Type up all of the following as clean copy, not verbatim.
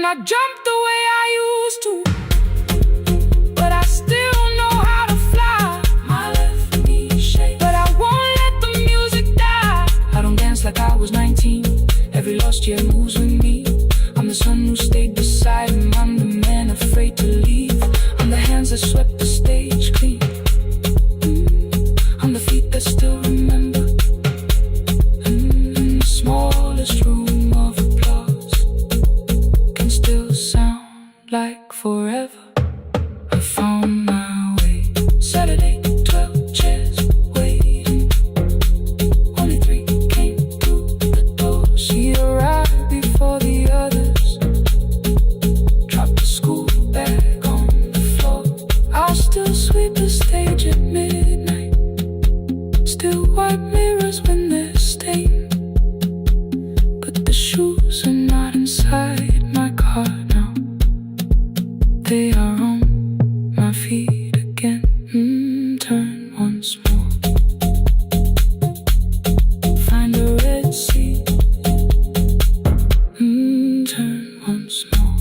not jump the way I used to, but I still know how to fly. My left knee shakes, but I won't let the music die. I don't dance like I was 19. Every lost year moves with me. I'm the son who stayed beside him. I'm the man afraid to leave. I'm the hands that swept the stage clean. I'm the feet that still remember. The smallest room of applause can still sound like forever. I found my way. Saturday, 12 chairs waiting. Only 3 came through the door. She arrived before the others. Dropped the school bag on the floor. I'll still sweep the stage at midnight. Still wipe mirrors when they're stained. But the shoes are not inside my car now. They are on my feet again. Turn once more. Find a red seat. Turn once more.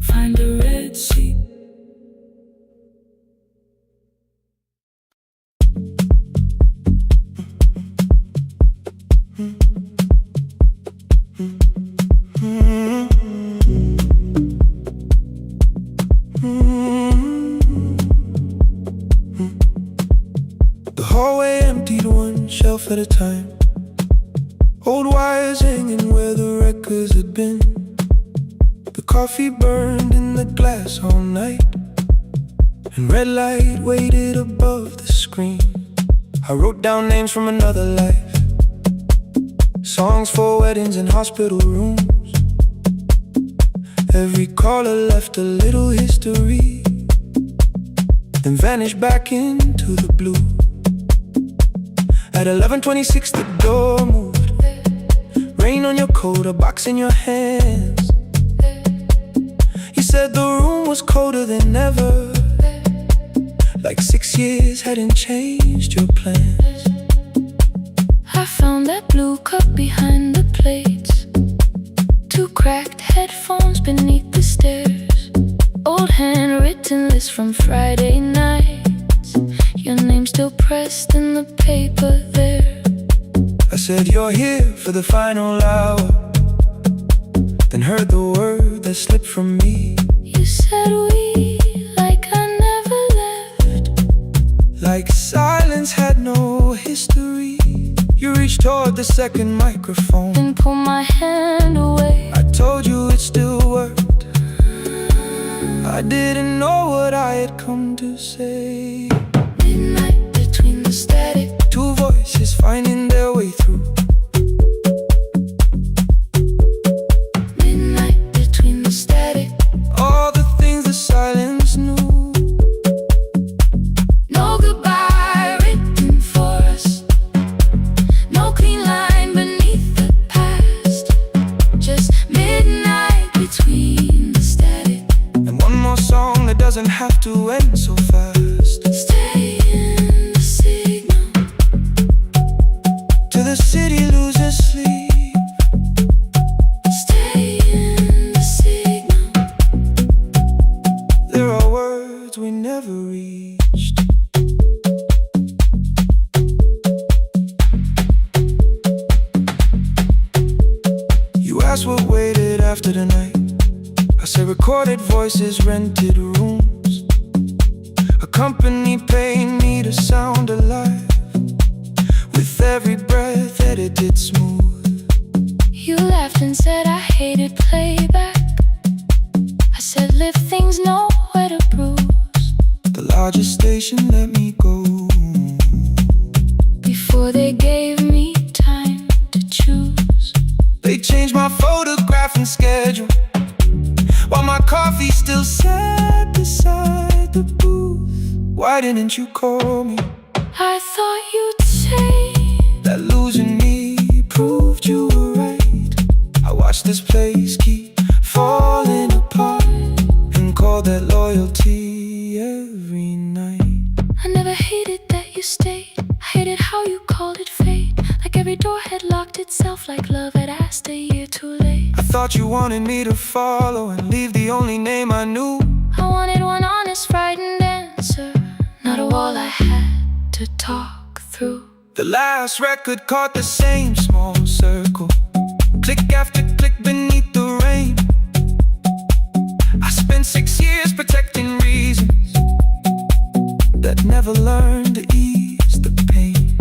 Find a red seat. The hallway emptied one shelf at a time. Old wires hanging where the records had been. The coffee burned in the glass all night, and red light waited above the screen. I wrote down names from another life, songs for weddings and hospital rooms. Every caller left a little history, then vanished back into the blue. At 11:26 the door moved. Rain on your coat, a box in your hands. You said the room was colder than ever, like 6 years hadn't changed your plans. I found that blue cup behind the plates, 2 cracked headphones beneath the stairs, old handwritten list from Friday nights, your name still pressed in the paper there. I said you're here for the final hour, then heard the word that slipped from me. You said we, like I never left, like silence had no history. You reached toward the second microphone, then pulled my hand away. I told you it still worked. I didn't know what I had come to say. Midnight between the static, 2 voices finding their way through. midnight between the static. All the things the silence knew. No goodbye written for us, no clean line beneath the past, just midnight between the static. And one more song that doesn't have to end so fast. Stay in the signal, Till the city loses sleep. stay in the signal. There are words we never reached. You asked what waited after the night. I say recorded voices, rented rooms, a company paying me to sound alive, with every breath edited smooth. You laughed and said I hated playback. I said live things nowhere to bruise. The largest station let me go. Before they gave me time to choose, They changed my photograph and schedule, while my coffee still sat beside the booth. Why didn't you call me? I thought you'd say That losing me proved you were right. I watched this place keep falling apart, and called that loyalty every night. I never hated that you stayed. I hated how you called it fate, like every door had locked itself, like love had asked a year too late. I thought you wanted me to follow and leave the only name I knew. I wanted one honest, frightened answer, not a wall I had to talk through. The last record caught the same small circle, click after click beneath the rain. I spent 6 years protecting reasons that never learned to ease the pain.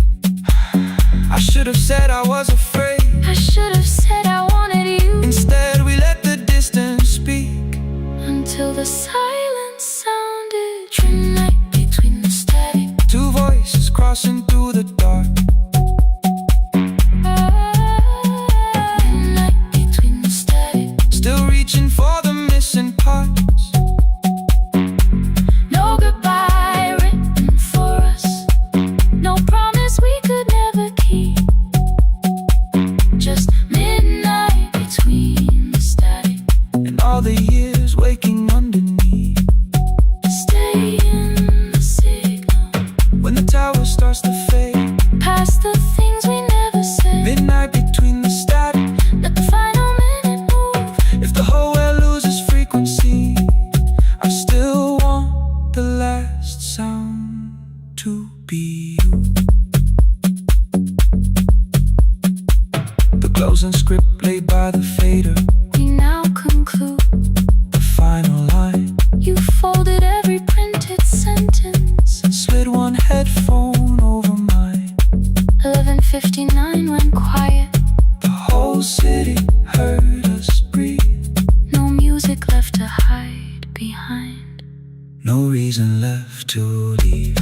I should have said I was afraid. I should have said I wanted you. Instead we let the distance speak, until the silence sounded midnight between the static. Two voices crossing through the dark. Midnight between the static. Still reaching for the missing parts. No goodbye written for us, no promise we could never keep. Just midnight between the static And all the years waking underneath. stay in the signal. When the tower starts to fade, Past the things we never said. midnight between the static. Let the final minute move. If the whole world loses frequency, I still want the last sound to be you. The closing script played by the fader, We now conclude. the final line. You folded every printed sentence. And slid one headphone over mine. 11:59 went quiet. The whole city heard us breathe. No music left to hide behind. No reason left to leave.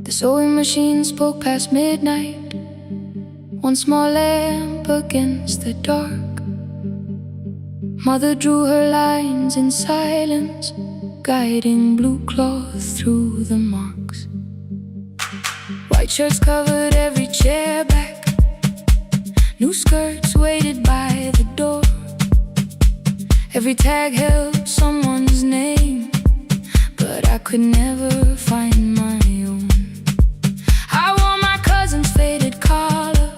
The sewing machine spoke past midnight, one small lamp against the dark. Mother drew her lines in silence, guiding blue cloth through the marks. White shirts covered every chair back, new skirts waited by the door. Every tag held someone's name, but I could never find my own. I wore my cousin's faded collar,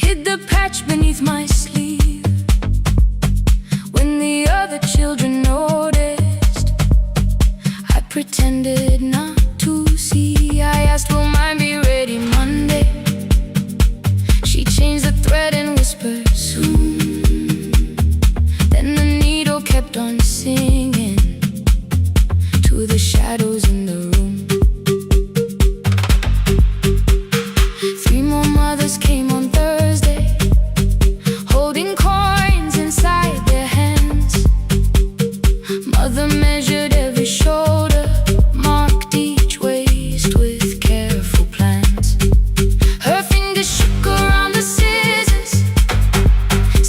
hid the patch beneath my sleeve. When the other children noticed, I pretended not to see. I asked, will mine be ready Monday? She changed the thread and whispered, soon. Then the needle kept on singing to the shadows in the room. 3 more mothers came on Thursday, holding coins inside their hands. Mother measured every shoulder, marked each waist with careful plans. Her fingers shook around the scissors,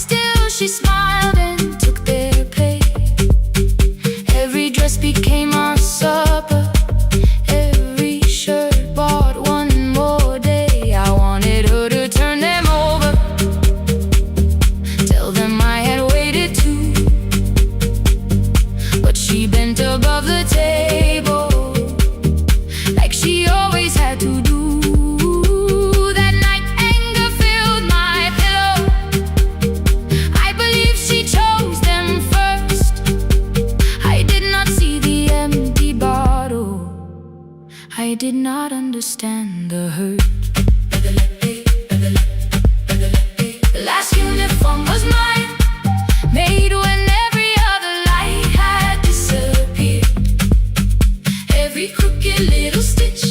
still she smiled and took their pay. Every dress became our supper, every shirt bought one more day. I wanted her to turn them over, tell them I had waited too. But she bent above the table, like she always had to do. That night anger filled my pillow, I believe she chose them first. I did not see the empty bottle, I did not understand the hurt. The last uniform was mine, made when every other light had disappeared. Every crooked little stitch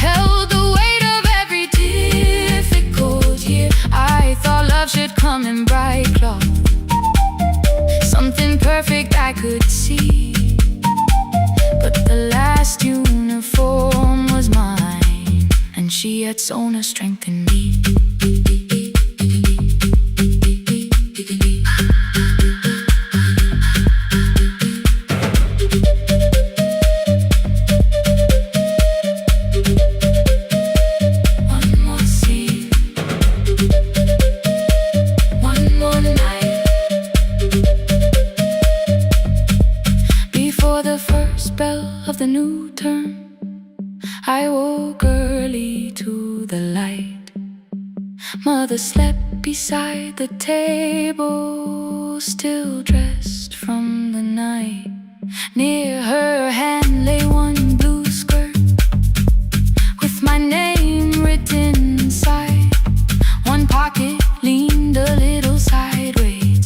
held the weight of every difficult year. I thought love should come in bright cloth, something perfect I could see. But the last uniform was mine, and she had sewn her strength in me. of the new term, I woke early to the light. Mother slept beside the table, still dressed from the night. Near her hand lay one blue skirt with my name written inside. One pocket leaned a little sideways.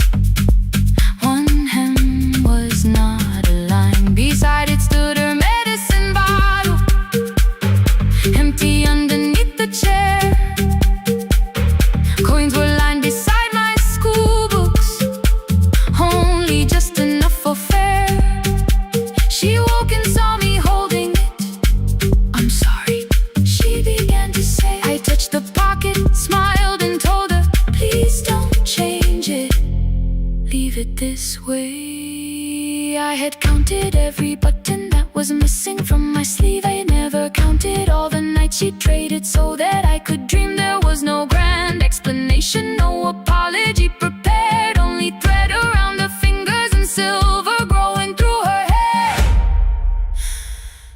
One hem was not aligned. Beside it stood her medicine bottle, empty underneath the chair. Coins were lined beside my school books, only just enough for fare. She woke and saw me holding it. I'm sorry, she began to say. I touched the pocket, smiled and told her, please don't change it, leave it this way. I had counted every button that was missing from my sleeve. I never counted all the nights she traded so that I could dream. There was no grand explanation, no apology prepared, only thread around her fingers and silver growing through her hair.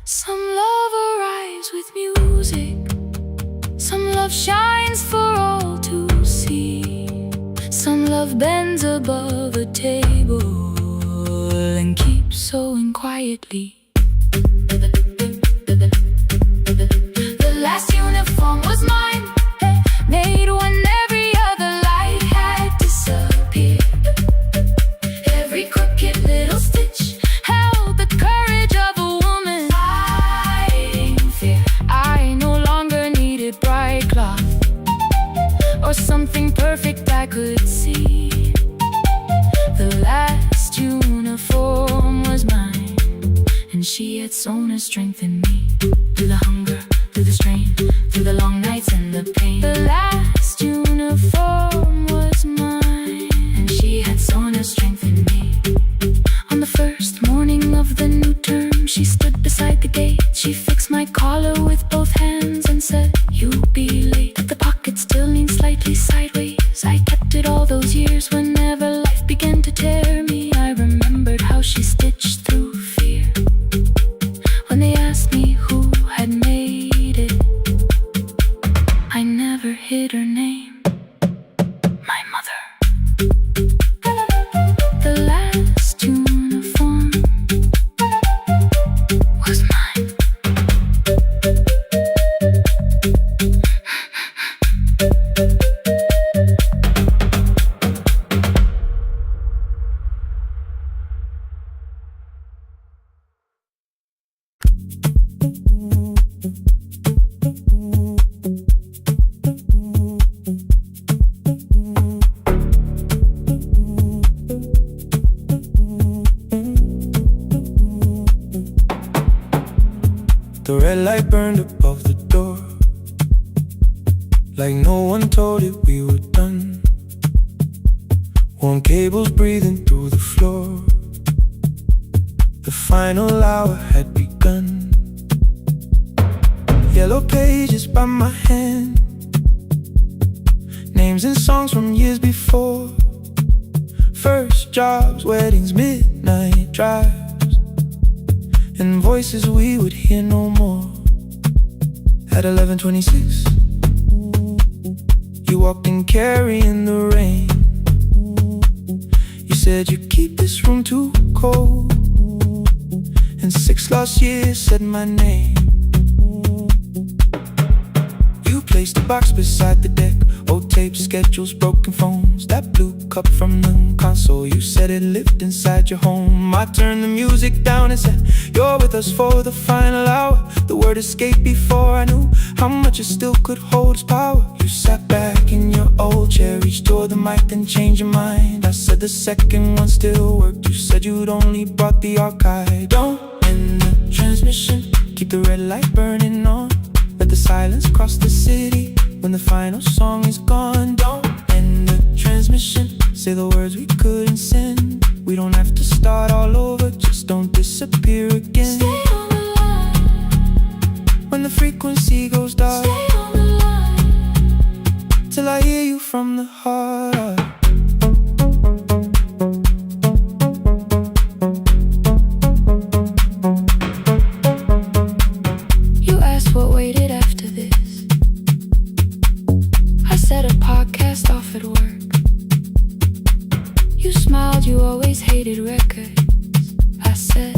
Some love arrives with music, some love shines for all to see. Some love bends above a table and keeps sewing quietly. The last uniform was mine, made when every other light had disappeared. Every crooked little stitch held the courage of a woman fighting fear. I no longer needed bright cloth or something perfect I could see. The last uniform was mine, and she had sewn her strength in me. Through the hunger, through the strain, through the long nights and the pain. The last uniform was mine, and she had sewn her strength in me. On the first morning of the new term, she stood beside the gate. She fixed my collar with both hands and said, you'll be late. The pocket still leaned slightly sideways. I kept it all those years. Whenever life began to tear me, I remembered how she stitched through fear. When they asked me who had made it, I never hid her name, my mother. The last uniform was mine. The red light burned above the door, like no one told it we were done. Warm cables breathing through the floor. The final hour had begun. Yellow pages by my hand, names and songs from years before. First jobs, weddings, midnight drives, and voices we would hear no more. At 11:26, you walked in carrying the rain. You said you keep this room too cold, and 6 lost years said my name. You placed a box beside the deck, old tapes, schedules, broken phones, that blue cup from the console. You said it lived inside your home. I turned the music down and said, you're with us for the final hour. The word escaped before I knew how much it still could hold its power. You sat back in your old chair, reached toward the mic, then changed your mind. I said the second one still worked. You said you'd only brought the archive. Don't end the transmission, keep the red light burning on. Let the silence cross the city when the final song is gone. Don't end the transmission, say the words we couldn't send. We don't have to start all over, just don't disappear again. Stay on the line when the frequency goes dark. Stay on the line till I hear you from the heart. said you always hated records. I said,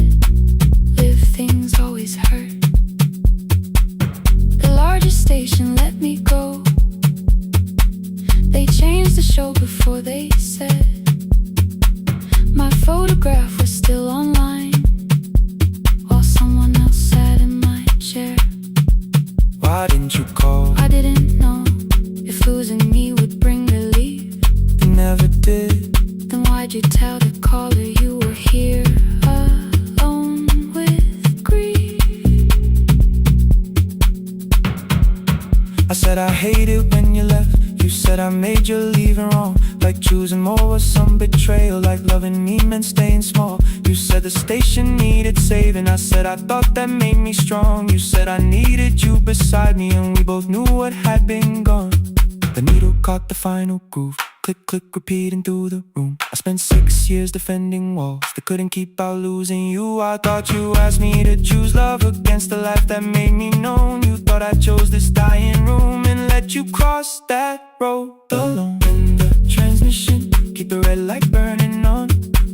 live things always hurt. The largest station let me go. They changed the show before they said my photograph was still online, while someone else sat in my chair. Why didn't you call? I didn't know if losing me would bring relief. You never did. Then why'd you tell the caller you were here alone with grief? I said I hate it when you left. You said I made you leaving wrong, like choosing more was some betrayal, like loving me meant staying small. You said the station needed saving. I said I thought that made me strong. You said I needed you beside me, and we both knew what had been gone. The needle caught the final groove. Click, click, repeating through the room. I spent 6 years defending walls that couldn't keep out losing you. I thought you asked me to choose love against the life that made me known. You thought I chose this dying room and let you cross that road alone. In the transmission, keep the red light burning on.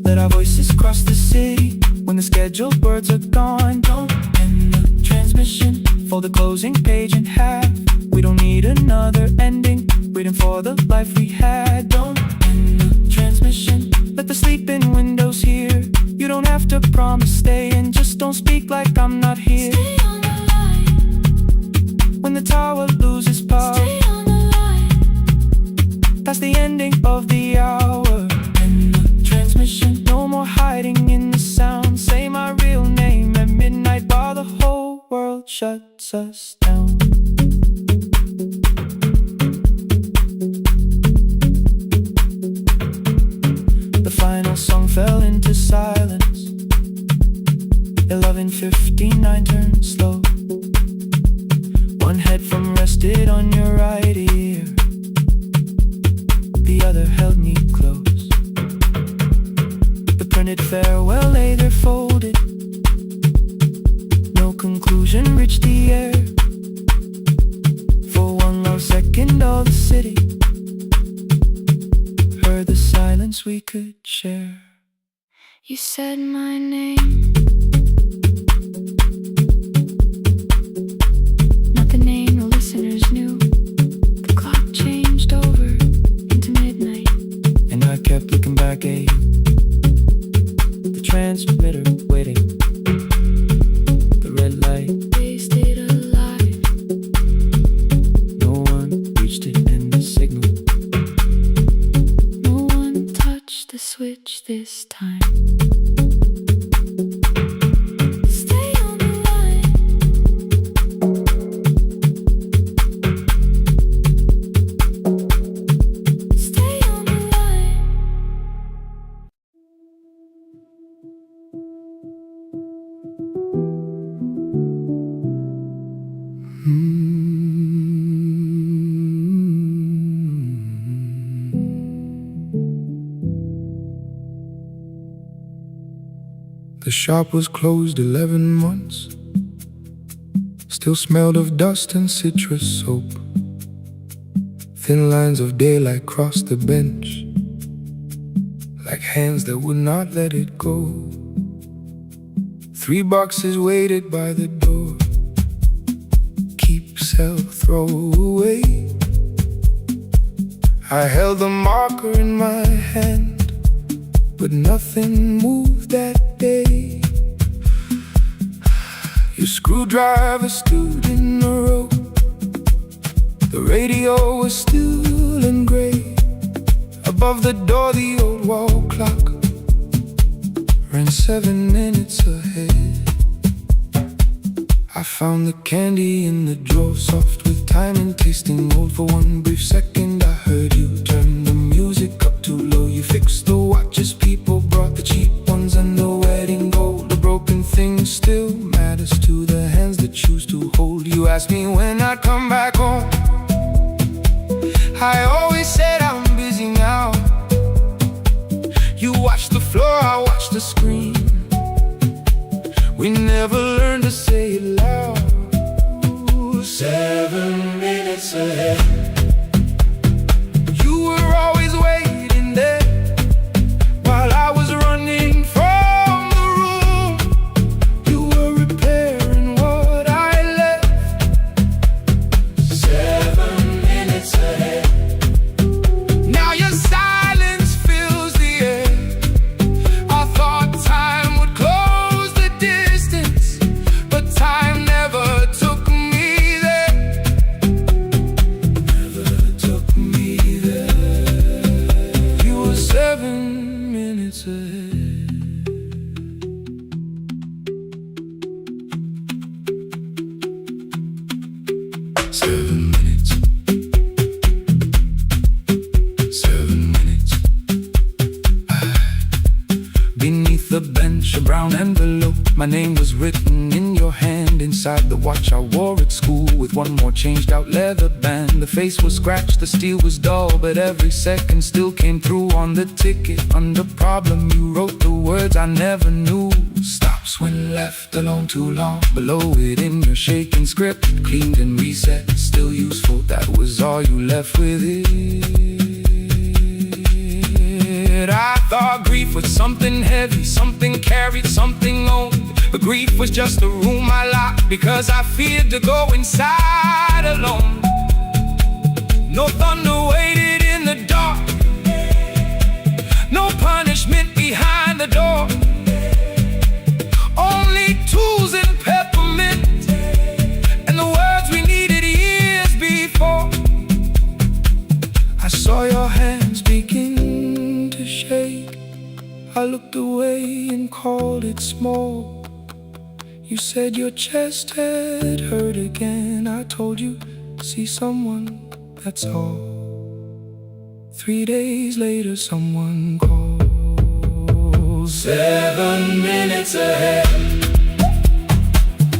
Let our voices cross the city when the scheduled words are gone. Don't end the transmission, fold the closing page in half. We don't need another ending, waiting for the life we had. Don't end the transmission, let the sleeping windows hear. You don't have to promise staying, just don't speak like I'm not here. Stay on the line. When the tower loses power, Stay on the line. that's the ending of the hour. End the transmission, no more hiding in the sound. Say my real name at midnight while the whole world shuts us down. The final song fell into silence. 11:59 turned slow. One headphone rested on your right ear, the other held me close. The printed farewell lay there folded. No conclusion reached the air. For one lost second all the city heard the silence we could share. You said my name, not the name the listeners knew. The clock changed over into midnight, And I kept looking back at you, the transmitter waiting, the red light. they stayed alive. No one reached it in the signal. No one touched the switch this time. Stay on the line. Stay on the line. The shop was closed 11 months. Still smelled of dust and citrus soap. Thin lines of daylight crossed the bench, like hands that would not let it go. 3 boxes waited by the door. Keep, sell, throw away. I held the marker in my hand, but nothing moved that day. Your screwdriver stood in the road. The radio was still in gray. Above the door, the old wall clock ran 7 minutes ahead. I found the candy in the drawer, soft with time and tasting old. For one brief second I heard you turn the music up too low. You fixed the watches, people brought the cheap ones and the wedding gold. The broken thing still matters to the hands that choose to hold. You asked me when I'd come back home. I always said I'm busy now. You watched the floor, I watched the screen. We never learned to say it loud. 7 minutes ahead. You were always waiting there while I brown envelope. My name was written in your hand. Inside the watch I wore at school, with one more changed out leather band. The face was scratched, the steel was dull, but every second still came through on the ticket. Under problem you wrote the words I never knew. Stops when left alone too long. Below it in your shaking script, cleaned and reset, still useful. That was all you left with it. I thought grief was something heavy, something carried, something owned. But grief was just a room I locked, because I feared to go inside alone. No thunder waited in the dark, no punishment behind the door. Only tools and peppermint, and the words we needed years before. I saw your hands begin to shake. I looked away and called it small. You said your chest had hurt again. I told you, see someone, that's all. 3 days later someone called. 7 minutes ahead.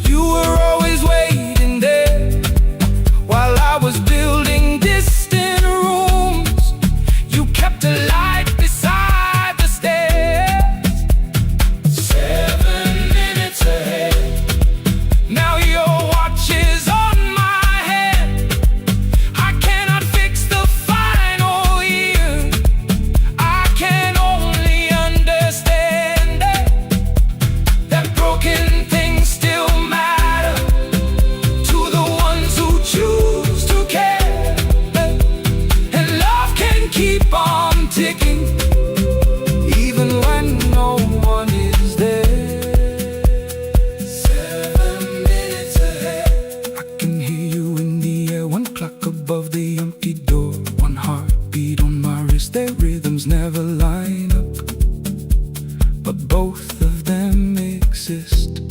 You were always waiting there, while I was building distant rooms. You kept a light beside the stairs. 7 minutes ahead. Now your watch is on my head. I cannot fix the final year. I can only understand that broken things still matter to the ones who choose to care. And love can keep on ticking, even when no one is there. 7 minutes ahead. I can hear you in the air, one clock above the empty door, one heartbeat on my wrist. Their rhythms never line up, but both of them exist.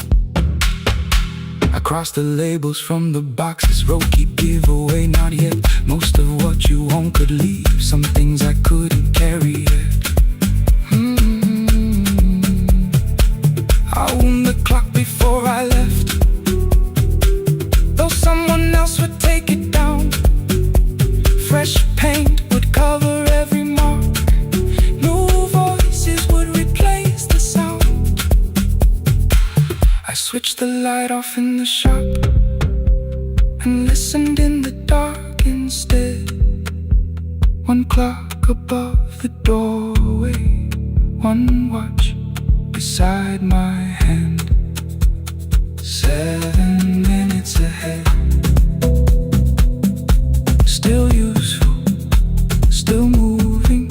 I crossed the labels from the boxes, wrote keep, give away, not yet. Most of what you own could leave, some things I couldn't carry yet. I wound the clock before I left, though someone else would take it down. Fresh paint would cover every mark, new voices would replace the sound. I switched the light off in the shop and listened in the dark instead. One clock above the doorway, one watch beside my hand. 7 minutes ahead. Still useful, still moving,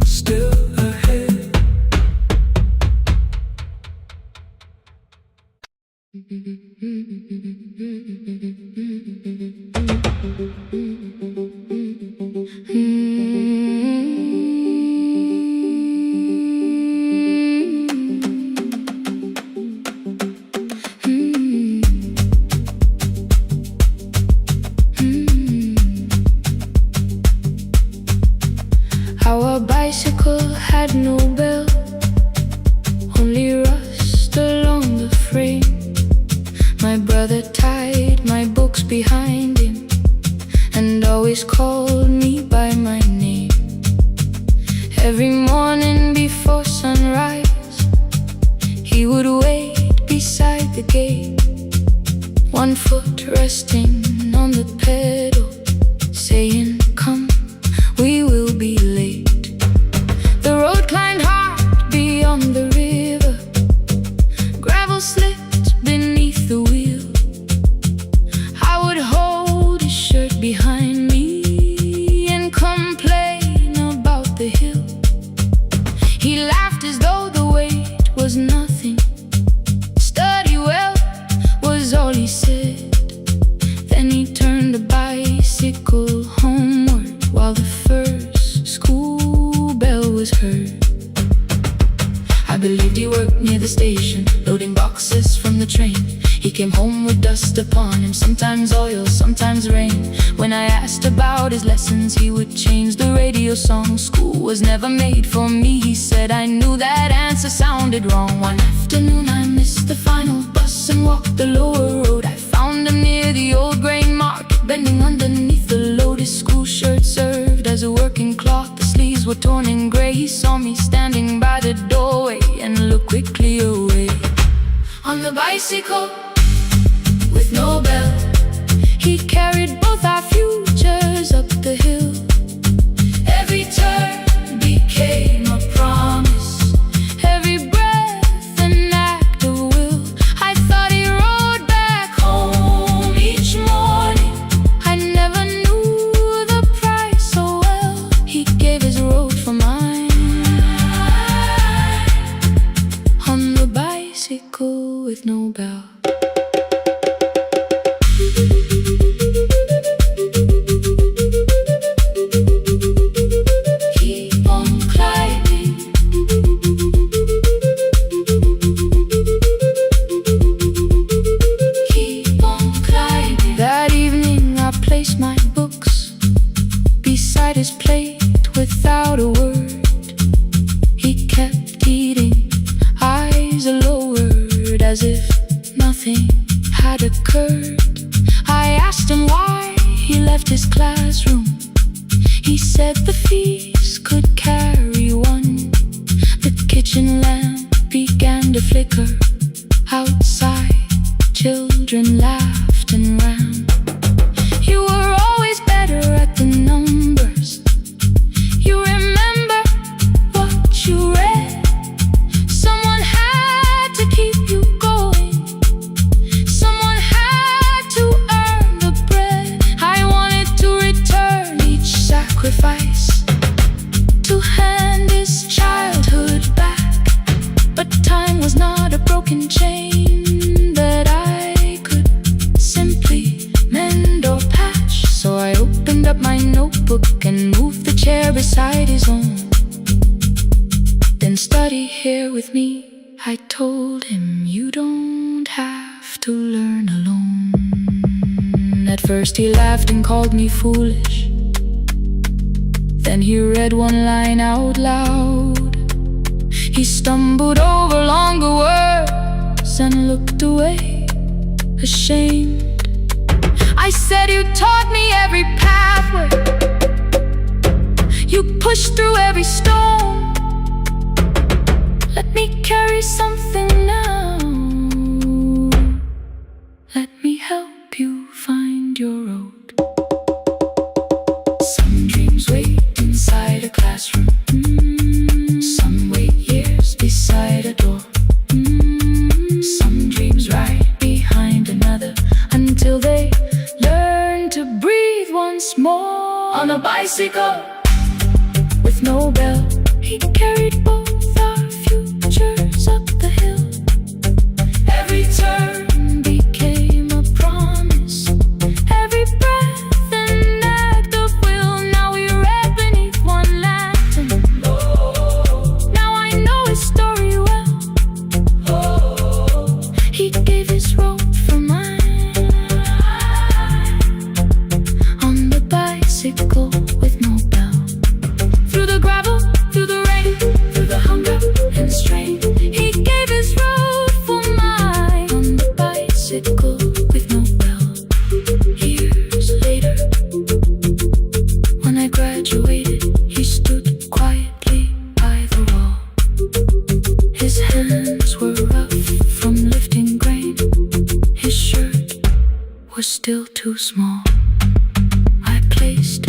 still ahead. Our bicycle had no bell, only rust along the frame. My brother tied my books behind him and always called me by my name. Every morning before sunrise, he would wait beside the gate, one foot resting on the pedal, saying, come, we will be late. The road climbed hard beyond the river, gravel slipped beneath the wheel. I would hold his shirt behind me and complain about the hill. He laughed as though the weight was nothing. Study well was all he said. Then he turned the bicycle homeward while the first school bell was heard. I believed he worked near the station, loading boxes from the train. He came home with dust upon him, sometimes oil, sometimes rain. When I asked about his lessons, he would change the radio song. School was never made for me, he said. I knew that answer sounded wrong. One afternoon I missed the final bus and walked the lower road. I found him near the old grain market, bending underneath the load. His school shirt served as a working cloth, the sleeves were torn and gray. He saw me standing by the doorway and looked quickly away. On the bicycle with no bell, he carried both our futures up the hill. Every turn became a promise, every breath an act of will. I thought he rode back home each morning. I never knew the price so well. He gave his road for mine. On the bicycle with no bell. His plate without a word. He kept eating, eyes lowered, as if nothing had occurred. I asked him why he left his classroom. He said the feast could carry one. The kitchen lamp began to flicker. Outside, children laughed and ran. You were always better at the numbers. You remember what you read. Someone had to keep you going. Someone had to earn the bread. I wanted to return each sacrifice, to hand his childhood back. But time was not a broken chain that I could simply mend or patch. So I opened up my notebook and moved the chair beside his own. Then study here with me, I told him. You don't have to learn alone. At first he laughed and called me foolish. Then he read one line out loud. He stumbled over longer words and looked away, ashamed. I said, you taught me every pathway, you pushed through every stone. Let me carry something now. Let me help you find your road. Some dreams wait inside a classroom. Some wait years beside a door. Some dreams right behind another, until they learn to breathe once more. On a bicycle with no bell, he carried both our futures up the hill. Every turn became a promise, every breath an act of will. Now we read beneath one lantern. Now I know his story well. He gave his road for mine. On the bicycle with no bell, through the gravel, through the rain, through the hunger and strain. He gave his road for mine. On the bicycle with no bell. Years later, when I graduated, he stood quietly by the wall. His hands were rough from lifting grain. His shirt was still too small. I placed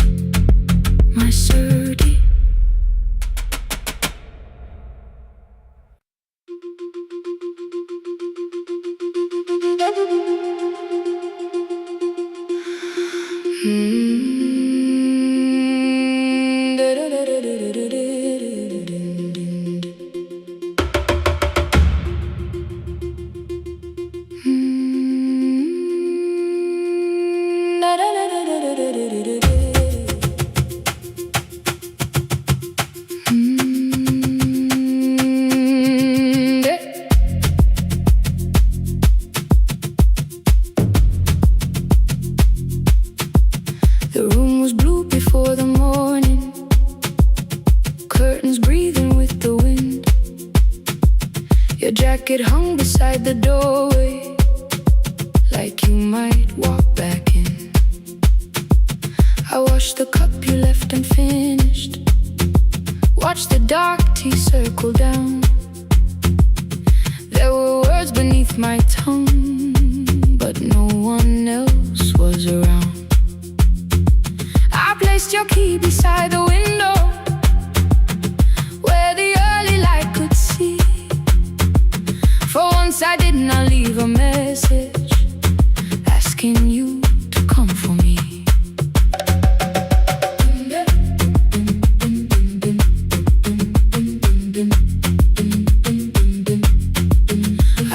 my surdy. was breathing with the wind. Your jacket hung beside the doorway, like you might walk back in. I washed the cup you left unfinished, watched the dark tea circle down. There were words beneath my tongue, but no one else was around. I placed your key beside the window, where the early light could see. For once I did not leave a message asking you to come for me.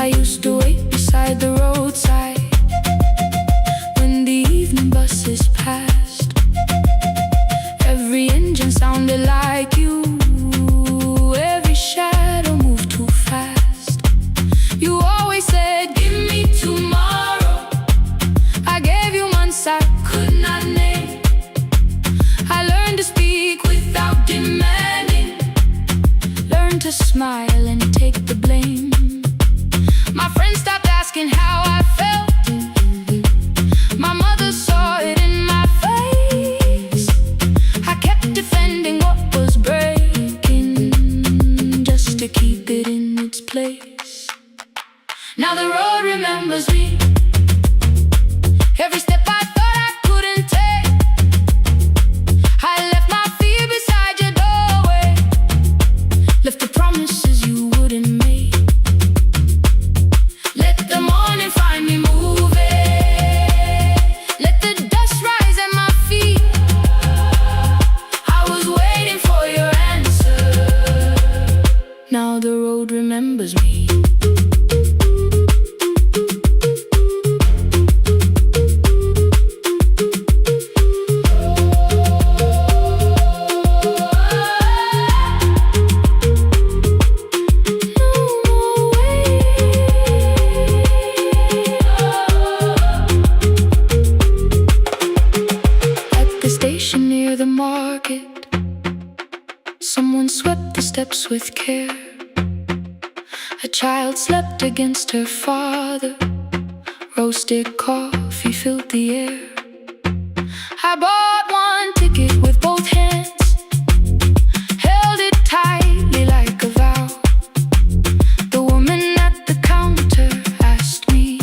I used to wait beside the roadside when the evening buses passed. Every engine sounded like you, every shadow moved too fast. You always said, give me tomorrow. I gave you months I could not name. I learned to speak without demanding, learned to smile and take the blame. My friends stopped asking how I felt. My mother saw it in my face. I kept defending what was breaking, just to keep it in its place. Now the road remembers me. Every step I thought I couldn't take, I left my fear beside your doorway, left the promises you wouldn't make. Let the morning find me moving, let the dust rise at my feet. I was waiting for your answer. Now the road remembers me. Near the market, someone swept the steps with care. A child slept against her father, roasted coffee filled the air. I bought one ticket with both hands, held it tightly like a vow. The woman at the counter asked me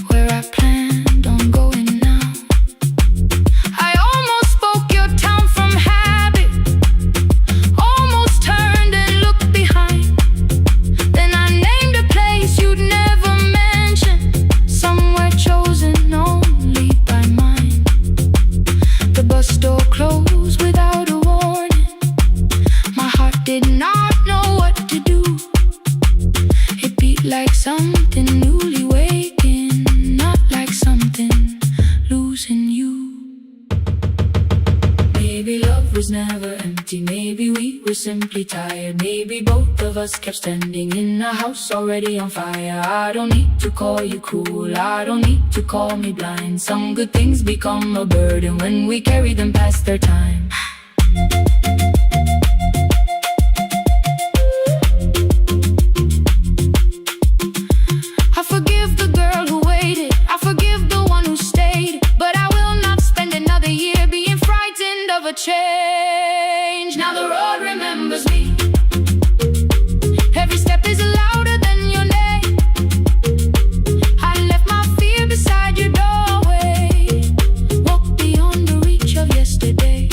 where I planned on going now. Like something newly waking, not like something losing you. Maybe love was never empty, maybe we were simply tired. Maybe both of us kept standing in a house already on fire. I don't need to call you cruel, I don't need to call me blind. Some good things become a burden when we carry them past their time. Change. Now the road remembers me. Every step is louder than your name. I left my fear beside your doorway, walked beyond the reach of yesterday.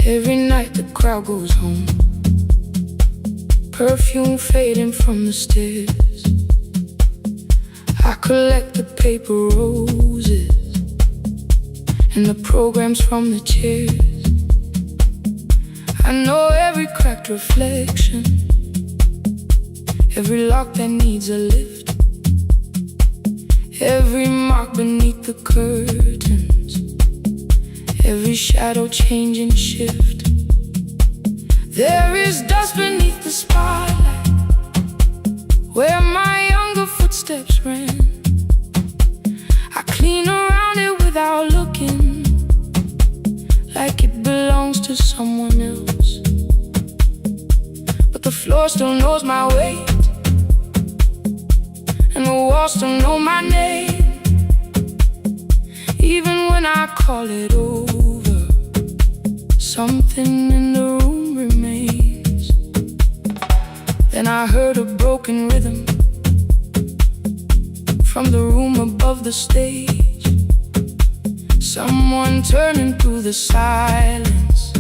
Every night the crowd goes home, perfume fading from the stairs. I collect the paper roses and the programs from the chairs. I know every cracked reflection, every lock that needs a lift, every mark beneath the curtains, every shadow change and shift. There is dust beneath the spotlight where my younger footsteps ran. I clean around it without looking, like it belongs to someone else. But the floor still knows my weight, and the walls still know my name. Even when I call it over, something in the room remains. Then I heard a broken rhythm from the room above the stage, someone turning through the silence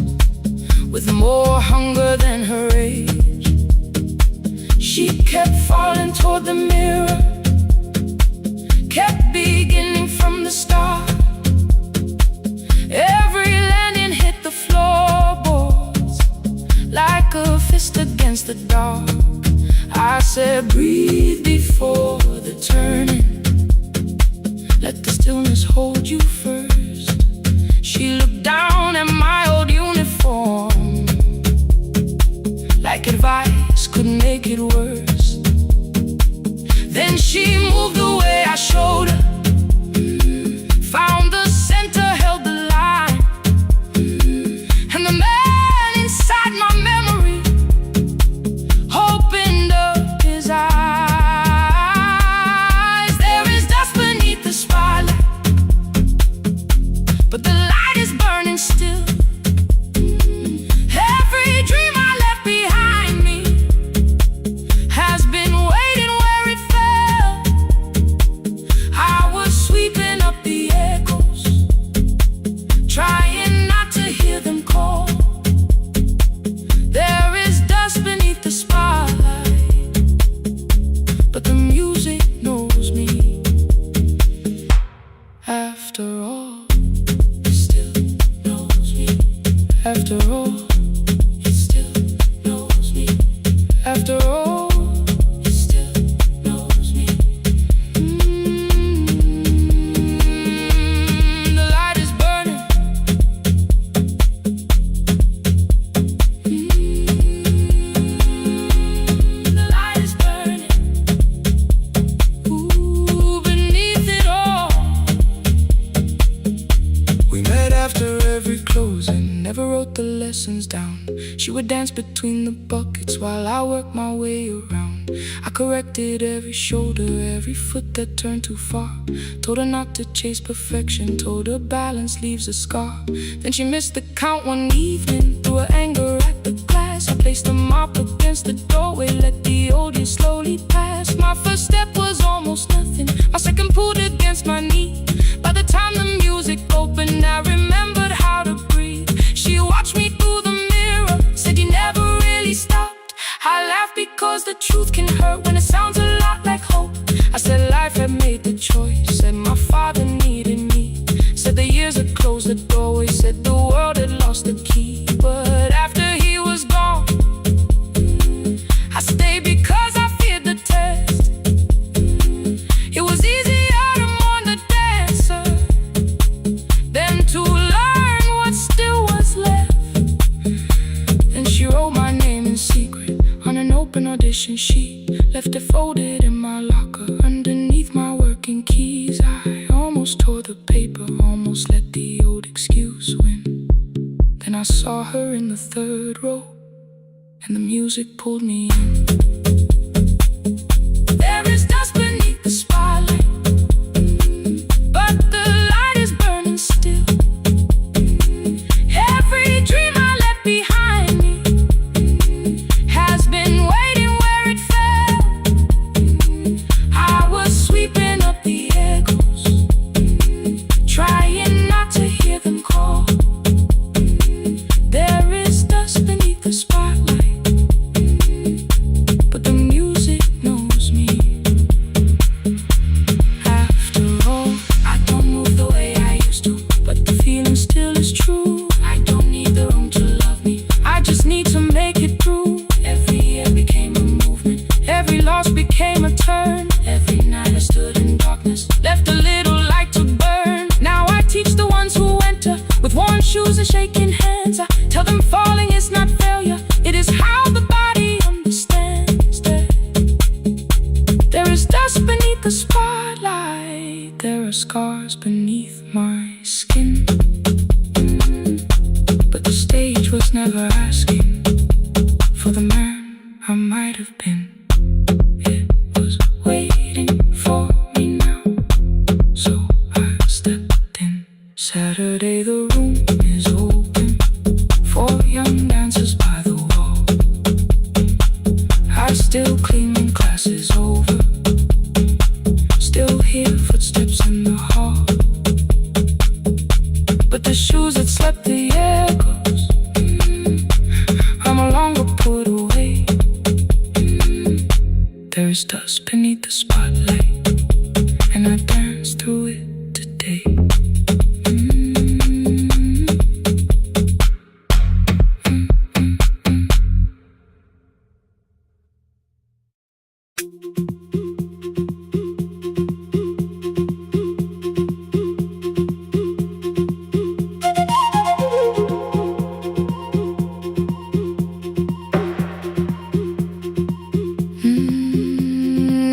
with more hunger than her age. She kept falling toward the mirror, kept beginning from the start. Every landing hit the floorboards like a fist against the dark. I said, breathe before the turning, let the stillness hold you first. She looked down at my old uniform, like advice could make it worse. Then she moved the way I showed her, found the center, held the line, and the man inside my memory opened up his eyes. There is dust beneath the spotlight, but the light is burning still. Every dream I left behind me has been waiting where it fell. I was sweeping up the echoes, trying not to hear them call. There is dust beneath the spotlight, but the music knows me. After all, it still knows me. After all, it still knows me. After all, it still knows me. The light is burning. The light is burning. Ooh, beneath it all. We met after every closing, never wrote the lessons down. She would dance between the buckets while I worked my way around. I corrected every shoulder, every foot that turned too far. Told her not to chase perfection, told her balance leaves a scar. Then she missed the count one evening, threw her anger at the glass. I placed the mop against the doorway, let the old years slowly pass. My first step was almost nothing, my second pulled against my knee. By the time the music opened, I remembered how to breathe. She watched me through the mirror, said you never really stopped. I laughed because the truth can hurt when it sounds a lot like hope. I said life had made the choice, said my father needed me, said the years had closed the doorway, said the world had lost the key. But after he was gone, I stayed because I feared the test. It was easier to mourn the dancer than to learn what still was left. Then she wrote my name in secret on an open audition sheet, left it folded in my locker underneath my working keys. I almost tore the paper, almost let the old excuse win. Then I saw her in the third row, and the music pulled me in. There is dust beneath the spotlight, but the light is burning still. Every dream I left behind me has been waiting where shaking hands. I tell them falling is not failure, it is how the body understands that there is dust beneath the spotlight, there are scars beneath my skin. But the stage was never asking for the man I might have been. It was waiting for me now, so I stepped in. Saturday the room is open for young dancers by the wall. I still clean when class is over, still hear footsteps in the hall. But the shoes that slept the echoes, are no longer put away. There is dust beneath the spotlight, and I dance through it today.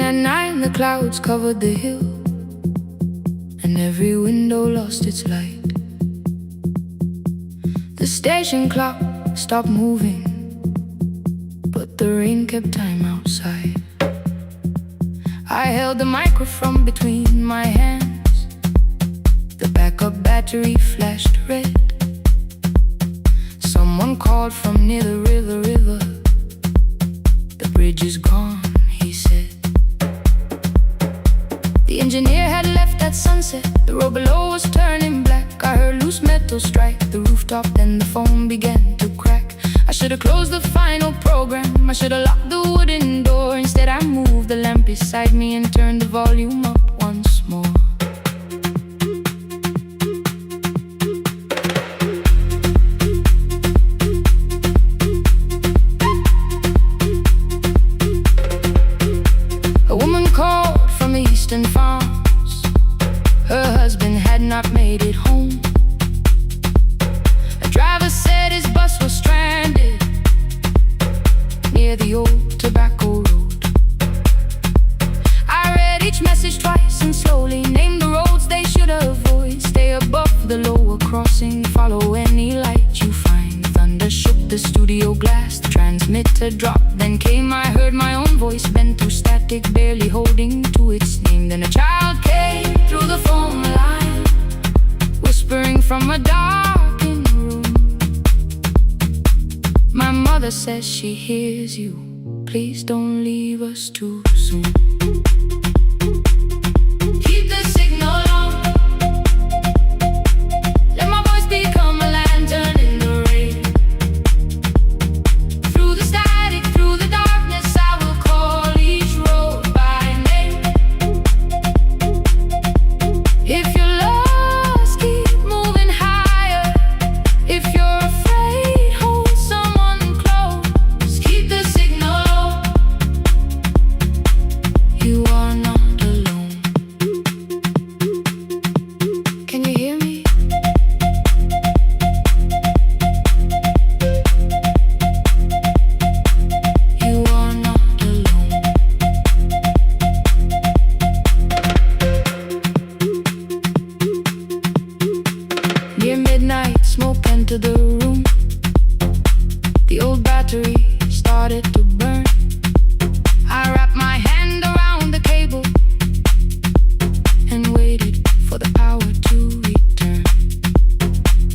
At night the clouds covered the hill, and every window lost its light. The station clock stopped moving, but the rain kept time outside. I held the microphone between my hands, the backup battery flashed red. Someone called from near the river. The bridge is gone, he said. The engineer had left at sunset, the road below was turning black. I heard loose metal strike the rooftop, then the phone began to crack. I should've closed the final program, I should've locked the wooden door. Instead I moved the lamp beside me and turned the volume up once more. A woman called from the eastern farms, her husband had not made it home. A driver said his bus was stranded near the old tobacco road. I read each message twice and slowly named the roads they should avoid. Stay above the lower crossing, follow any light you find. Thunder shook the studio glass, the transmitter dropped. Then came, I heard my own voice bent through static, barely holding to its name. Then a child came through the phone line, whispering from a darkened room. My mother says she hears you, please don't leave us too soon. Keep the signal on, let my voice become a lantern in the rain. Through the static, through the darkness, I will call each road by name. If you're lost, keep moving higher. If you're afraid, hold someone close. Keep the signal low, you are not alone. Can you hear me? You are not alone. Near midnight, smoke entered the room. The old battery started to burn. I wrapped my hand around the cable and waited for the power to return.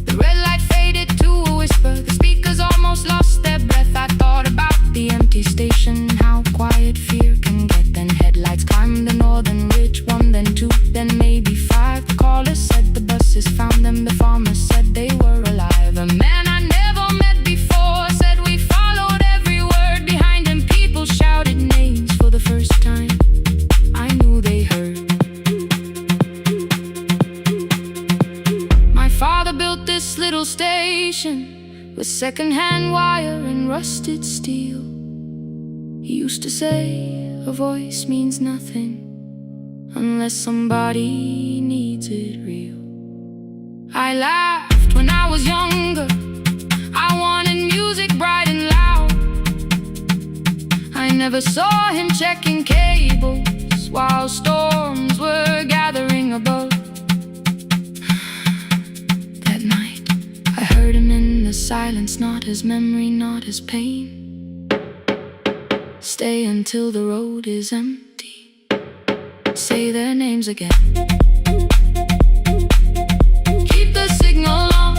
The red light faded to a whisper, the speakers almost lost their breath. I thought about the empty station, how quiet fear can get. Then headlights climbed the northern ridge, one, then two, then maybe five. The caller said the buses found them, the farmer said they were alive. A man I never met before said we followed every word behind him. People shouted names for the first time, I knew they heard. My father built this little station with second-hand wire and rusted steel. He used to say a voice means nothing unless somebody needs it real. I laughed When I was younger, I wanted music bright and loud. I never saw him checking cables while storms were gathering above. That night, I heard him in the silence, not his memory, not his pain. Stay until the road is empty. Say their names again. Keep the signal on.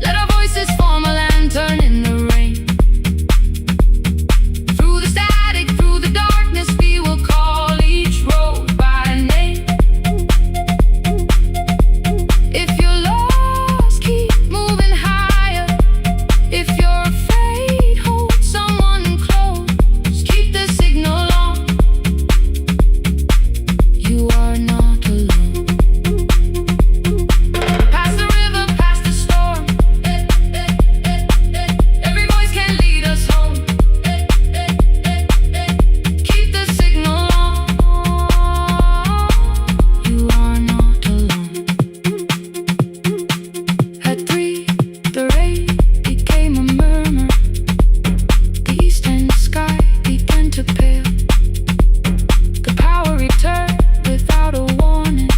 Let our voices form a lantern in the rain. Through the static, through the darkness, we will call each road by name. If you're lost, keep moving higher. If you're afraid, hold someone close. Keep the signal on. You are not alone. Past the river, past the storm. Every voice can lead us home. Keep the signal on. You are not alone. At 3, the rain became a murmur. The eastern sky began to pale. The power returned without a warning.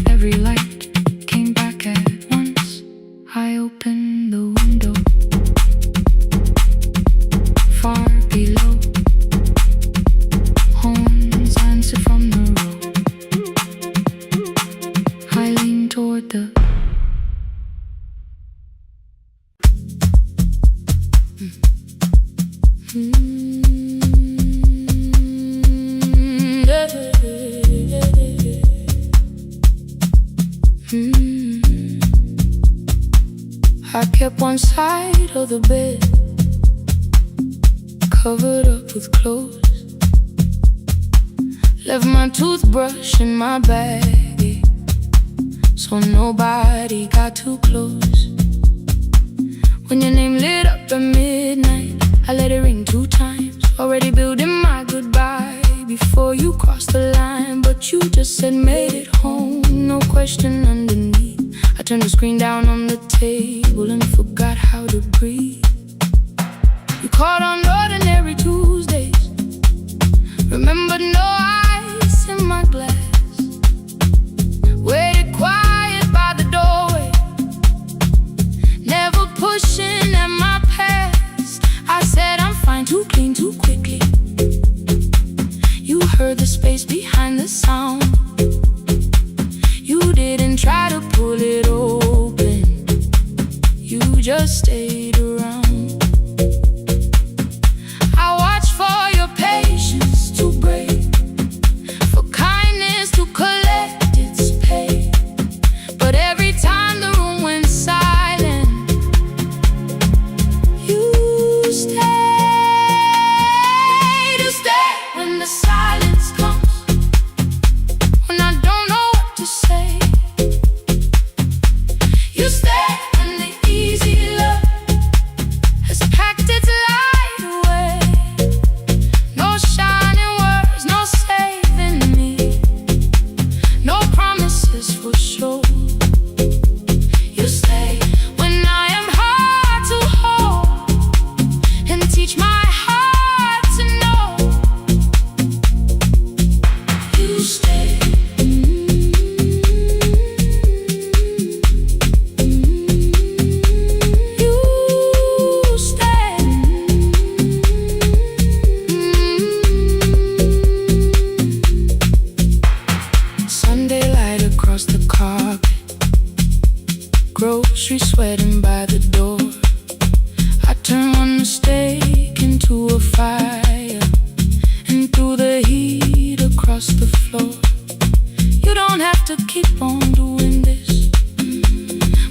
Every light came back at once. I opened the window. Far below, horns answer from the road. I leaned toward the I kept one side of the bed covered up with clothes. Left my toothbrush in my bag, so nobody got too close. When your name lit up at midnight, I let it ring 2 times. Already building my goodbye before you crossed the line. But you just said made it home, no question underneath. I turned the screen down on the table and forgot how to breathe. You called on ordinary Tuesdays. Remembered no ice in my glass. Waited quiet by the doorway, never pushing at my past. I said I'm fine, too clean, too quickly. You heard the space behind the sound. You didn't try to pull it open. You just stayed around. I watched for your patience to break, for kindness to collect its pay. But every time the room went silent, you stayed. You stay when the silence comes, when I don't know what to say. You stay when the easy love has packed its light away. No shining words, no saving me, no promises for sure. You stay when I am hard to hold, and teach my heart to know. You stay. You stay. Sunday light across the carpet, grocery sweating by the door. I turn one steak into a fire, and through the heat across the floor. You don't have to keep on doing this.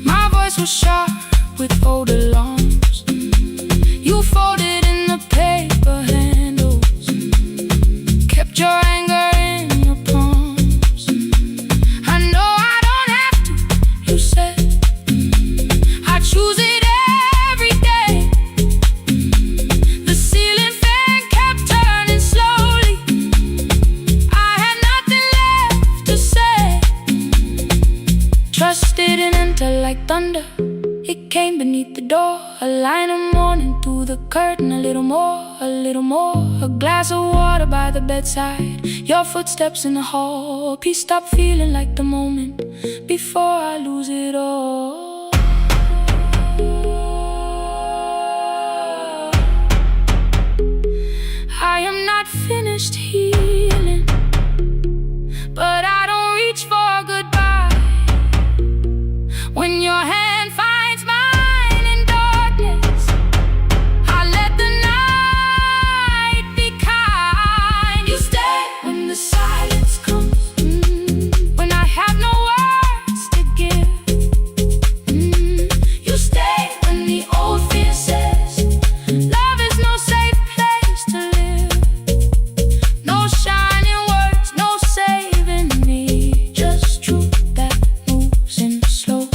My voice was sharp with old alarms. You folded in the paper handles, kept your anger in your palms. I know I don't have to, you said. I choose it every day. The ceiling fan kept turning slowly. I had nothing left to say. like thunder. It came beneath the door, a line of morning through the curtain. A little more, a little more. A glass of water by the bedside. Your footsteps in the hall. Please stop feeling like the moment before I lose it all. I am not finished healing, but I don't reach for a goodbye. When your hand finds mine in darkness, I let the night be kind. You stay when the silence comes, when I have no words to give. You stay when the old fear says love is no safe place to live. No shining words, no saving me, just truth that moves in slow.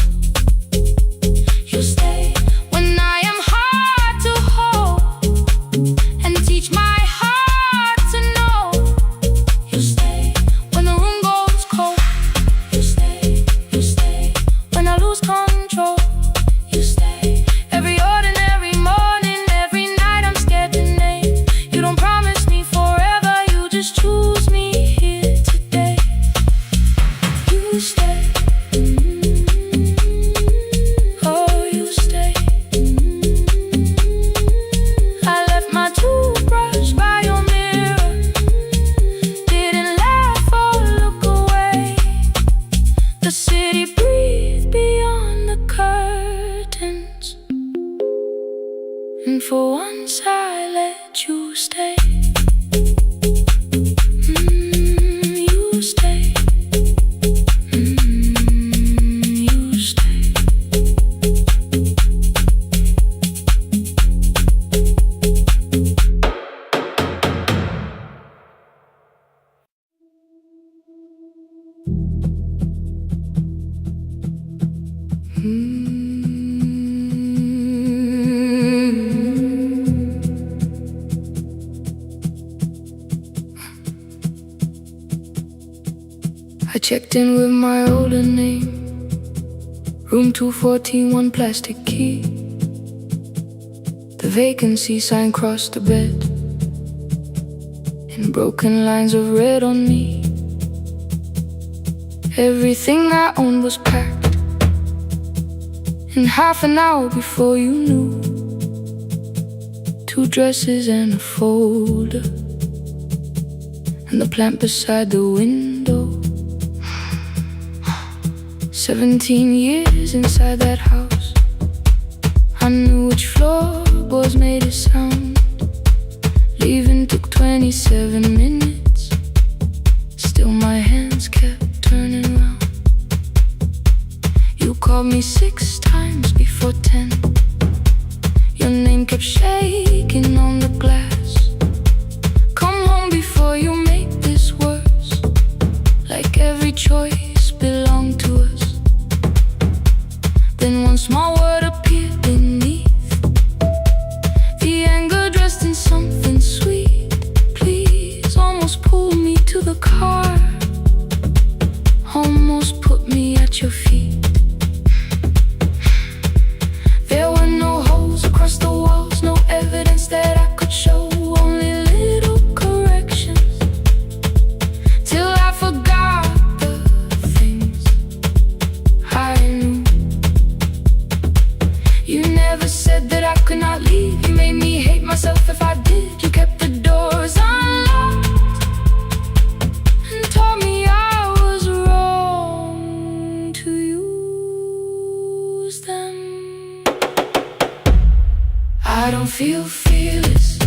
You stay when I am hard to hold and teach my heart to know. You stay when the room goes cold. You stay when I lose control. You stay every ordinary morning, every night I'm scared to name. You don't promise me forever, you just choose me here today. You stay. Oh, you stay. I left my toothbrush by your mirror. Didn't laugh or look away. The city breathed beyond the curtains, and for once I let you stay. You stay. You stay. I checked in with my older name, room 214, one plastic key. The vacancy sign crossed the bed, and broken lines of red on me. Everything I owned was packed in half an hour before you knew. 2 dresses and a folder, and the plant beside the window. 17 years inside that house, I knew which floorboards made a sound. Leaving took 27 minutes, still my hands kept turning round. You called me 6 times before 10. Your name kept shaking on the glass. Come home before you make this worse, like every choice belonged to us. Then one small word appeared beneath, the anger dressed in something sweet. Please, almost pulled me to the car, almost put me at your feet. There were no holes across the walls, no evidence that I could show, only little corrections, till I forgot the things I knew. You never said that I could not leave. You made me hate myself if I did. You kept the doors unlocked and told me I was wrong to use them. I don't feel fearless,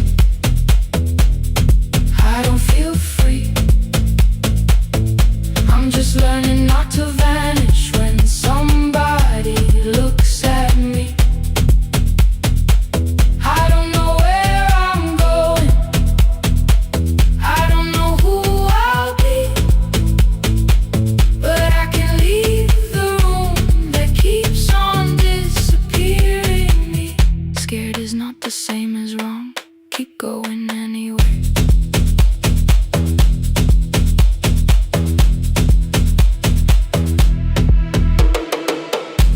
I don't feel free. I'm just learning not to vanish when somebody looks at me. I don't know where I'm going, I don't know who I'll be, but I can leave the room that keeps on disappearing me. Scared is not the same as wrong, keep going anyway.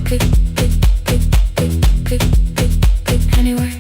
Could anyway.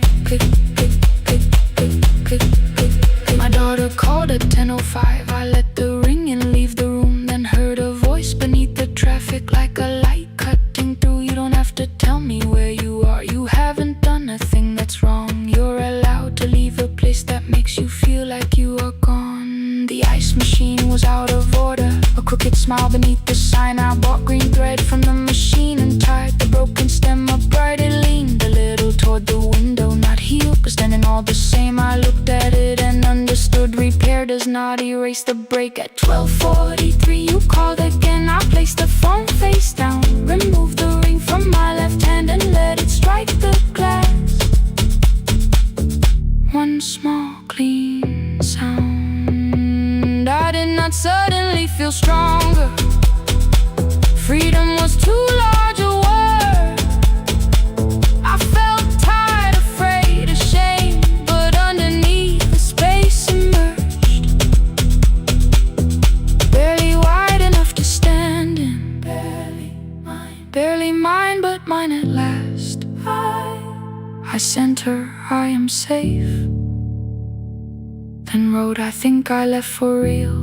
My daughter called at 10:05. I let the ring and leave the room, then heard a voice beneath the traffic like a light cutting through. You don't have to tell me where you are. You haven't done a thing that's wrong. You're allowed to leave a place that makes you feel like you are gone. The ice machine was out of order, a crooked smile beneath the sign. I bought green thread from the machine and tied the broken stem upright. It leaned a little toward the window, not healed but standing all the same. I looked at it and understood. Repair does not erase the break. At 12:43 you called again. I placed the phone face down, removed the ring from my left hand and let it strike the glass. One small clean sound. I did not suddenly feel stronger. Freedom was too large a word. I felt tired, afraid, ashamed, but underneath the space emerged, barely wide enough to stand in. Barely mine, but mine at last. I sent her, I am safe. Then wrote, I think I left for real.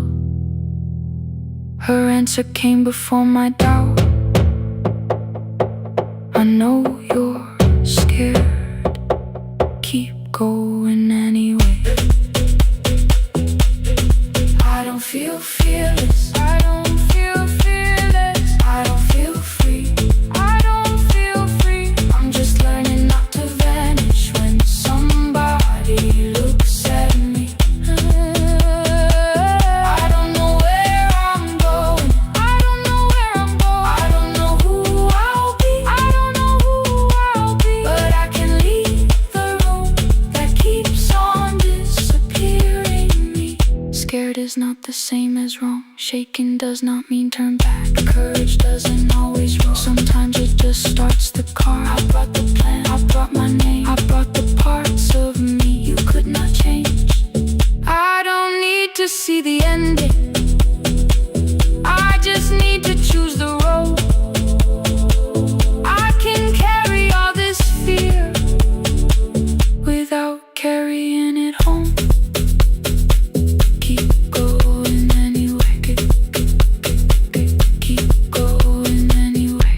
Her answer came before my doubt. I know you're scared. Keep going anyway. I don't feel fearless. I don't feel fearless. I don't feel free. I don't feel free. I'm just learning not to vanish when somebody looks at me. I don't know where I'm going. I don't know where I'm going. I don't know who I'll be. I don't know who I'll be. But I can leave the room that keeps on disappearing me. Scared is not the same as wrong. Shaken does not mean turn back. Courage doesn't always roll. Sometimes it just starts the car. I brought the plan, I brought my name, I brought the parts of me you could not change. I don't need to see the ending. I just need to choose the road. I can carry all this fear without carrying it home. Keep going anyway. Keep going anyway.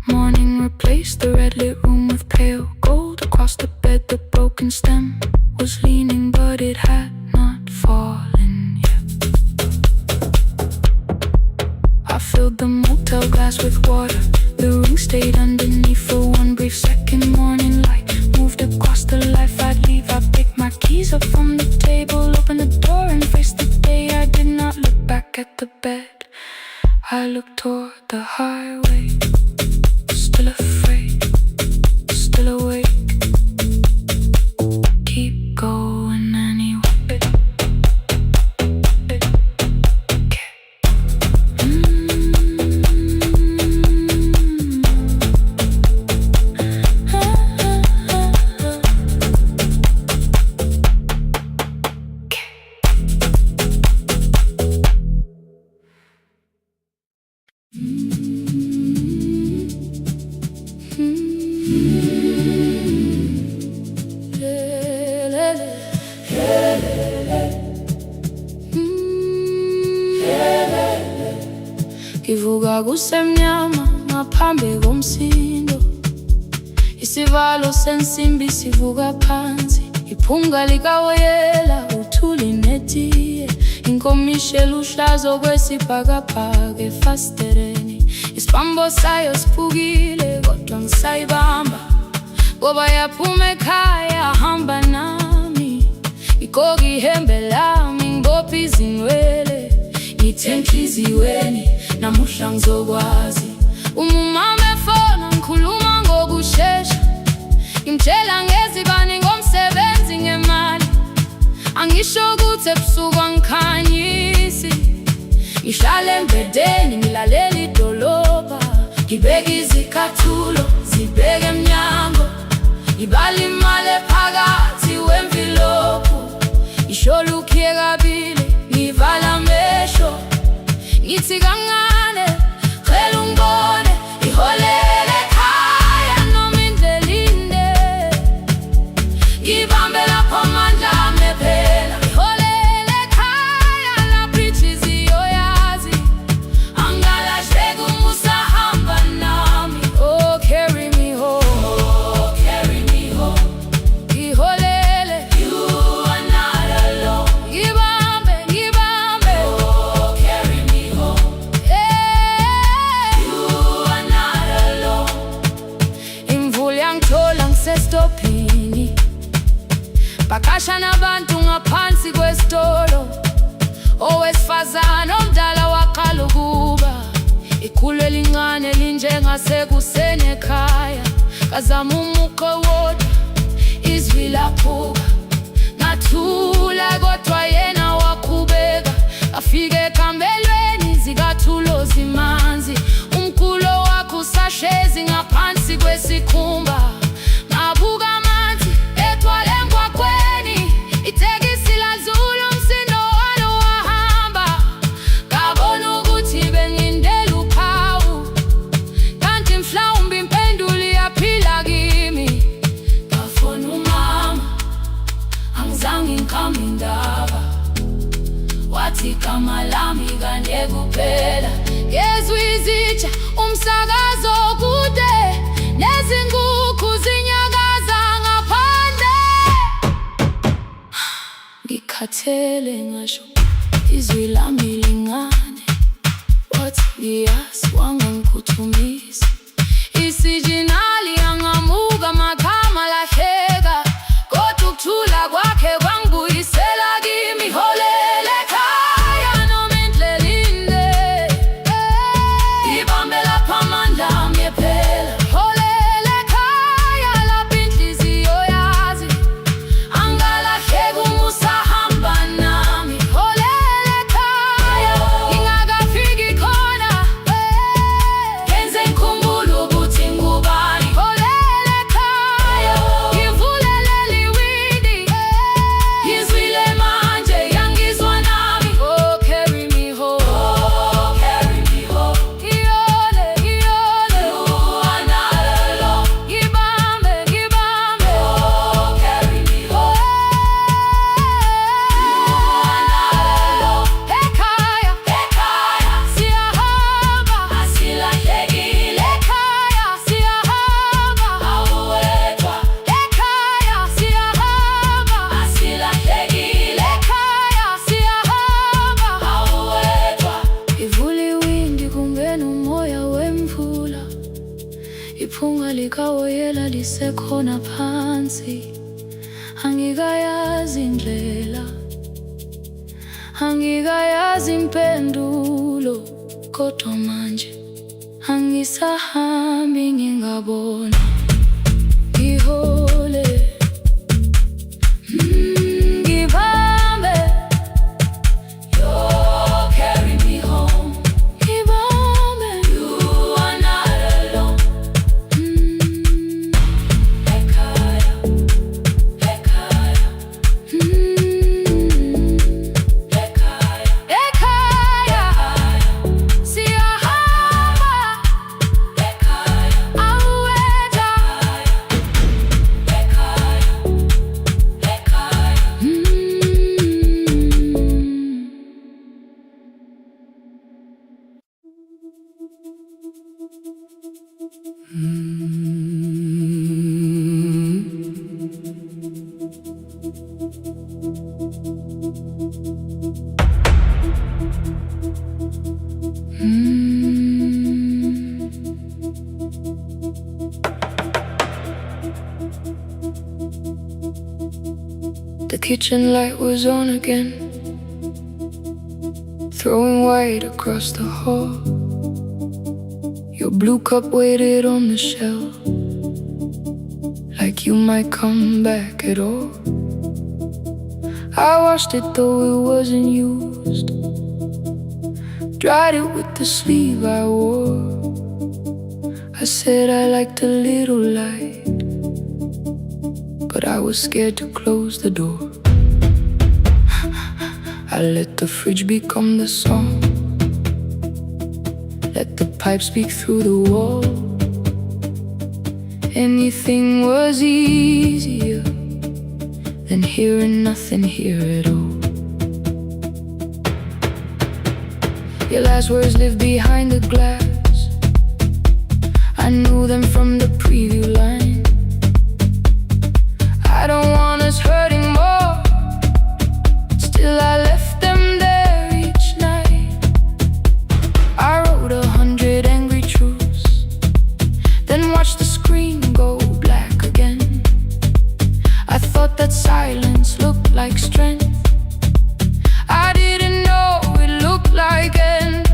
Morning replaced the red lit room with pale gold. Across the bed the broken stem was leaning, but it had not fallen yet. I filled the motel glass with water. The ring stayed underneath for one brief second. Morning light moved across the life I'd leave. I picked my keys up from the table, opened the door and faced the day. I did not look back at the bed. I looked toward the highway, still afraid, still awake. Keep going anyway. Ngivuka kusemnyama ngaphambi komsindo. Isivalo sensimbi sivuka phansi. Iphunga likawoyela uthuli netiye. Inkomishi luhlaza okwesibhakabhaka efasitereni. Isibambo sayo siphukile kodwa ngisayibamba, ngoba yaphuma ekhaya hamba nami. Igqoka ihembe lami ngibopha izinwele. Ngithe enhliziyweni namuhla ngizokwazi. Umama efona ngikhuluma ngokushesha. Ngimtshela ngezibani ngomsebenzi ngemali. Angisho ukuthi ebusuku angikhanyisi. Ngihlala embedeni ngilalela idolobha. Ngibeka izicathulo zibheke emnyango. Ngibala imali ephakathi wemvilophu. Ngisholukhiye kabili ngivala amehlo. Ngithi kancane cela ungibone iholele lincane linjengasekuseni ekhaya. Ngazama umuqo wodwa, izwi laphuka. Ngathula kodwa yena waqhubeka. Afike ekambelweni zikathulo zimanzi. Umkhulo wakhe usahlezi ngaphansi kwesikhumba. Ngabuka amanzi egcwale emgwaqweni. Itekisi ladlula umsindo walo wahamba. Ngabona ukuthi bengindela uphawu, kanti mhlawumbe impendulo iyaphila kimi. Ngafona umama, angizange ngikhambe indaba. Wathi igama lami kanye kuphela. Ngezwe izitsha, umsakazo kude, nezinkukhu zinyakaza ngaphandle. Ngikhathele ngasho izwi lami lincane. Wathi ngiyasi, wangangiphuthumisa. Isijinali angamuka, magama lahleka. Kodwa ukuthula kwakhe kwangibuyisela kimi. Holela ekhaya noma indlela inde, ibambe lapha amandla ami ephela. Holela ekhaya lapha inhliziyo yazi, angalahleki uma usahamba nami. Holela ekhaya ngingakafiki khona, ngenze ngikhumbule ukuthi ngubani. Holela ekhaya ngivulelele iwindi, ngizwile manje yangizwa nami. Oh, carry me home, oh, carry me home. Iyole, iyole, you are not alone. Ngibambe, ngibambe, oh, carry me home. You are not alone. Ekhaya, ekhaya siyahamba, asilahlekile. Ekhaya siyahamba, awuwedwa. Ekhaya siyahamba, asilahlekile. Ekhaya siyahamba, awuwedwa. Ivula iwindi kungena umoya wemvula. Iphunga likawoyela lisekhona phansi. Angikayazi indlela, angikayazi impendulo, kodwa manje angisahambi ngingabona. Ngihole, ngibambe, you carry me home. Ngibambe, you are not alone. Ekhaya, ekhaya, ekhaya, ekhaya siyahamba. Ekhaya, awuwedwa. Ekhaya, ekhaya. The kitchen light was on again, throwing white across the hall. Your blue cup waited on the shelf, like you might come back at all. I washed it though it wasn't used, dried it with the sleeve I wore. I said I liked a little light, but I was scared to close the door. I let the fridge become the song, let the pipe speak through the wall. Anything was easier than hearing nothing here at all. Your last words live behind the glass, I knew them from the preview line. I don't want us hurting more, still I left them there each night. I wrote 100 angry truths, then watched the screen go black again. I thought that silence looked like strength, I didn't know it looked like end.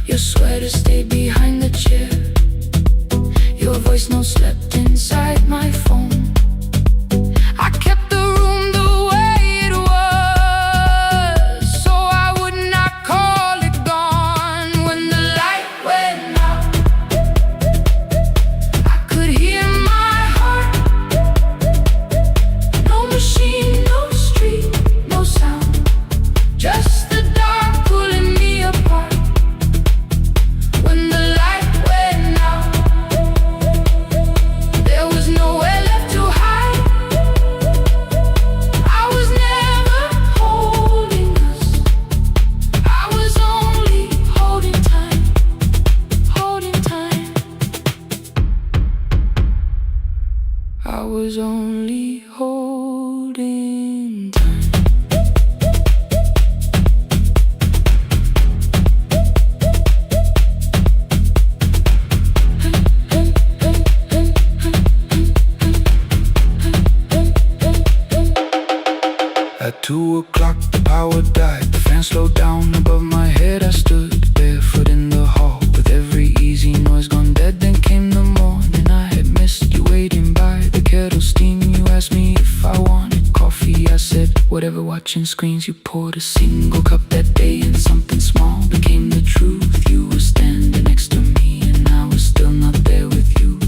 Your sweater's stayed behind the chair. Your voice no slept inside my phone. I kept the room the way it was, so I would not call it gone. When the light went out, I could hear my heart. No machine, no street, no sound, just the dark pulling me apart. When the light went out, there was nowhere left to hide. I was never holding us, I was only holding time, holding time. I was only holding time. At 2 o'clock the power died, the fan slowed down above my head. I stood barefoot in the hall with every easy noise gone dead. Then came the morning, I had missed you waiting by the kettle steam. You asked me if I wanted coffee, I said whatever. Watching screens, you poured a single cup that day, and something small became the truth. You were standing next to me and I was still not there with you.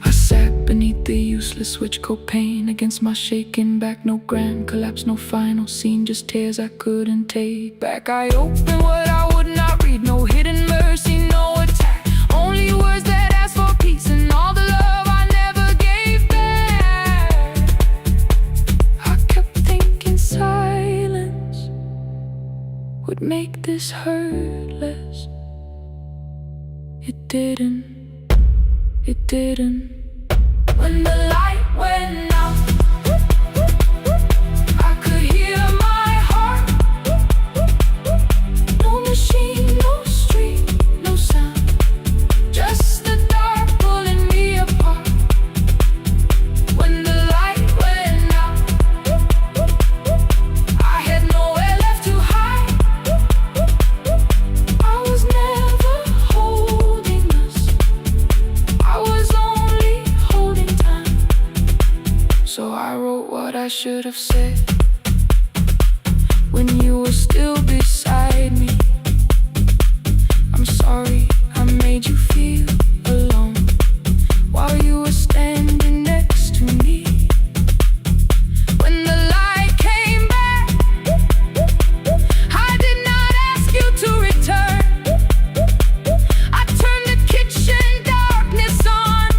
I sat beneath the useless switch, copain against my shaking back. No grand collapse, no final scene, just tears I couldn't take back. I opened what I would not read, no hidden mercy, no attack, only words that ask for peace and all the love I never gave back. I kept thinking silence would make this hurt less. It didn't, it didn't. When the light went out, I could hear my heart. No machine, no street, no sound, just the dark pulling me apart. When the light went out, I had nowhere left to hide. I was never holding us, I was only holding time. So I wrote what I should have said when you were still beside me. I'm sorry I made you feel alone while you were standing next to me. When the light came back, I did not ask you to return. I turned the kitchen darkness on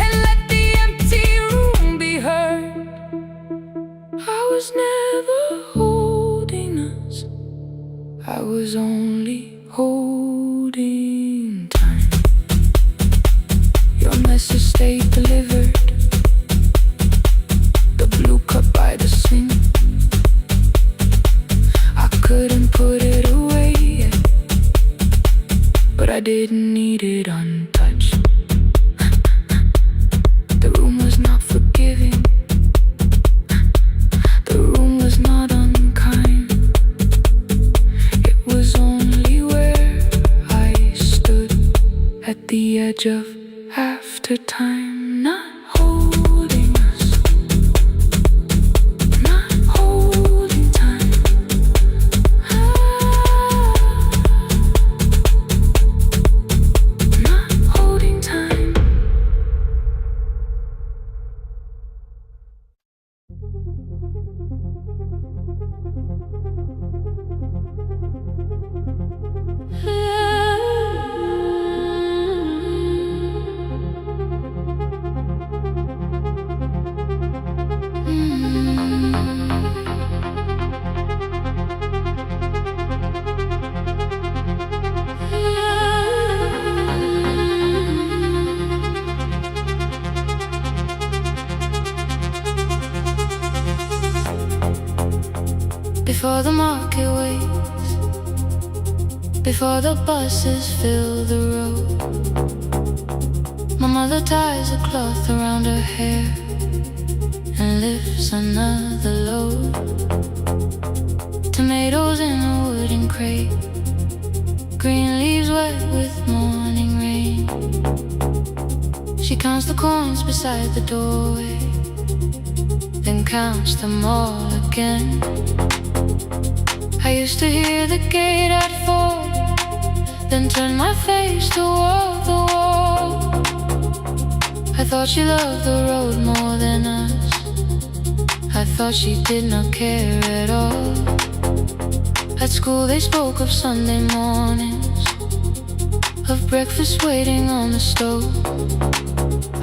and let the empty room be heard. I was never holding us, I was only holding time. Your message stayed delivered, the blue cup by the sink. I couldn't put it away yet, but I didn't need it untouched. The room was not forgiving, the room was not unkind. It was only where I stood at the edge of after time, not holding us, not holding time. Not holding time. Before the market waits, before the buses fill the road, my mother ties a cloth around her hair and lifts another load. Tomatoes in a wooden crate, green leaves wet with morning rain. She counts the coins beside the doorway, then counts them all again. I used to hear the gate at 4, then turn my face toward the wall. I thought she loved the road more than us. I thought she did not care at all. At school they spoke of Sunday mornings, of breakfast waiting on the stove.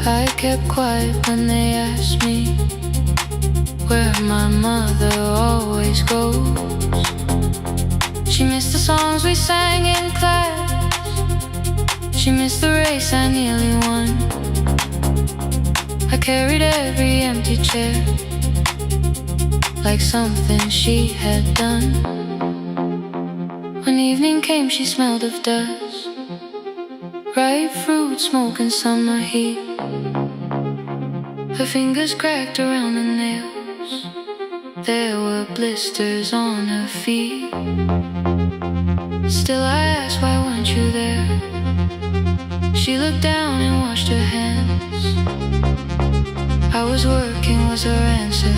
I kept quiet when they asked me where my mother always goes. She missed the songs we sang in class. She missed the race I nearly won. I carried every empty chair like something she had done. When evening came she smelled of dust, ripe fruit, smoke and summer heat. Her fingers cracked around the nails. There were blisters on her feet. Still I asked, why weren't you there? She looked down and washed her hands. I was working was her answer.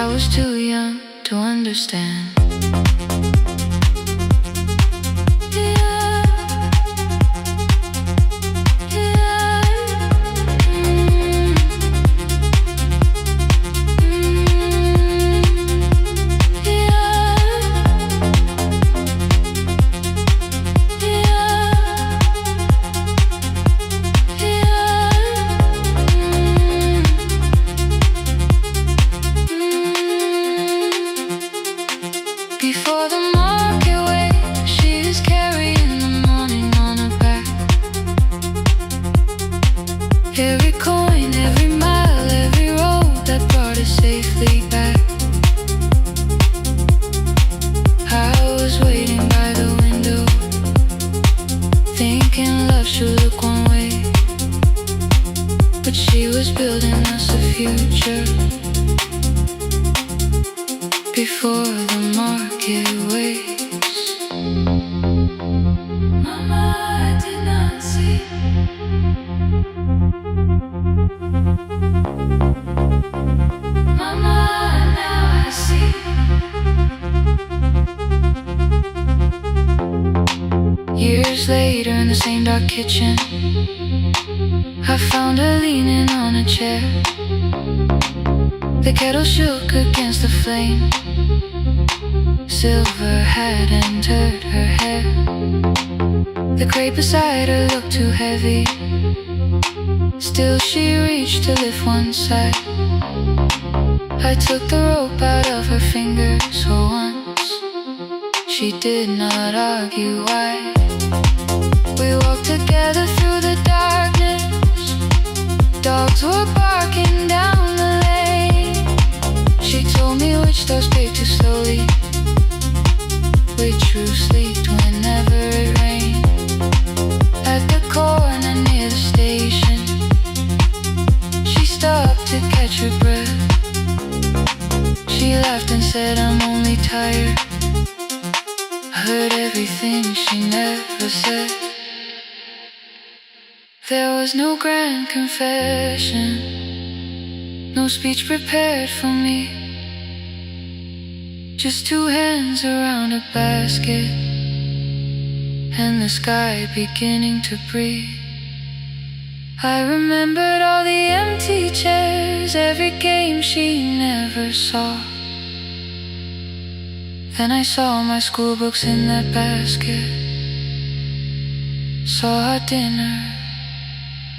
I was too young to understand. Before the market wakes, she is carrying the morning on her back. Every coin, every mile, every road that brought us safely back. I was waiting by the window, thinking love should look one way, but she was building us a future. Before the market wakes, Mama, I did not see. Mama, now I see. Years later in the same dark kitchen, I found her leaning on a chair. The kettle shook against the flame. Silver had entered her hair. The crate beside her looked too heavy. Still she reached to lift one side. I took the rope out of her fingers for once. She did not argue why. We walked together through the darkness. Dogs were barking down the lane. She told me which doors paved too slowly, which roofs leaked whenever it rained. At the corner near the station, she stopped to catch her breath. She laughed and said, I'm only tired. I heard everything she never said. There was no grand confession, no speech prepared for me. Just two hands around a basket, and the sky beginning to breathe. I remembered all the empty chairs, every game she never saw. Then I saw my school books in that basket, saw our dinner,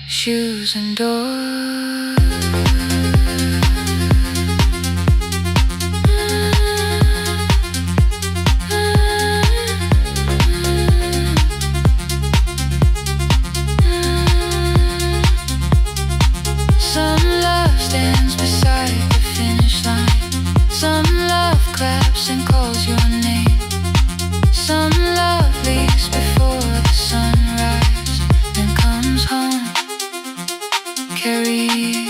shoes and doors. Some love stands beside the finish line. Some love claps and calls your name. Some love leaves before the sunrise and comes home. Carry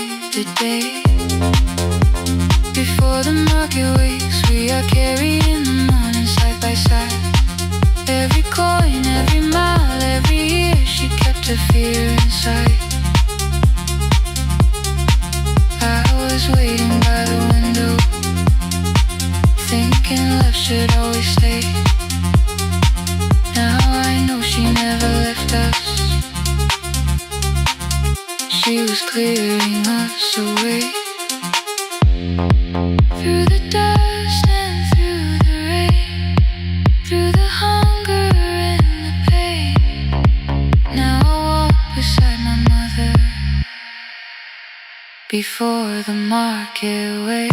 she was clearing us away. Through the dust and through the rain, through the hunger and the pain. Now I walk beside my mother before the market way.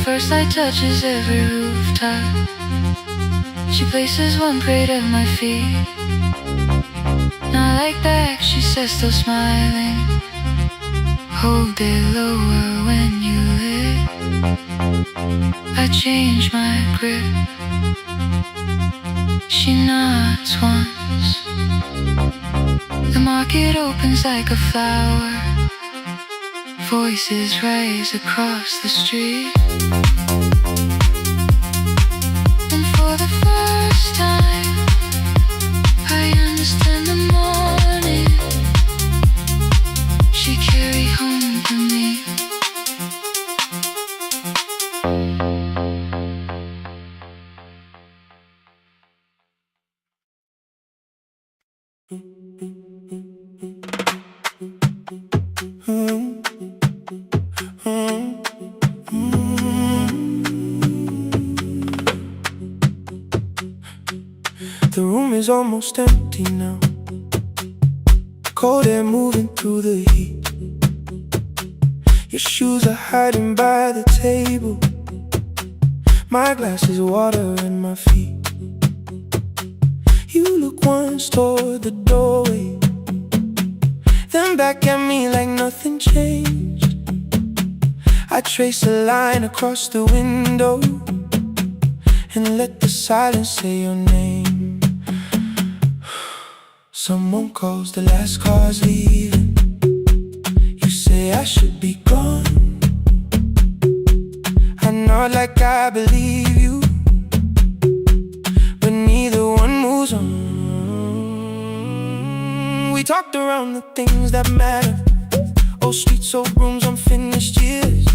First light touches every rooftop. She places one plate at my feet. Not like that, she says, still smiling. Hold it lower when you lit. I change my grip. She nods once. The market opens like a flower. Voices rise across the street. And for the first time, I understand the morning she carried home for me. The room is almost empty now. Cold air moving through the heat. Your shoes are hiding by the table. My glass is water in my feet. You look once toward the doorway, then back at me like nothing changed. I trace a line across the window and let the silence say your name. Someone calls, the last car's leaving. You say I should be gone. I nod like I believe you, but neither one moves on. We talked around the things that matter. Old streets, old rooms, unfinished years.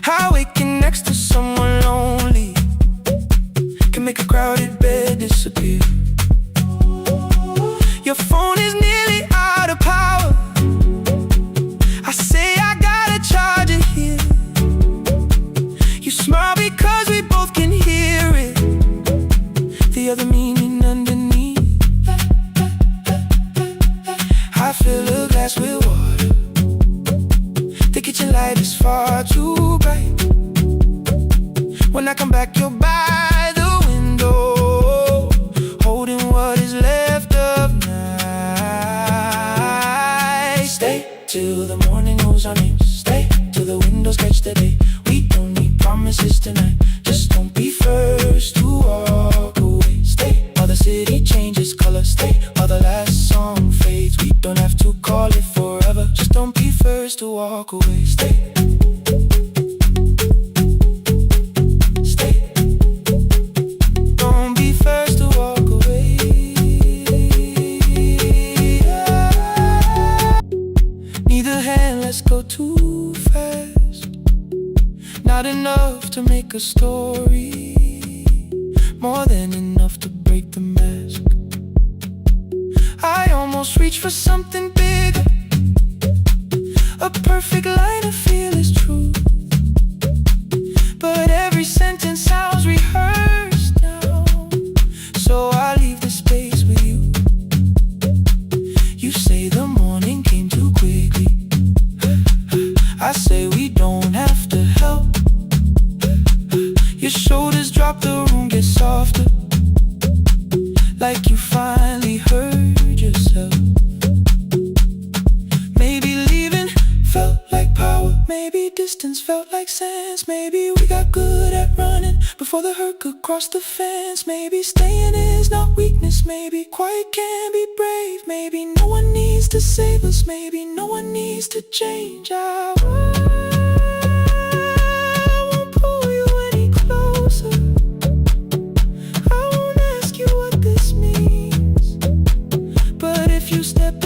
How waking next to someone lonely can make a crowded bed disappear. Your phone is nearly out of power. I say I gotta charge it here. You smile because we both can hear it. The other meaning underneath. I fill a glass with water. The kitchen light is far too bright. When I come back, you're by the window, holding what is left of night. Stay till the morning knows our names. Stay till the windows catch the day. We don't need promises tonight. Just don't be first to walk away. Stay while the city changes color. Stay while the last song fades. We don't have to call it forever. Just don't be first to walk away. Stay. Too fast, not enough to make a story, more than enough to break the mask. I almost reach for something bigger, a perfect line of fearless truth, but every sentence sounds rehearsed now. So I leave the space with you. You say the morning came too quickly. I say we don't have to help. Your shoulders drop, the room gets softer, like you finally heard yourself. Maybe leaving felt like power. Maybe distance felt like sense. Maybe we got good at running before the hurt could cross the fence. Maybe staying is not weakness. Maybe quiet can be brave. Maybe no one needs to save us. Maybe no one needs to change. I won't pull you any closer. I won't ask you what this means. But if you step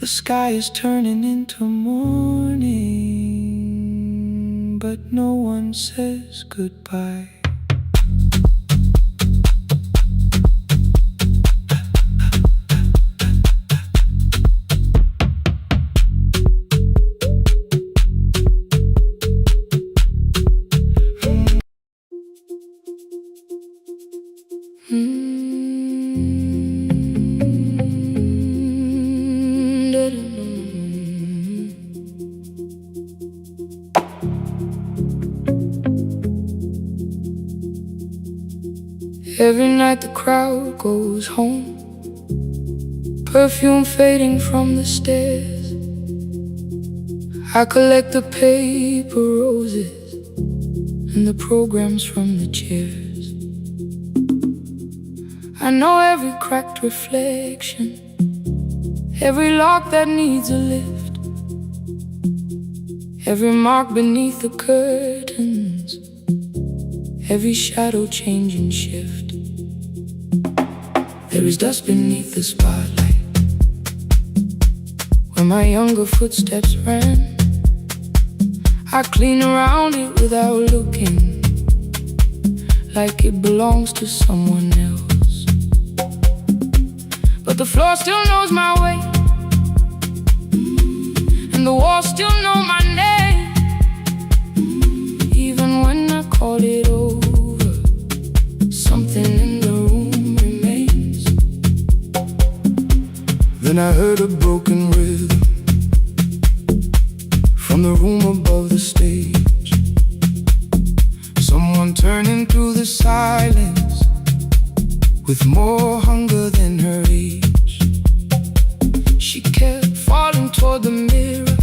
The sky is turning into morning, but no one says goodbye. Every night the crowd goes home, perfume fading from the stairs. I collect the paper roses and the programs from the chairs. I know every cracked reflection, every lock that needs a lift, every mark beneath the curtains, every shadow change and shift. There is dust beneath the spotlight where my younger footsteps ran. I clean around it without looking, like it belongs to someone else. But the floor still knows my way, and the walls still know my name. Even when I call it over, something in the room remains. Then I heard a broken rhythm from the room above the stage. Someone turning through the silence with more hunger than her age. She kept falling toward the mirror,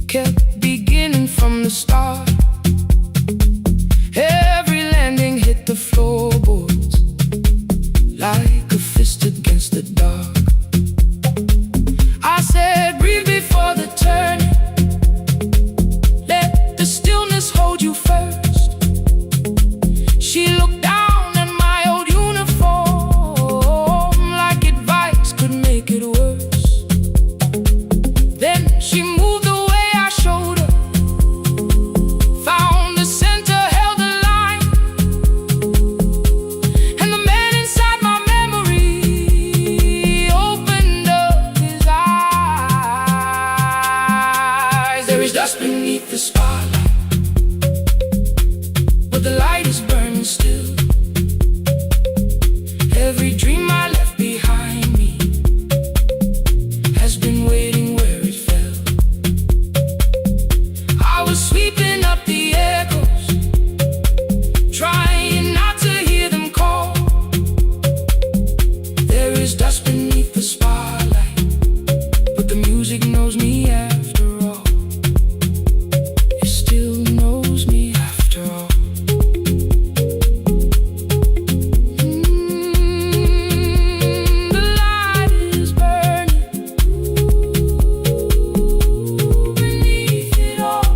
kept beginning from the start. Every landing hit the floorboards like a fist against the dark. I said, breathe before the turning, let the stillness hold you first. She looked down at my old uniform like advice could make it worse. Then she moved the way I showed her, found the center, held the line, and the man inside my memory opened up his eyes. There is dust beneath the spotlight, but the light is burning still. Every dream I left behind me has been waiting where it fell. I was sweeping up the echoes, trying not to hear them call. There is dust beneath the spotlight, but the music knows me after all. It still knows me after all. The light is burning beneath it all.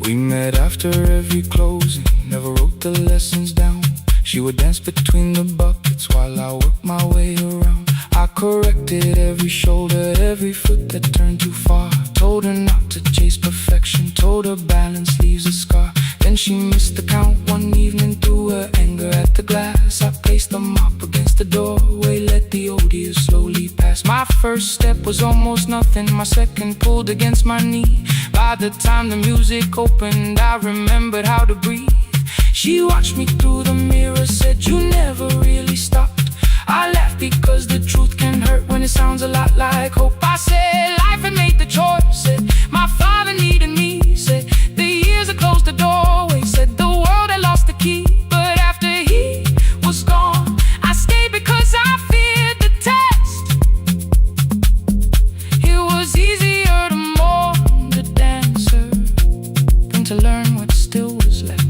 We met after every closing, never wrote the lessons down. She would dance between the buckets while I worked my way around. I corrected every shoulder, every foot that turned too far. Told her not to chase perfection, told her balance leaves a scar. Then she missed the count one evening, threw her anger at the glass. I placed the mop against the doorway, let the old years slowly pass. My first step was almost nothing, my second pulled against my knee. By the time the music opened, I remembered how to breathe. She watched me through the mirror, said, you never really stopped. I laughed because the truth can hurt when it sounds a lot like hope. I said, life had made the choice, said, my father needed me, said, the years had closed the doorway, said, the world had lost the key. But after he was gone, I stayed because I feared the test. It was easier to mourn the dancer than to learn what still was left.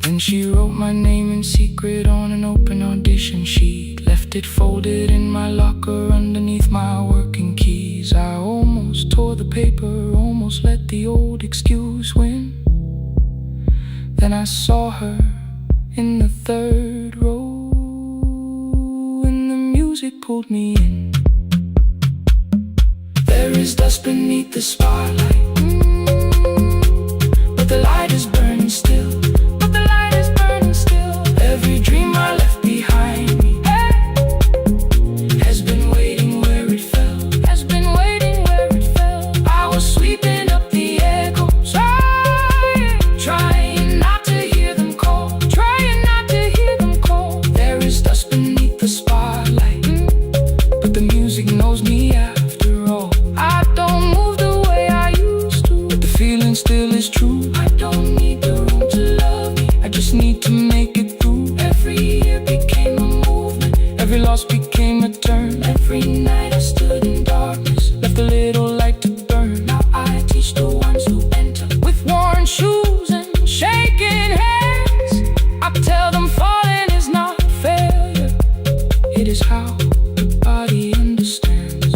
Then she wrote my name in secret on an open audition sheet, left it folded in my locker underneath my working keys. I almost tore the paper, almost let the old excuse win. Then I saw her in the third row. music pulled me in. There is dust beneath the spotlight, but the light is burning still. But the light is burning still. Every dream I left behind me has been waiting where it fell. Has been waiting where it fell. I was sweeping up the echoes, trying not to hear them call. Trying not to hear them call. There is dust beneath the spotlight, but the music knows me after all. I don't move the way I used to, but the feeling still is true. I don't need the room to love me, I just need to make it through. Every year became a movement, every loss became a turn. Every night I stood in darkness, left a little light to burn. Now I teach the ones who enter with worn shoes and shaking hands. I tell them falling is not failure, it is how the body understands.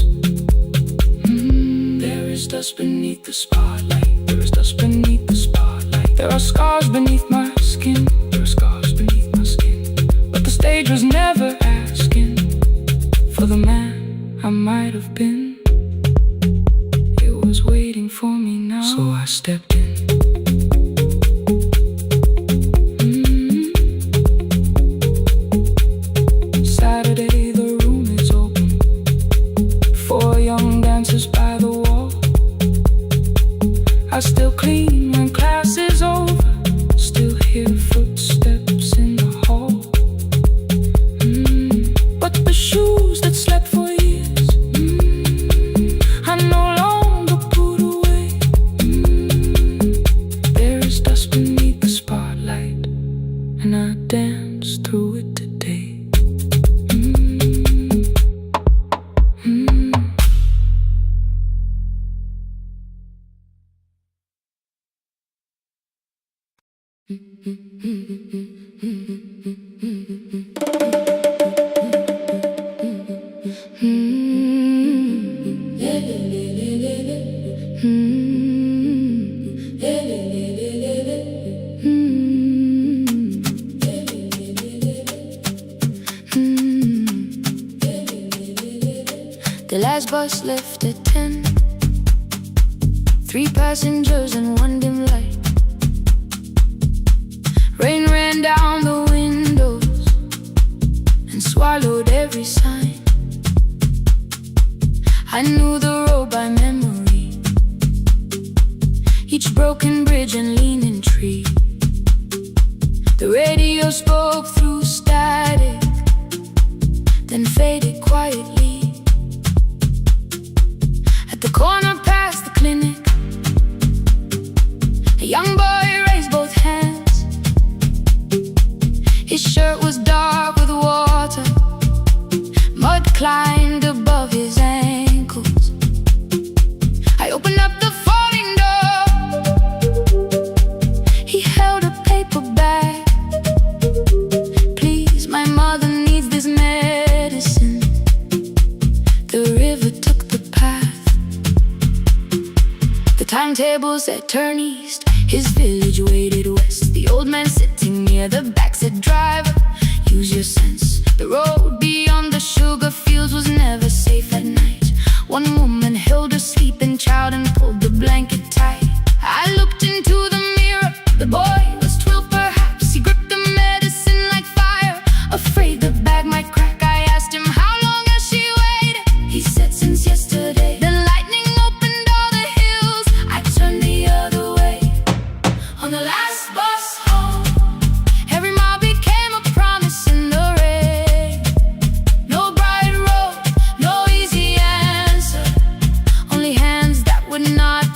There is dust beneath the spotlight. There is dust beneath the spotlight. There are scars beneath my skin. There are scars beneath my skin. But the stage was never asking for the man I might have been. It was waiting for me now, so I stepped in. Saturday, the room is open. 4 young dancers by the wall. I still clean when class is over. Still hear footsteps in the hall. But the shoes that slept for years, I no longer put away. There is dust beneath the spotlight, and I dance through it today. The last bus left at 10. 3 passengers and 1 dim light. Rain ran down the windows and swallowed every sign. I knew the road by memory, each broken bridge and leaning tree. The radio spoke through static, then faded quietly. At the corner past the clinic, a young boy raised both hands. His shirt was dark with water, mud climbed above his ankles. I opened up the folding door. He held a paper bag. Please, my mother needs this medicine. The river took the path. The timetable said turn east. His village waited west. The old man sitting near the back said, driver, use your sense. The road beyond the sugar fields was never safe at night. One woman held her sleeping child and pulled the blanket tight. I looked into the mirror. The boy was 12 perhaps. He gripped the medicine like fire, afraid the bag might crack. I asked him, how long has she waited? He said, since yesterday. The lightning opened all the hills. I turned the other way. On the last bus home, every mile became a promise in the rain. No bright road, no easy answer, only hands that would not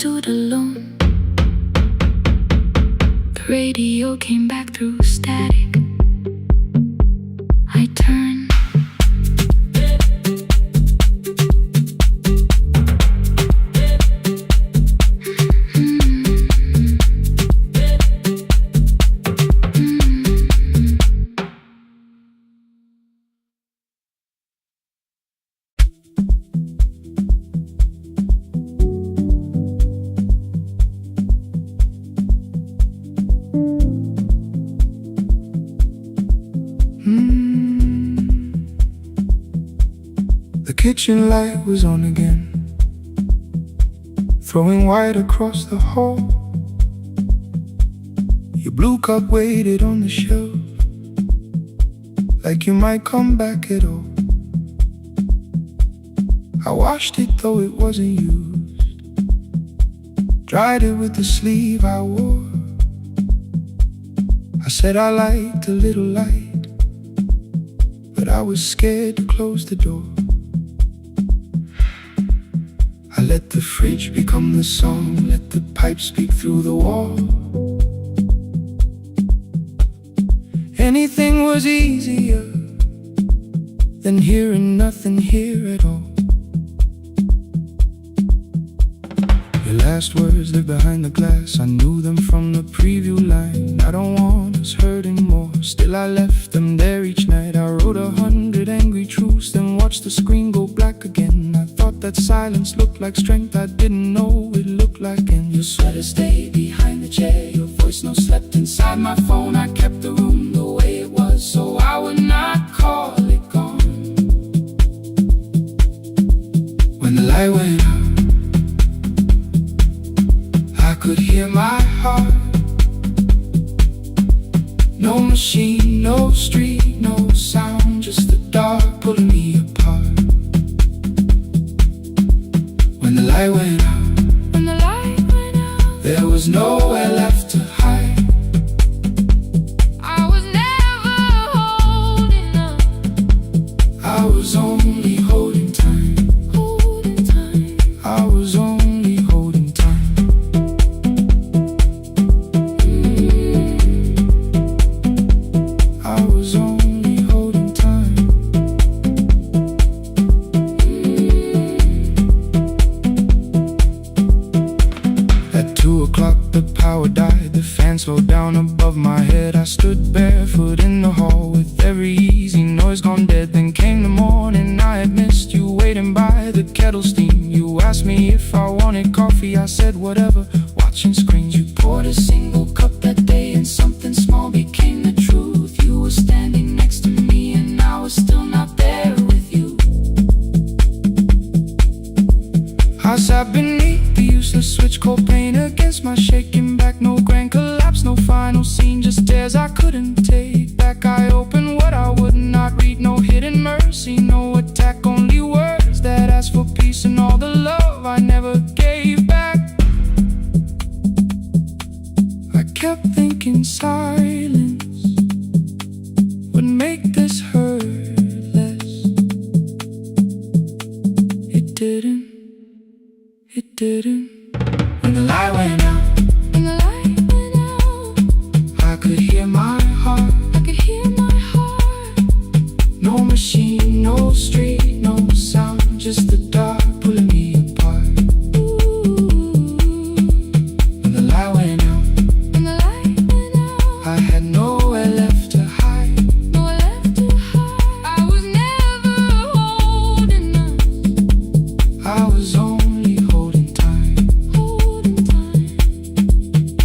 stood alone. The radio came back through static. I turned. The kitchen light was on again, throwing white across the hall. Your blue cup waited on the shelf, like you might come back at all. I washed it though it wasn't used, dried it with the sleeve I wore. I said I liked a little light, but I was scared to close the door. I let the fridge become the song, let the pipe speak through the wall. Anything was easier than hearing nothing here at all. Your last words live behind the glass, I knew them from the preview line. I don't want us hurting more, still I left them there each night. I wrote 100 angry truths, then watched the screen go black again. I thought that silence looked like strength, I didn't know it looked like end. Your sweater stayed behind the chair, your voice no slept inside my phone. I kept the room the way it was, so I would not call it gone. When the light went out, I could hear my heart. No machine, no street, no sound, just the dark pulling me apart. When the light went out, there was nowhere left to hide. I was never holding up. I was only holding time. I was only holding time. I was only holding time. At 2 o'clock the power died, the fan slowed down above my head. I stood barefoot in the hall with every easy noise gone dead. Then came the morning, I had missed you waiting by the kettle steam. You asked me if I wanted coffee, I said whatever, watching screens. You poured a single cup that day and something small became the truth. You were standing next to me and I was still not there with you. I sat beneath the useless switch, cold pain against my shaking back. No grand collapse, no final scene, just tears I couldn't take back. I opened what I would not read, no hidden mercy, no attack, only words that asked for peace and all the love I never gave back. I kept thinking silence would make this hurt less. It didn't. It didn't. When the light went out, I could hear my heart. No machine, no street, no sound, just the dark pulling me apart. When the light went out, I had nowhere left to hide. I was never holding up. I was only holding time.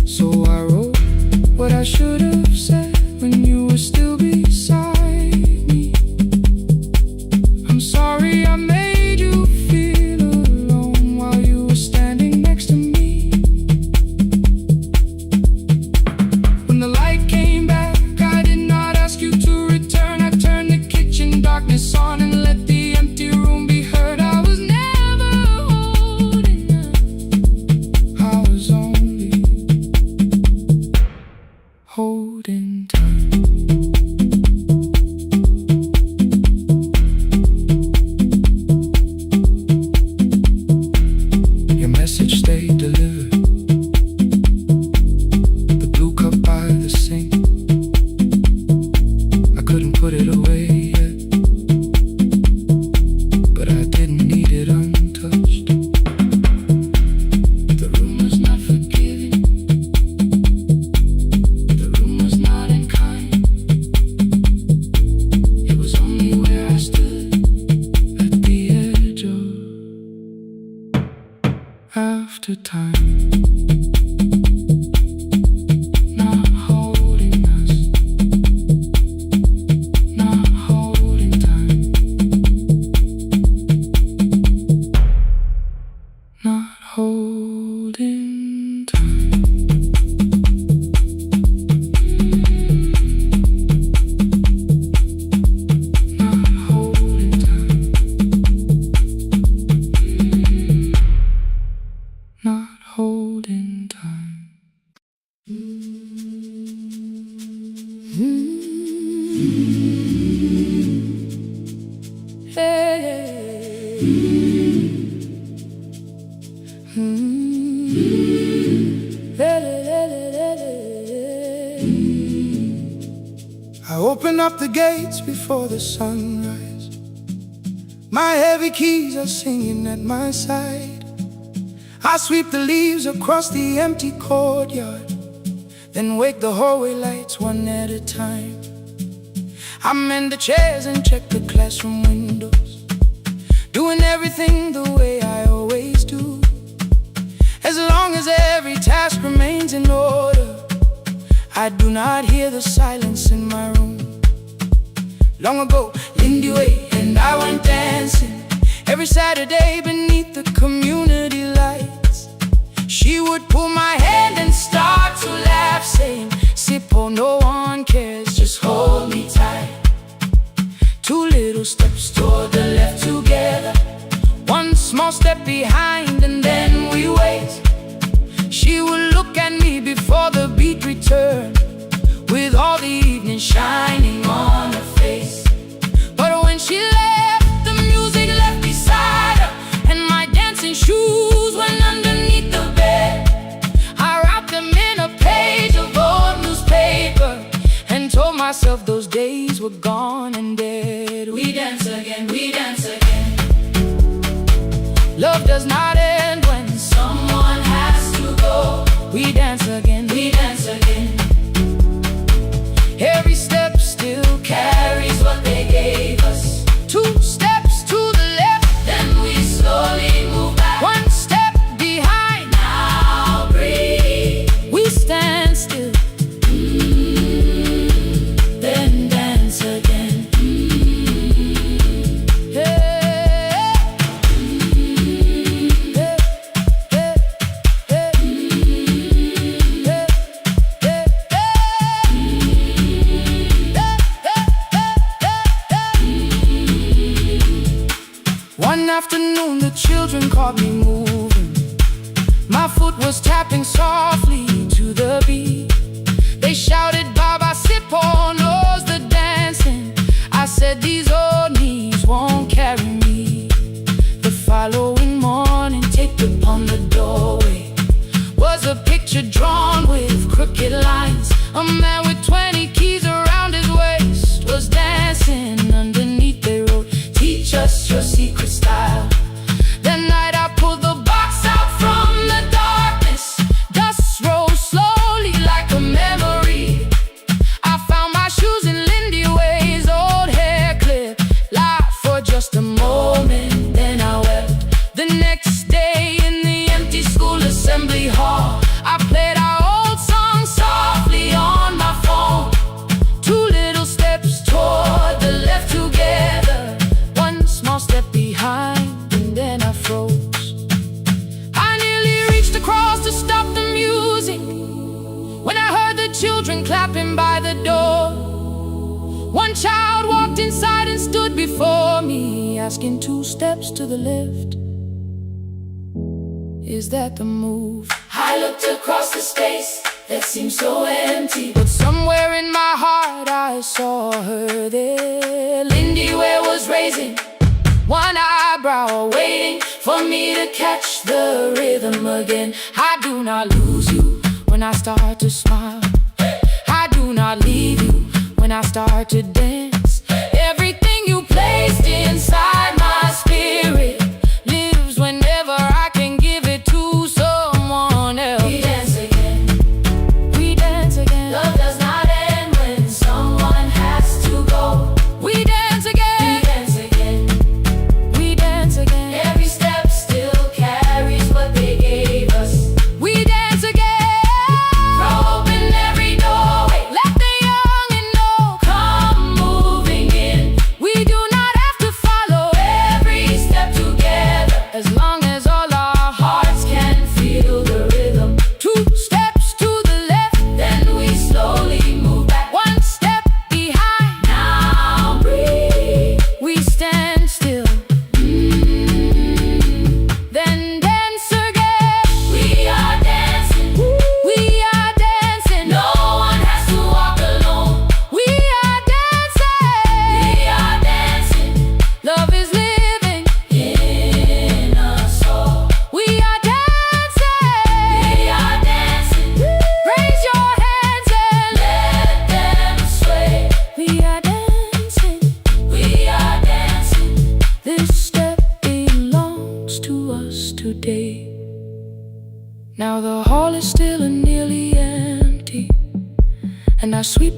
So I wrote what I should have said when you were still beside me. I'm sorry I made you feel alone while you were standing next to me. When the light came back, I did not ask you to return. I turned the kitchen darkness on and let the empty room be heard. I was never holding up. I was only holding time. I open up the gates before the sunrise. My heavy keys are singing at my side. I sweep the leaves across the empty courtyard, then wake the hallway lights one at a time. I mend the chairs and check the classroom windows, doing everything the way I always do. As long as every task remains in order, I do not hear the silence in my room. Long ago, Lindy Way and I went dancing every Saturday beneath the community lights. She would pull my hand and start to laugh, saying, "Sippo, no one cares, just hold me tight." Two little steps toward the left together, one small step behind, and then we wait. She would look at me before the beat returned, with all the evening shining on her face. But when she left, the music left beside her, and my dancing shoes went underneath the bed. I wrapped them in a page of old newspaper and told myself those days were gone and dead. We dance again, we dance again. Love does not end when someone has to go. We dance again, we dance again. Every step still carries what they gave us. Two steps to the left, then we slowly move back. One step behind, now breathe. We stand still, then dance again. One afternoon the children caught me moving. My foot was tapping softly to the beat. They shouted, "Baba Sippo knows the dancing." I said, "These old knees won't carry me." The following morning, taped upon the doorway was a picture drawn with crooked lines. A man with 20 keys around his waist was dancing underneath. They wrote, "Teach us your secret style." That night I pulled the box out from the darkness. Dust rose slowly like a memory. I found my shoes in Lindy Way's old hair clip. Laughed for just a moment, then I wept. The next day in the empty school assembly hall, I played our old song softly on my phone. Two little steps toward the left together, one small step behind, and then I froze. I nearly reached across to stop the music when I heard the children clapping by the door. One child walked inside and stood before me, asking, "Two steps to the left, is that the move?" I looked across the space that seemed so empty, but somewhere in my heart I saw her there. Lindy Ware was raising one eyebrow, waiting for me to catch the rhythm again. I do not lose you when I start to smile. I do not leave you when I start to dance. Everything you placed inside my spirit lives whenever I can give it to someone else. We dance again, we dance again. Love does not end when someone has to go. We dance again, we dance again. We dance again. Every step still carries what they gave us. We dance again. Throw open every doorway, let the young and old come move.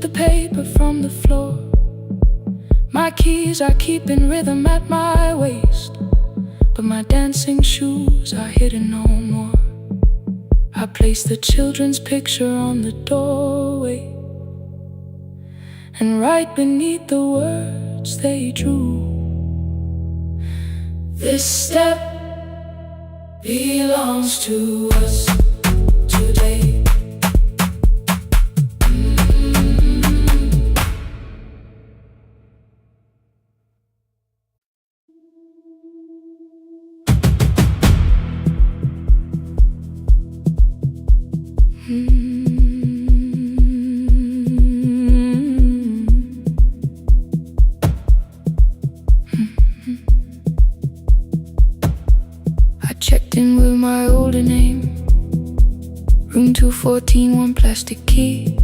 the paper from the floor. My keys are keeping rhythm at my waist, but my dancing shoes are hidden no more. I place the children's picture on the doorway, and right beneath the words they drew, this step belongs to us today. I checked in with my older name, room 214, one plastic key.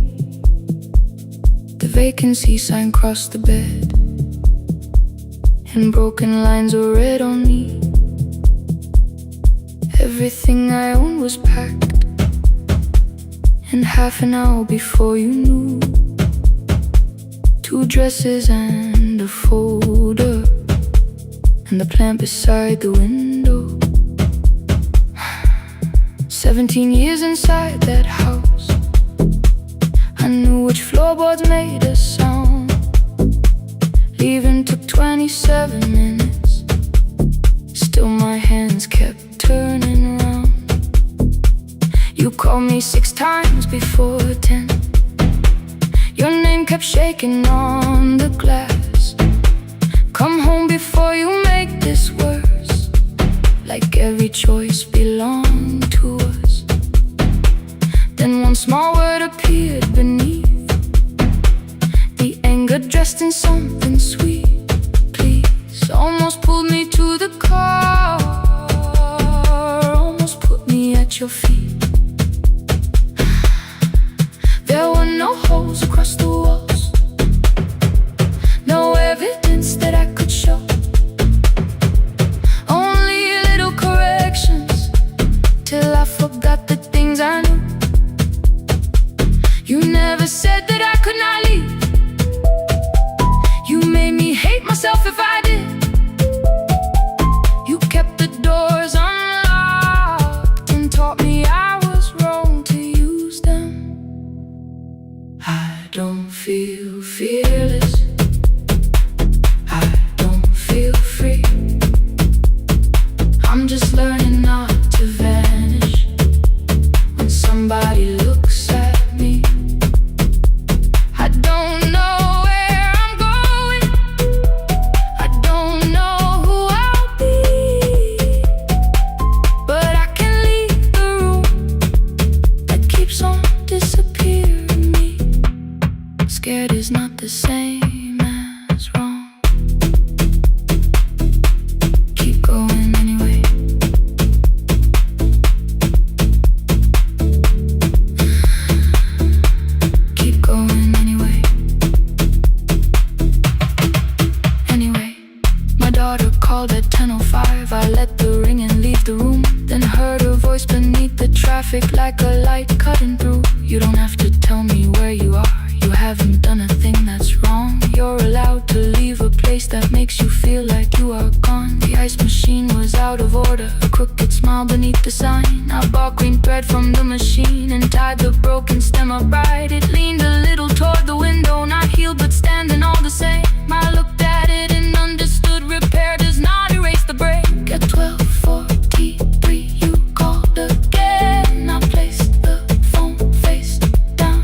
The vacancy sign crossed the bed, and broken lines were read on me. Everything I owned was packed, and half an hour before you knew, 2 dresses and a folder, and the plant beside the window. 17 years inside that house, I knew which floorboards made a sound. Leaving took 27 minutes, still my hands kept turning around. You called me 6 times before 10. Your name kept shaking on the glass. Come home before you make this worse, like every choice belonged to us. Then one small word appeared beneath, the anger dressed in something sweet. Please, almost pulled me to the car, almost put me at your feet. There were no holes across the walls, no evidence that I could show, only little corrections, till I forgot the things I knew. You never said that I could not leave. You made me hate myself if I did. You kept the doors unlocked and taught me I was wrong to use them. I don't feel fearless, I don't feel free. I'm just learning not to vanish when somebody looks at me. I don't know where I'm going, I don't know who I'll be, but I can leave the room that keeps on disappearing me. Scared is not the same as wrong. Keep going anyway. Keep going anyway. Anyway, my daughter called at 10:05. I let the ring and leave the room, then heard her voice beneath the traffic like a light cutting through. You don't have to tell me where you are, you haven't done a thing that's wrong. You're allowed to leave a place that makes you feel like you are gone. The ice machine was out of order, a crooked smile beneath the sign. I bought green thread from the machine and tied the broken stem upright. It leaned a little toward the window, not healed but standing all the same. I looked at it and understood repair does not erase the break. At 12:43 you called again. I placed the phone face down,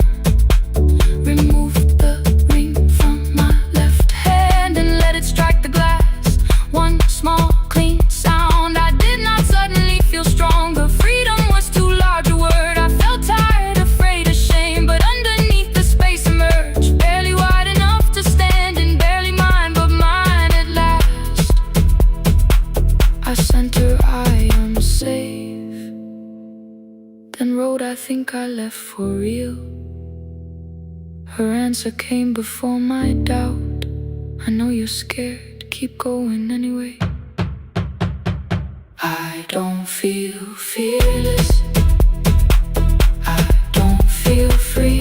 removed the ring from my left hand and let it strike the glass. One small clean sound. I did not suddenly feel stronger. Freedom was too large a word. I felt tired, afraid, ashamed, but underneath the space emerged, barely wide enough to stand and barely mine, but mine at last. I sent her, I am safe, then wrote, I think I left for real. Her answer came before my doubt. I know you're scared, keep going anyway. I don't feel fearless, I don't feel free.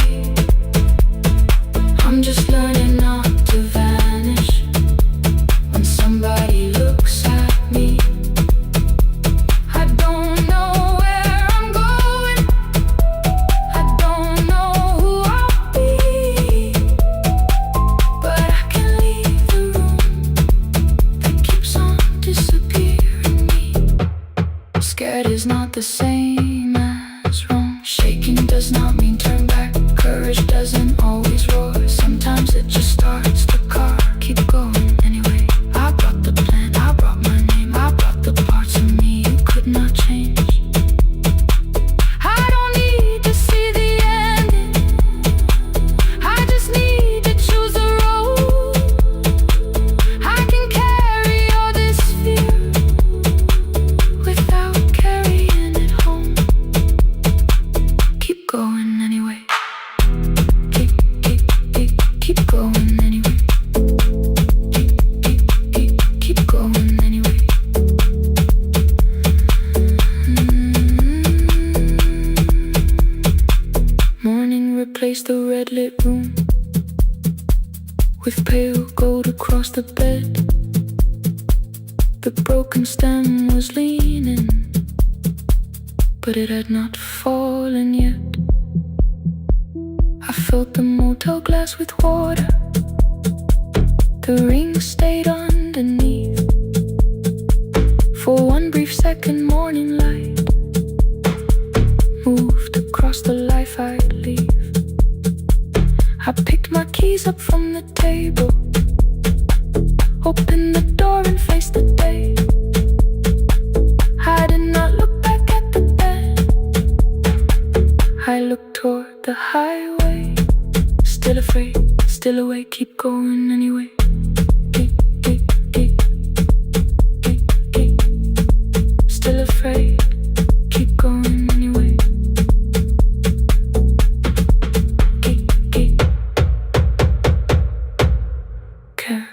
the same as wrong. Shaking does not mean turn back. Courage doesn't always roar. Sometimes it just starts the car. Keep going anyway. I brought the plan, I brought my name, I brought the parts of me you could not change. I don't need to see the ending, I just need to choose a road. I can carry all this fear without carrying it home. Keep going anyway. Keep going anyway. Keep going anyway. Morning replaced the red lit room with pale gold across the bed. The broken stem was leaning, but it had not fallen yet. I filled the motel glass with water. The ring stayed underneath. For one brief second, morning light moved across the life I'd leave. I picked my keys up from the table, opened the door and faced the day. I did not look back at the bed, I looked toward the highway. Still afraid, still awake, keep going anyway. Still afraid, keep going anyway. Care.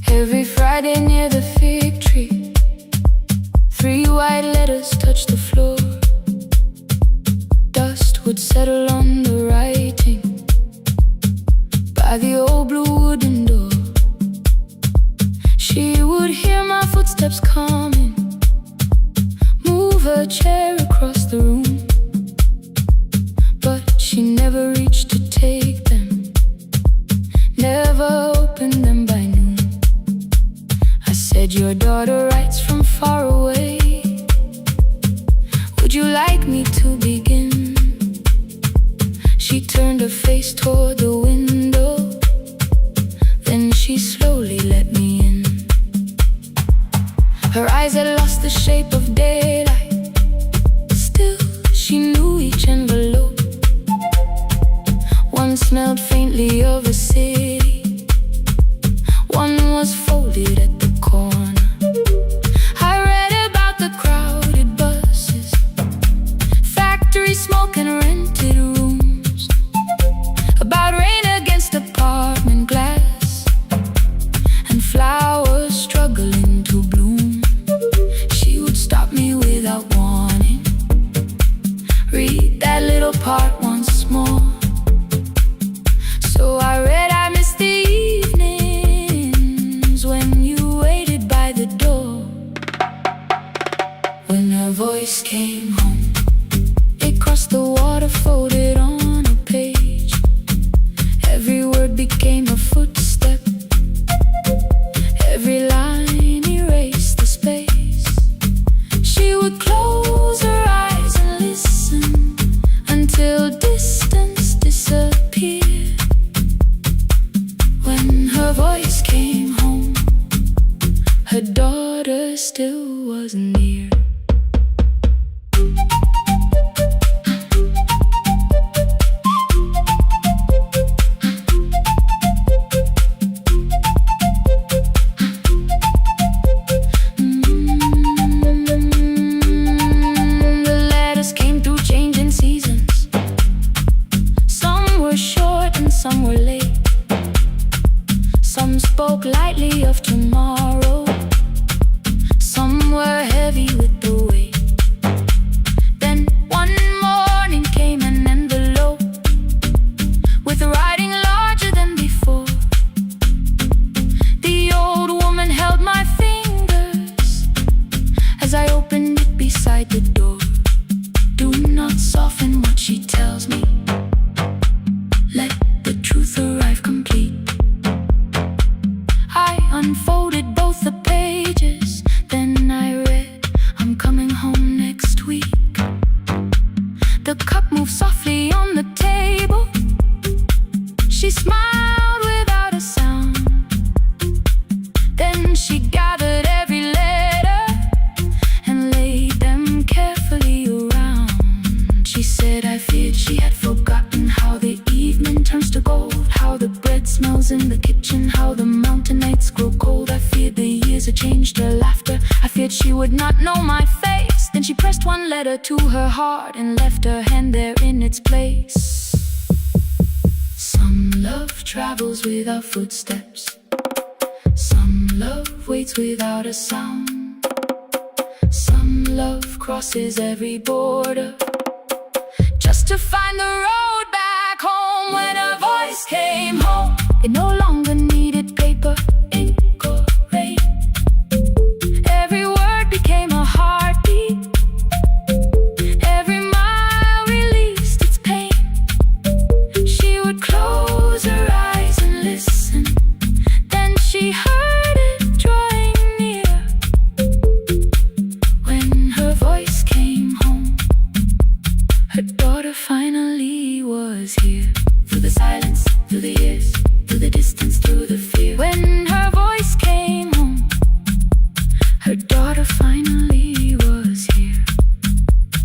Every Friday near the fig tree, 3 white letters touched the floor. Dust would settle on the writing by the old blue wooden door. She would hear my footsteps coming, move her chair across the room, but she never reached to take them, never opened them by noon. I said, your daughter writes from far away, would you like me to begin? She turned her face toward the window, then she slowly let me in. Her eyes had lost the shape of daylight, still she knew each envelope. One smelled faintly of a city, one was folded at the corner. I read about the crowded buses, factory smoke and rented rooms, about rain against apartment glass and flowers struggling to bloom. She would stop me without warning, read that little part once more. So I read, I missed the evenings when you waited by the door. When her voice came home, it crossed the water, folded on a page. Every word became a footstep, every line erased the space. She would close her eyes and listen until distance disappeared. When her voice came home, her daughter still wasn't near. The letters came through changing seasons. Some were short and some were late. Some spoke lightly of tomorrow, some were heavy with the weight. She smiled without a sound. Then she gathered every letter and laid them carefully around. She said, I feared she had forgotten how the evening turns to gold, how the bread smells in the kitchen, how the mountain nights grow cold. I feared the years had changed her laughter. I feared she would not know my face. Then she pressed one letter to her heart and left her hand there in its place. Some love travels without footsteps. Some love waits without a sound. Some love crosses every border just to find the road back home. When her voice came home, it no longer needed paper, ink or rain. Every word became a heartbeat. Every mile released its pain. She would close her eyes and listen. Then she heard it drawing near. When her voice came home, her daughter finally was here. Through the silence, through the years, through the distance, through the fear. When her voice came home, her daughter finally was here.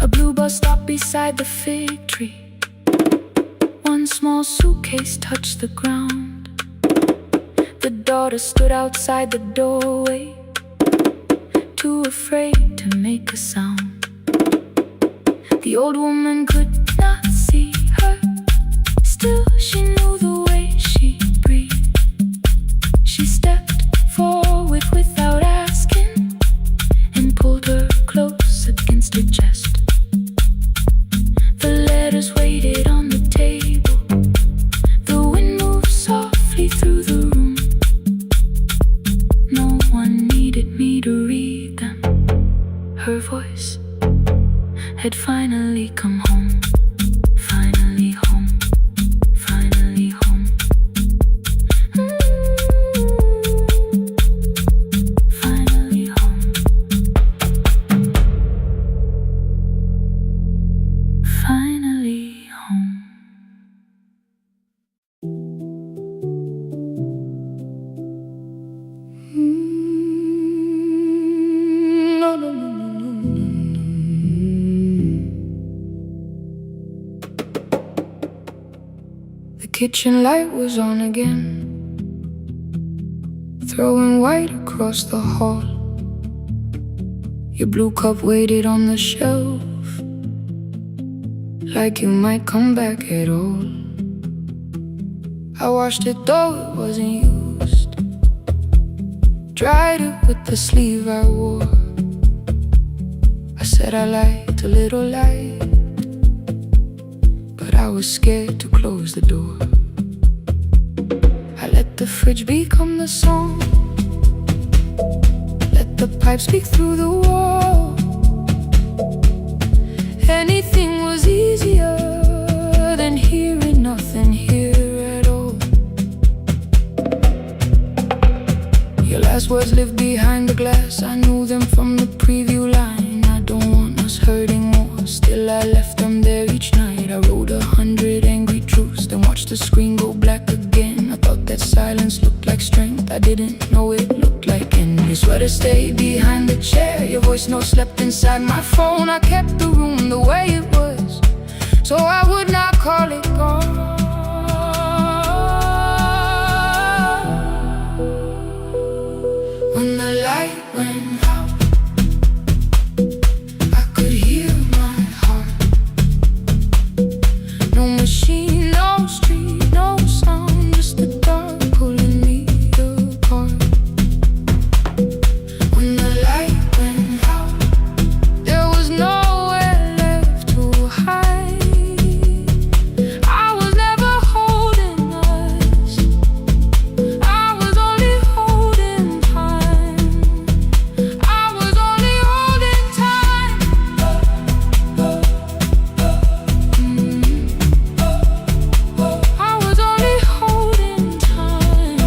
A blue bus stopped beside the fig tree. One small suitcase touched the ground. The daughter stood outside the doorway, too afraid to make a sound. The old woman could not see her. Still she knew the way she breathed. She stepped forward without asking and pulled her close against her chest. The letters waited on the table. The wind moved softly through the room. No one needed me to read them. Her voice had finally come home. Finally home. Finally home. Finally home. Finally home. No, no, no, no, no, no. The kitchen light was on again, throwing white across the hall. Your blue cup waited on the shelf, like you might come back at all. I washed it though it wasn't used, dried it with the sleeve I wore. I said I liked a little light, but I was scared to close the door. I let the fridge become the song, let the pipe speak through the wall. Anything was easier than hearing nothing here at all. Your last words lived behind the glass. I knew them from the preview line. I don't want us hurting more, still I left them there each night. I wrote 100 angry truths, then watched the screen go black again. I thought that silence looked like strength, I didn't know it looked like end. Your sweater stayed behind the chair, your voice note slept inside my phone. I kept the room the way it was, so I would not call it gone. When the light went out, I could hear my heart. No machine, no street, no sound, just the dark pulling me apart. When the light went out, there was nowhere left to hide. I was never holding us, I was only holding time. I was only holding time. I was only holding time.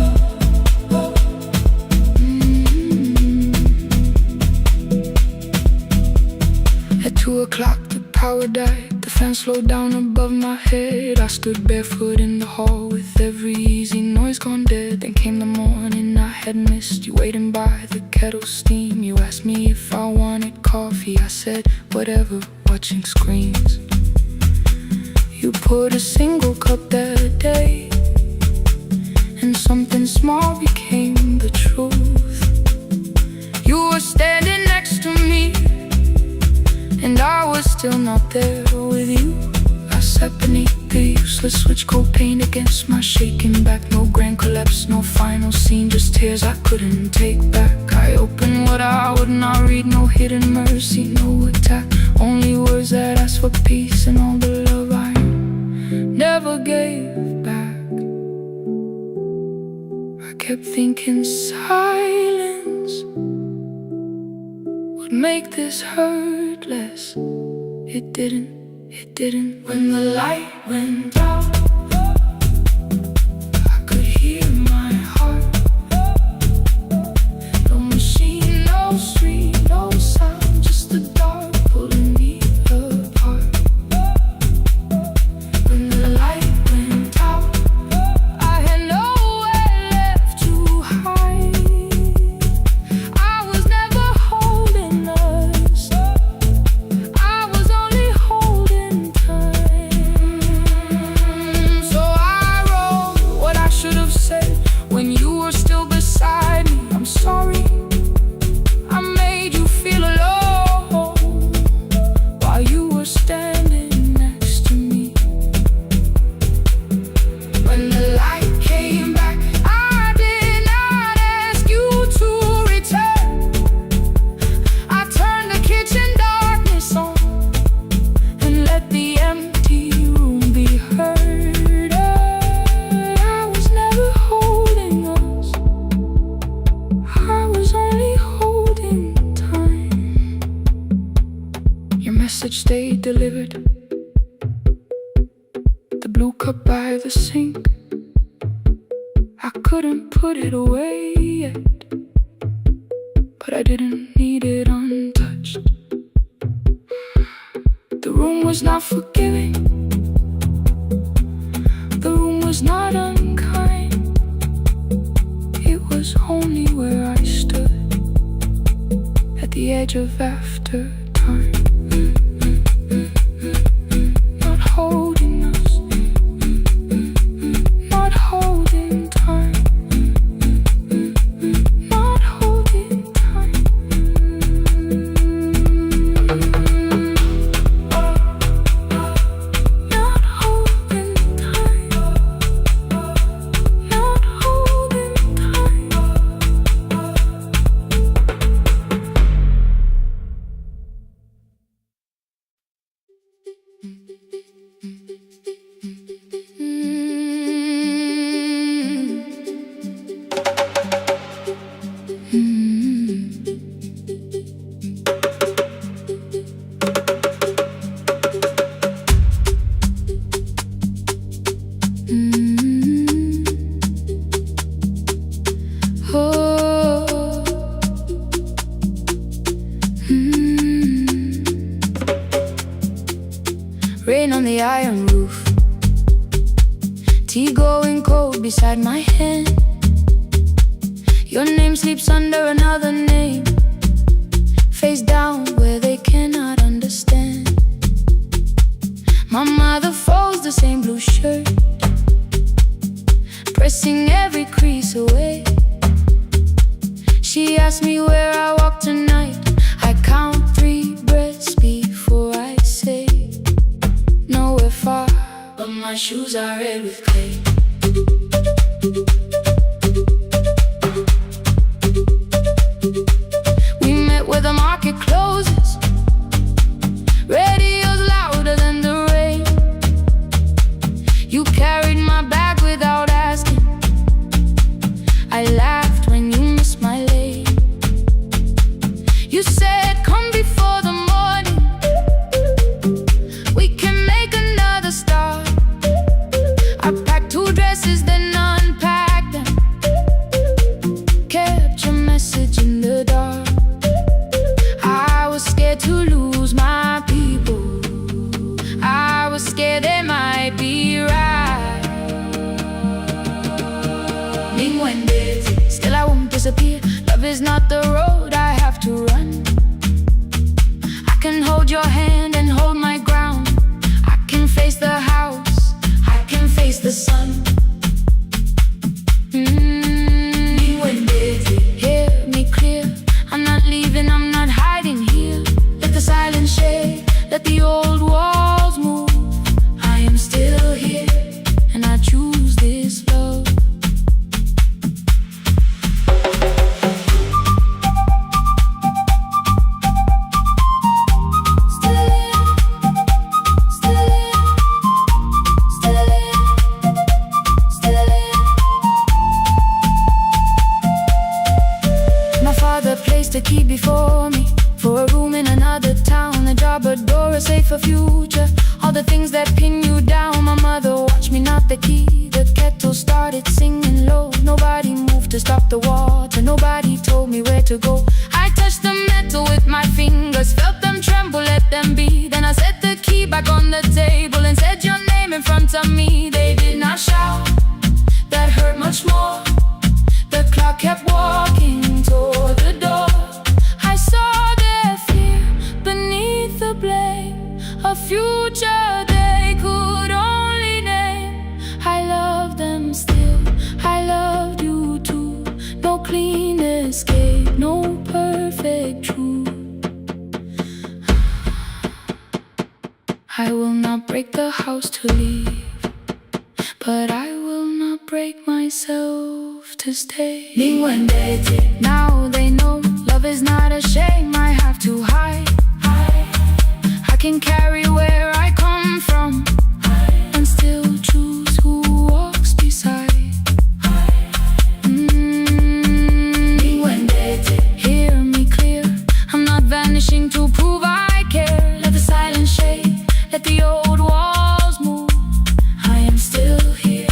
At 2 o'clock the power died. The fan slowed down above my head. I stood barefoot in the hall with every easy noise gone dead. Then came the morning I had missed. You waiting by the kettle steam. You asked me if I wanted coffee. I said whatever, watching screens. You poured a single cup that day, and something small became the truth. You were standing next to me, and I was still not there with you. I sat beneath the useless switch, cold paint against my shaking back. No grand collapse, no final scene, just tears I couldn't take back. I opened what I would not read, no hidden mercy, no attack. Only words that asked for peace and all the love I never gave back. I kept thinking silence would make this hurt less. It didn't. When the light went out, I could hear my heart. No machine, no street, no sound, just the dark pulling me apart. When the light went out, I had nowhere left to hide. I was never holding us, I was only holding time. So I wrote what I should have said when you were still beside me. I'm sorry I made you feel alone while you were standing next to me. When the light came back, I did not ask you to return. I turned the kitchen darkness on and let the empty room be heard. I was never holding us, I was only holding time. Your message stayed delivered. The blue cup by the sink, I couldn't put it away yet, but I didn't need it untouched. The room was not forgiving, the room was not unkind. It was only where I stood at the edge of after time. Not holding us, not holding time, not holding time. Not holding time, not holding Rain on the iron roof, tea going cold beside my hand. Your name sleeps under another name, face down where they cannot understand. My mother folds the same blue shirt, pressing every crease away. She asked me where I walk tonight. I count 3 breaths before I say nowhere far, but my shoes are red with clay. We met where the market closes, radio's louder than the rain. You carried my bag without asking, I laughed when you missed my lane. You said come before the morning, we can make another start. I packed 2 dresses, then unwinding. Still I won't disappear. Love is not the road I have to run. I can hold your hand and hold my ground. I can face the house, I can face the sun. Hear me clear. I'm not leaving, I'm not hiding here. Let the silence shake, let the old walls move. I am still here, and I choose this love. Placed a key before me for a room in another town, a job, a door, a safer future. All the things that pin you down. My mother watched me knock the key. The kettle started singing low. Nobody moved to stop the water. Nobody told me where to go. I touched the metal with my fingers, felt them tremble, let them be. Then I set the key back on the table and said your name in front of me. They did not shout, that hurt much more. The clock kept walking toward the door. I saw their fear beneath the blame, a future they could only name. I love them still, I loved you too. No clean escape, no perfect truth. I will not break the house to leave, but I will not break myself to stay. Now they know love is not a shame I have to hide. I can carry where I come from and still choose who walks beside. Hear me clear. I'm not vanishing to prove I care. Let the silence shake, let the old walls move. I am still here,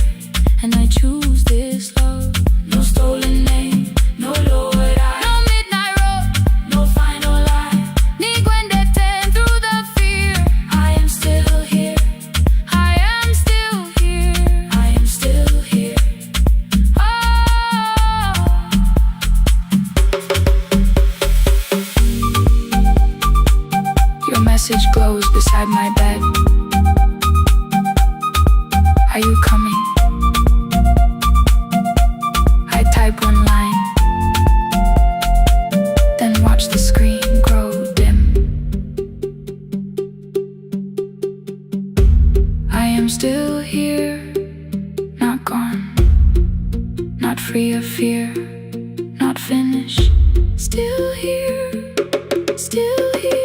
and I choose this love. No stolen name, no lowered eye, no midnight road, no final lie. Ni ten through the fear. I am still here, I am still here, I am still here. Oh. Your message glows beside my bed. Are you coming? I type one line, then watch the screen grow dim. I am still here, not gone, not free of fear, not finished. Still here, still here.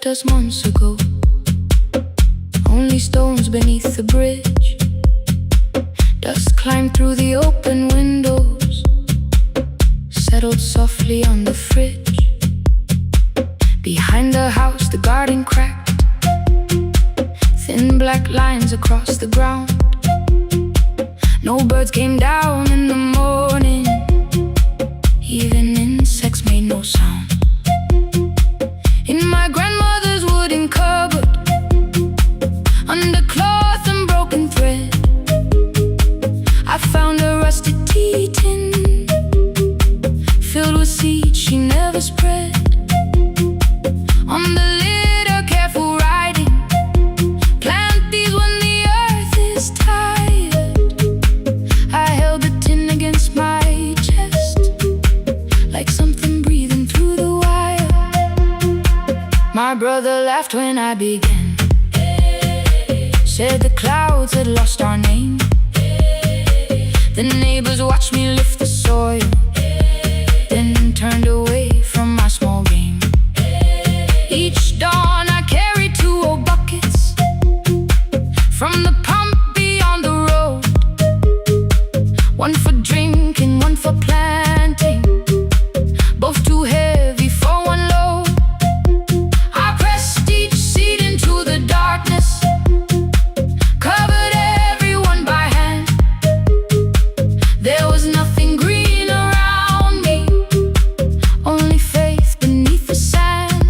Us months ago, only stones beneath the bridge. Dust climbed through the open windows, settled softly on the fridge. Behind the house, the garden cracked, thin black lines across the ground. No birds came down in the morning, even insects made no sound. In my grandmother's wooden cupboard, under cloth and broken thread, I found a rusted tea tin filled with seeds she never spread. On the lid, a careful writing: plant these when the earth is tired. I held the tin against my My brother laughed when I began, said the clouds had lost our name. The neighbors watched me lift the soil, then turned away from my small game. Each dawn I carried 2 old buckets from the pump beyond the road, one for drinking, one for planting, both too heavy for one load. I pressed each seed into the darkness, covered everyone by hand. There was nothing green around me, only faith beneath the sand.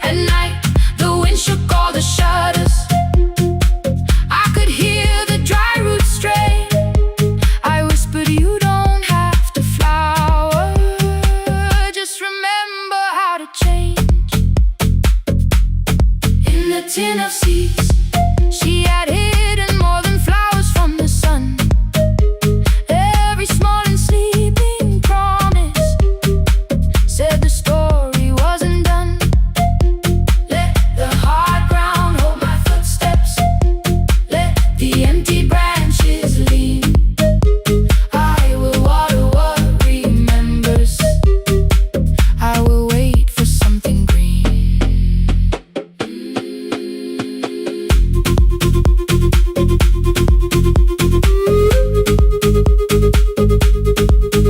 At night, the wind shook all the shutters. I could hear the dry roots stray. I whispered, you don't have to flower, just remember how to change. In the tin of seeds, she had hidden more than flowers from the sun. Every small and sleeping promise said the story wasn't done. Let the hard ground hold my footsteps, let the empty branches lean. I will water what remembers, I will wait for something green.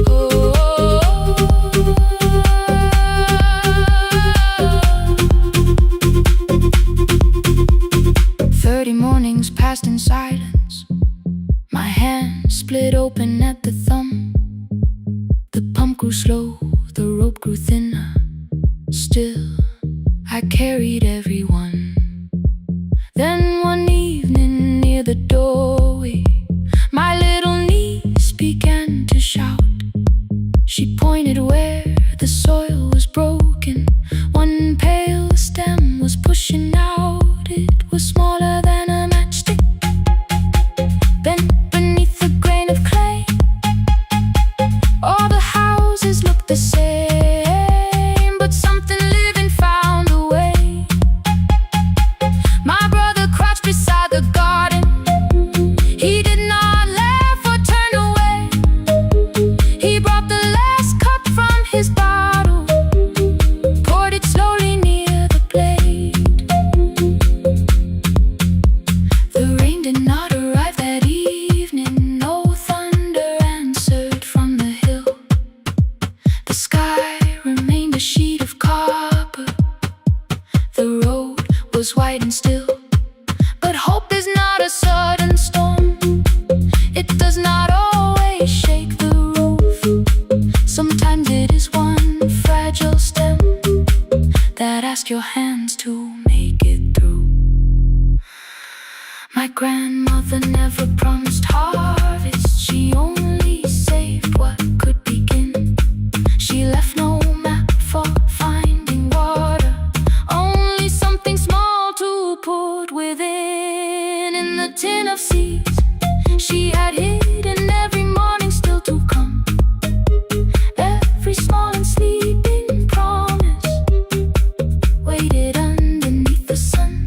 Oh. 30 mornings passed in silence. My hand split open at the thumb. The pump grew slow, the rope grew thinner. Still, I carried everyone. Then one evening near the doorway, my little niece began to shout. She pointed where the soil was broken. One pale stem was pushing out. It was smaller than a matchstick, bent beneath a grain of clay. All the houses looked the same, but something living found a way. My brother crouched beside the garden. He did not laugh or turn away. He brought the last cup from his bottle, poured it slowly near the blade. The rain did not arrive that evening. No thunder answered from the hill. The sky remained a sheet of copper. The road was white and still. But hope is not a sudden storm. It does not always shake the roof. Sometimes it is one fragile stem that asks your hands to make it through. My grandmother never promised harvest. She only saved what could begin. She left no map for finding water, only something small to put within. In the tin of seeds, she had hidden every morning still to come. Every small and sleeping promise waited underneath the sun.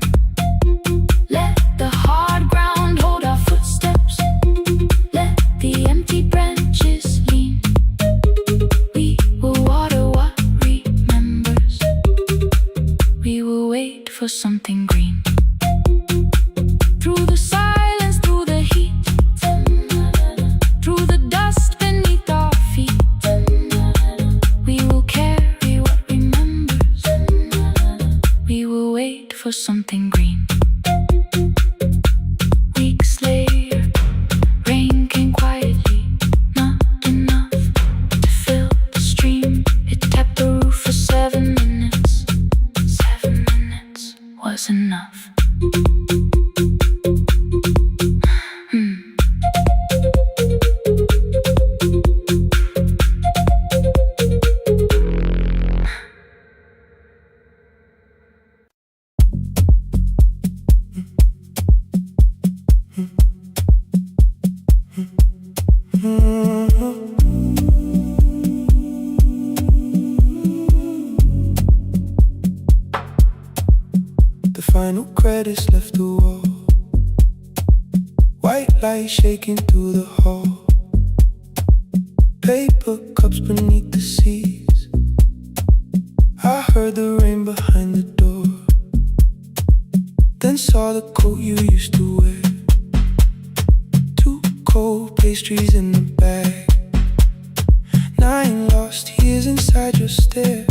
Let the hard ground hold our footsteps, let the empty branches lean. We will water what remembers, we will wait for something green. Through the silence, through the heat, through the dust beneath our feet, we will carry what remembers, we will wait for something green. Weeks later, rain came quietly, not enough to fill the stream. It tapped the roof for 7 minutes. 7 minutes was enough. final credits left the wall. White light shaking through the hall. Paper cups beneath the seas. I heard the rain behind the door. Then saw the coat you used to wear. Two cold pastries in the bag. 9 lost years inside your stare.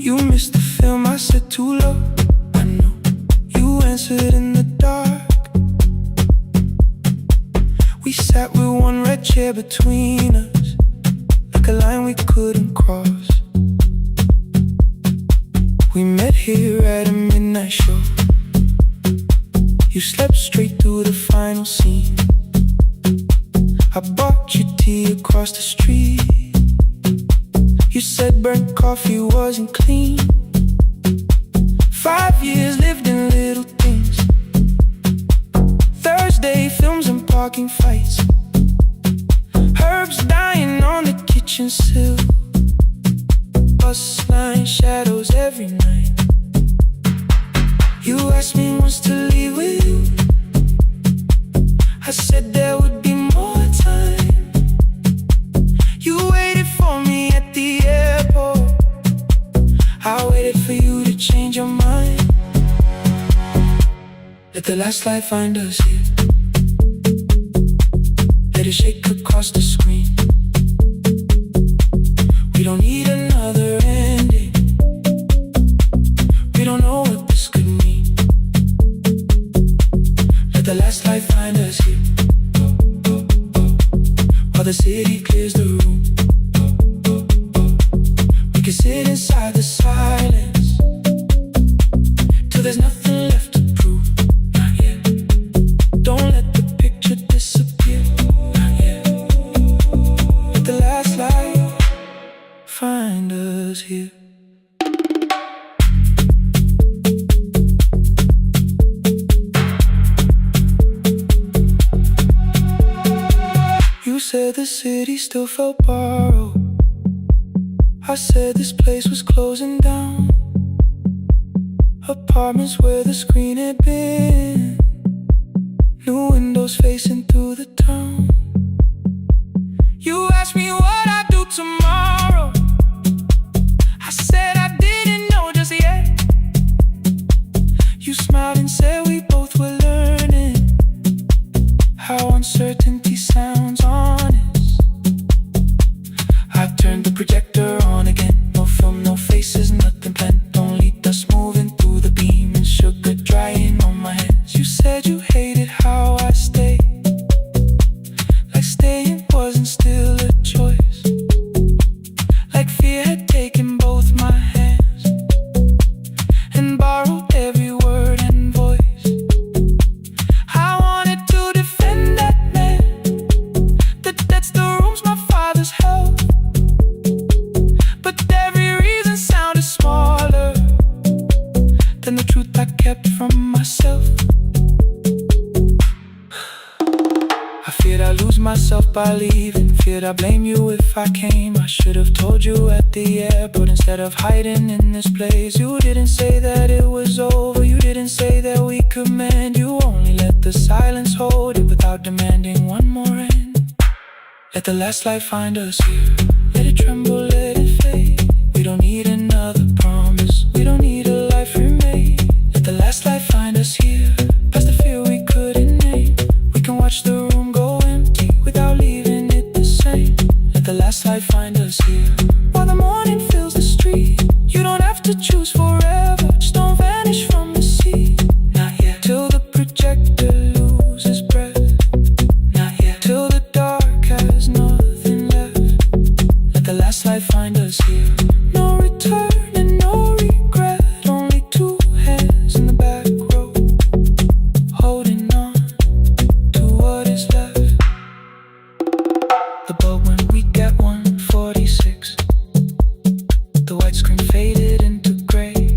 You missed the film, I said too low. I know you answered in the dark. We sat with one red chair between us, like a line we couldn't cross. We met here at a midnight show. You slept straight through the final scene. I bought you tea across the street. You said burnt coffee wasn't clean. 5 years lived in little things. Thursday films and parking fights. Herbs dying on the kitchen sill. Bus line shadows every night. You asked me once to leave with you. I said there would be more time. You waited for me at the airport. I waited for you to change your mind. Let the last light find us here. Let it shake across the screen. We don't need another ending. We don't know what this could mean. Let the last light find us here. While the city clears the room, we can sit inside the silence till there's nothing left to prove. Not yet. Don't let the picture disappear. Not yet. Let the last light find us here. You said the city still felt borrowed. I said this place was closing down. Apartments where the screen had been. New windows facing through the town. You asked me what I'd do tomorrow. I said I didn't know just yet. You smiled and said we both were learning how uncertainty sounds honest. I turned the projector on again. No film, no faces, nothing planned. Only dust moving through the beam and sugar drying on my hands. You said you hated how I stayed, like staying wasn't still a choice. Like fear had taken both my hands and borrowed every word and voice. I wanted to defend that man, that's the rooms my father's held. But every reason sounded smaller than the truth I kept from myself. I feared I'd lose myself by leaving. Feared I'd blame you if I came. I should have told you at the airport instead of hiding in this place. You didn't say that it was over. You didn't say that we could mend. You only let the silence hold it without demanding one more end. Let the last light find us here. Let it tremble, let it fade. We don't need another promise. We don't need a life remade. Let the last light find us here. Past the fear we couldn't name. We can watch the room go empty without leaving it the same. Let the last light find us here. While the morning fills the street, you don't have to choose forever. Just don't vanish from the sea. Not yet. Till the projector loses breath. Not yet. Till the dark has nothing left. Let the last light find us here. No return and no regret. Only two hands in the back row, holding on to what is left. The bulb went weak at 1:46. The white screen faded into gray.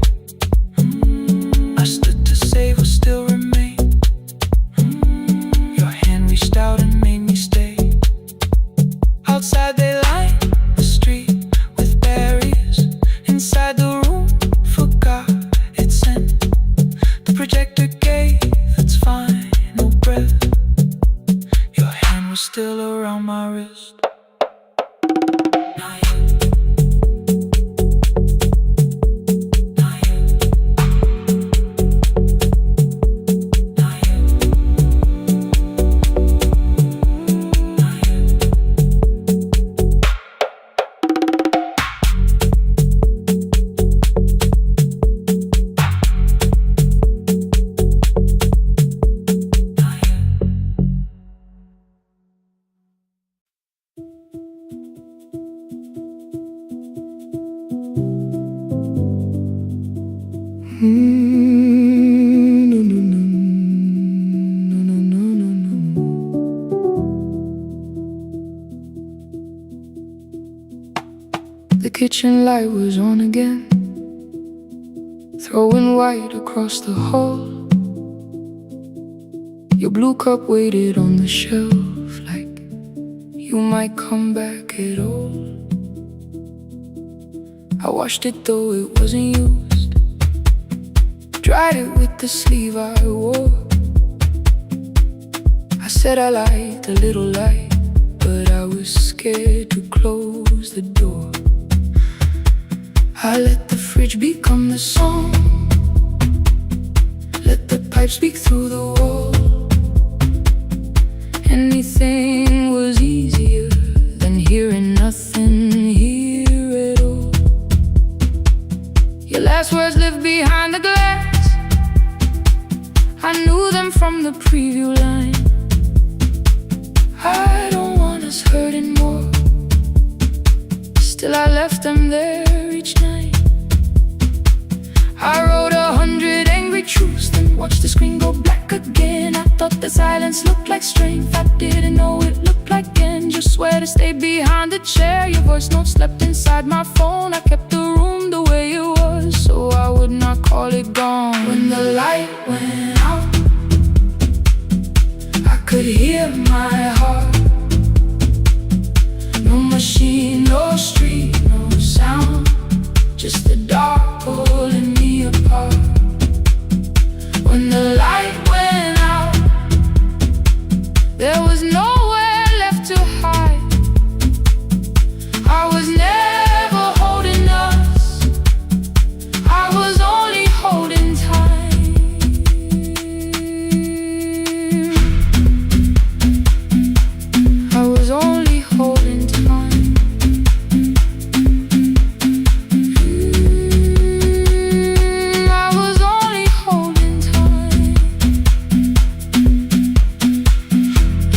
was still around my wrist. The kitchen light was on again, throwing white across the hall. Your blue cup waited on the shelf like you might come back at all. I washed it though it wasn't used, dried it with the sleeve I wore. I said I liked a little light, but I was scared to close the door. I let the fridge become the song, let the pipe speak through the wall. Anything was easier than hearing nothing here at all. Your last words lived behind the glass, I knew them from the preview line. I don't want us hurting more, still I left them there each night. I wrote 100 angry truths, then watched the screen go black again. I thought the silence looked like strength, I didn't know it looked like end. You swear to stay behind the chair, your voice note slept inside my phone. I kept the room the way it was, so I would not call it gone. When the light went out, I could hear my heart. No machine, no street, no sound, just the dark pulling me apart. When the light went out, there was nowhere left to hide. I was never holding us, I was only holding time. I was only holding time. I was only holding time.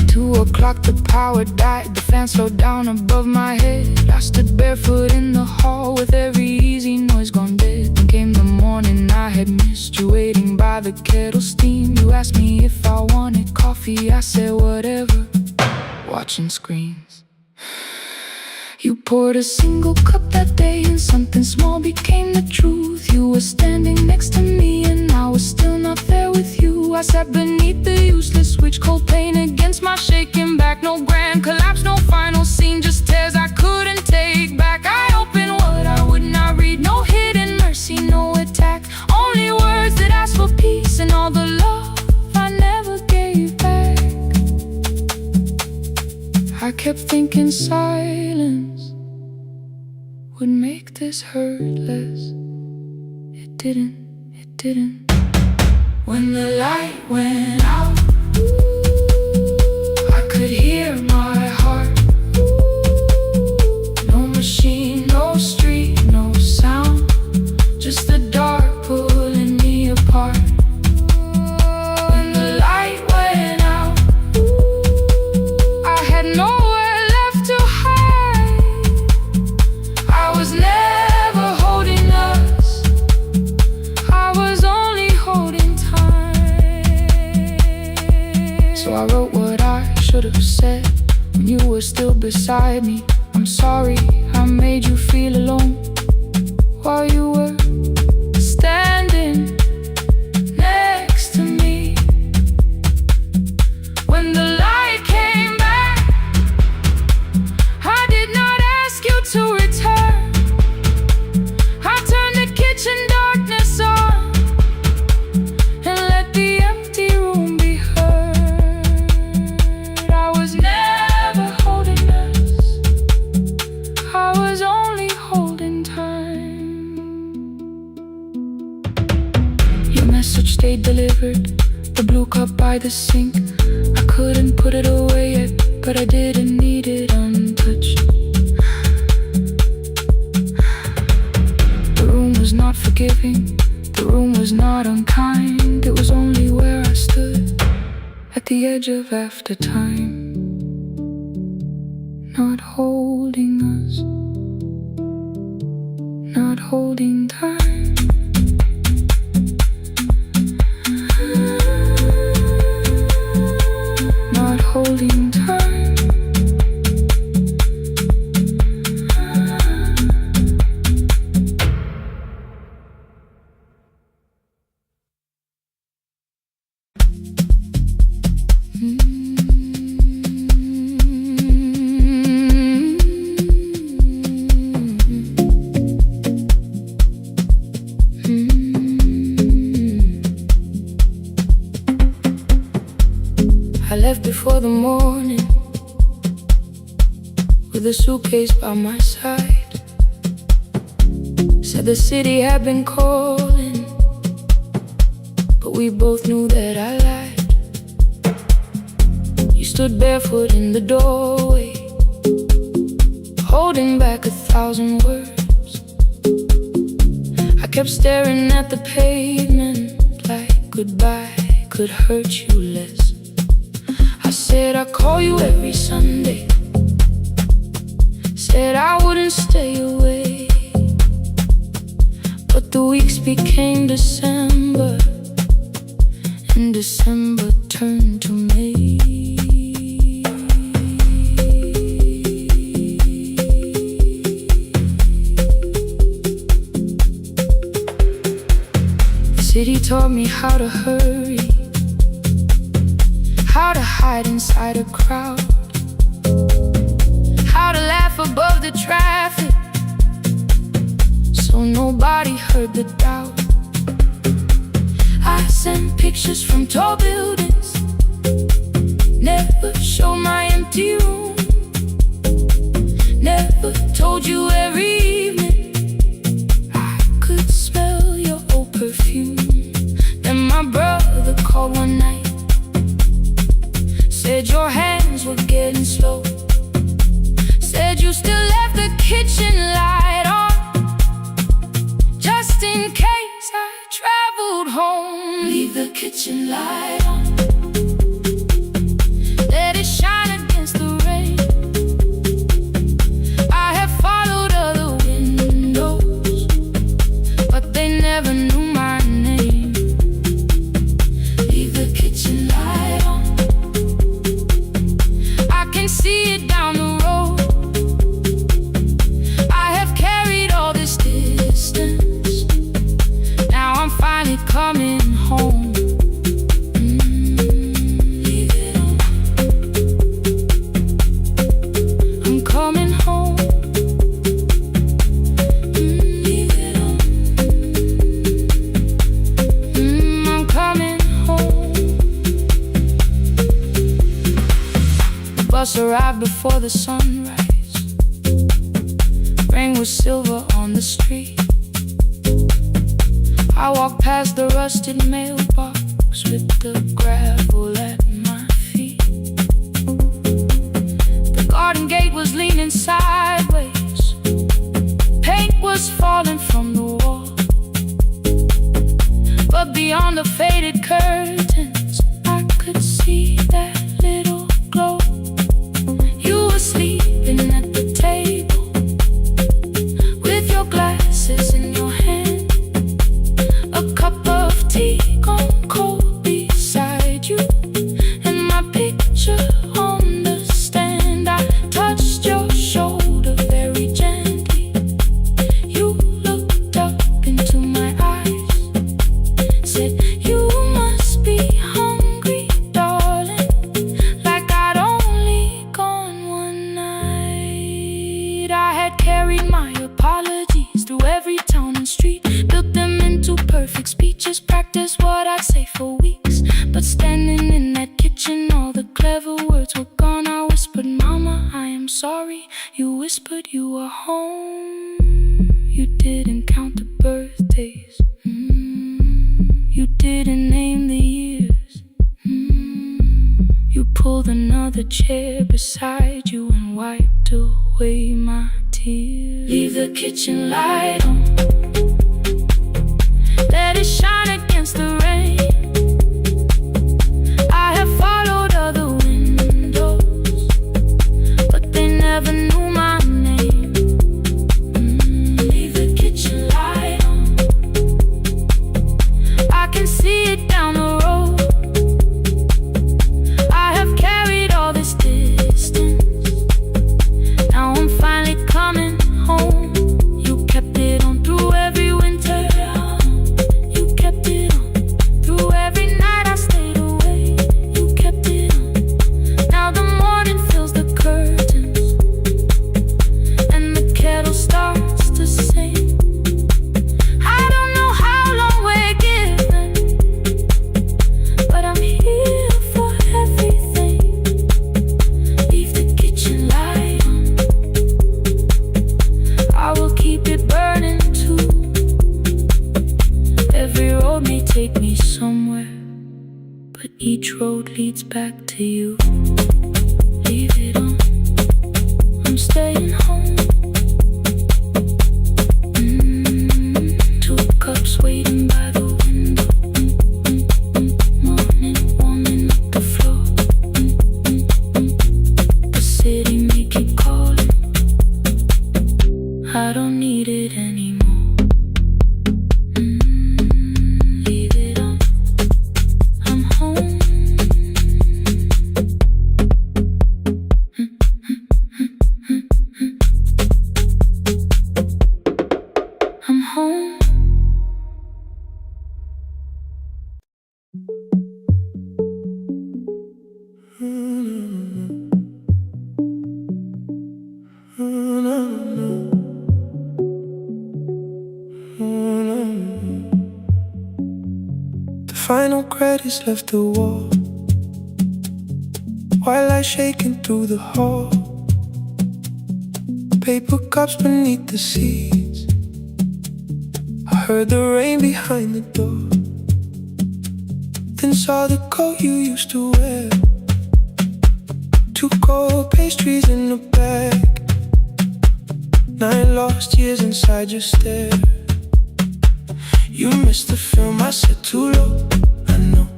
2 o'clock, the power died, the fan slowed down above my head. I stood barefoot in the hall with every easy noise gone dead. Then came the morning I had missed, you waiting by the kettle steam. You asked me if I wanted coffee, I said whatever, watching screens. You poured a single cup that day and something small became the truth. You were standing next to me and I was still not there with you. I sat beneath the useless switch, cold pain against my shaking back. No grand collapse, no final scene, just tears I couldn't take back. I opened what I would not read, no hidden mercy, no attack. Only words that asked for peace and all the love I never gave back. I kept thinking silence would make this hurt less. It didn't, it didn't. When the light went out, I could hear my heart. No machine, no street, no sound, just the dark pulling me apart. When the light went out, I had nowhere left to hide. I was never holding us, I was only holding time. So I wrote what I should have said when you were still beside me. I'm sorry I made you feel alone while you were standing next to me. When the light came back, I did not ask you to return. I turned the kitchen darkness on and let the empty room be heard. I was never by the sink. I couldn't put it away yet, but I didn't need it untouched. The room was not forgiving, the room was not unkind. It was only where I stood at the edge of after time, not holding us, not holding time. Not holding time. I left before the morning with a suitcase by my side. Said the city had been calling, but we both knew that I lied. You stood barefoot in the doorway, holding back 1,000 words. I kept staring at the pavement like goodbye could hurt you less. I said I'd call you every Sunday, said I wouldn't stay away. But the weeks became December, and December turned to May. The city taught me how to hurry, how to hide inside a crowd, how to laugh above the traffic so nobody heard the doubt. I sent pictures from tall buildings, never showed my empty room, never told you every evening I could smell your old perfume. Then my brother called one night, said your hands were getting slow, said you still left the kitchen light on, just in case I traveled home. Leave the kitchen light on, let it shine against the rain. I have followed other windows, but they never knew my name. Leave the kitchen light on, see it down the road. I have carried all this distance, now I'm finally coming home. Leave it on, I'm coming home. Leave it on, I'm coming home. The bus arrived before the sunrise, rain was silver on the street. I walked past the rusted mailbox with the gravel at my feet. The garden gate was leaning sideways, paint was falling from the wall, but beyond the faded curtains I could see that little glow. You were sleeping at the table with your glasses in your hand, a cup of tea gone cold beside you, and my picture on the stand. I touched your shoulder very gently. You looked up into my eyes, said you must be hungry, darling, like I'd only gone one night. I had carried my apologies through every town and street, built them into perfect speeches, practiced what I'd say for weeks. But standing in that kitchen, all the clever words were gone. I whispered, Mama, I am sorry. You whispered you were home. You didn't count the birthdays, you didn't name the years. pulled another chair beside you and wiped away my tears. Leave the kitchen light on, let it shine against the rain. I have followed other windows, but they never knew my name. Leave the kitchen light on, I can see it down the road. I have carried all this distance, now I'm finally coming home. You kept it on through every winter, you kept it on through every night I stayed away. You kept it on, now the morning fills the curtains and the kettle starts to sing. I don't know how long we're given, but I'm here for everything. Leave the kitchen light on, I will keep it burning too. Every road may take me somewhere, but each road leads back to you. Leave it on, I'm staying home. 2 cups waiting by the window. Morning warming up the floor. The city may keep calling, I don't need it anymore. Leave it on, I'm home. I'm home. The final credits left the wall, while I shaking through the hall. Paper cups beneath the seats, I heard the rain behind the door. Then saw the coat you used to wear, 2 cold pastries in a bag, 9 lost years inside your stare. You missed the film, I said too low, I know.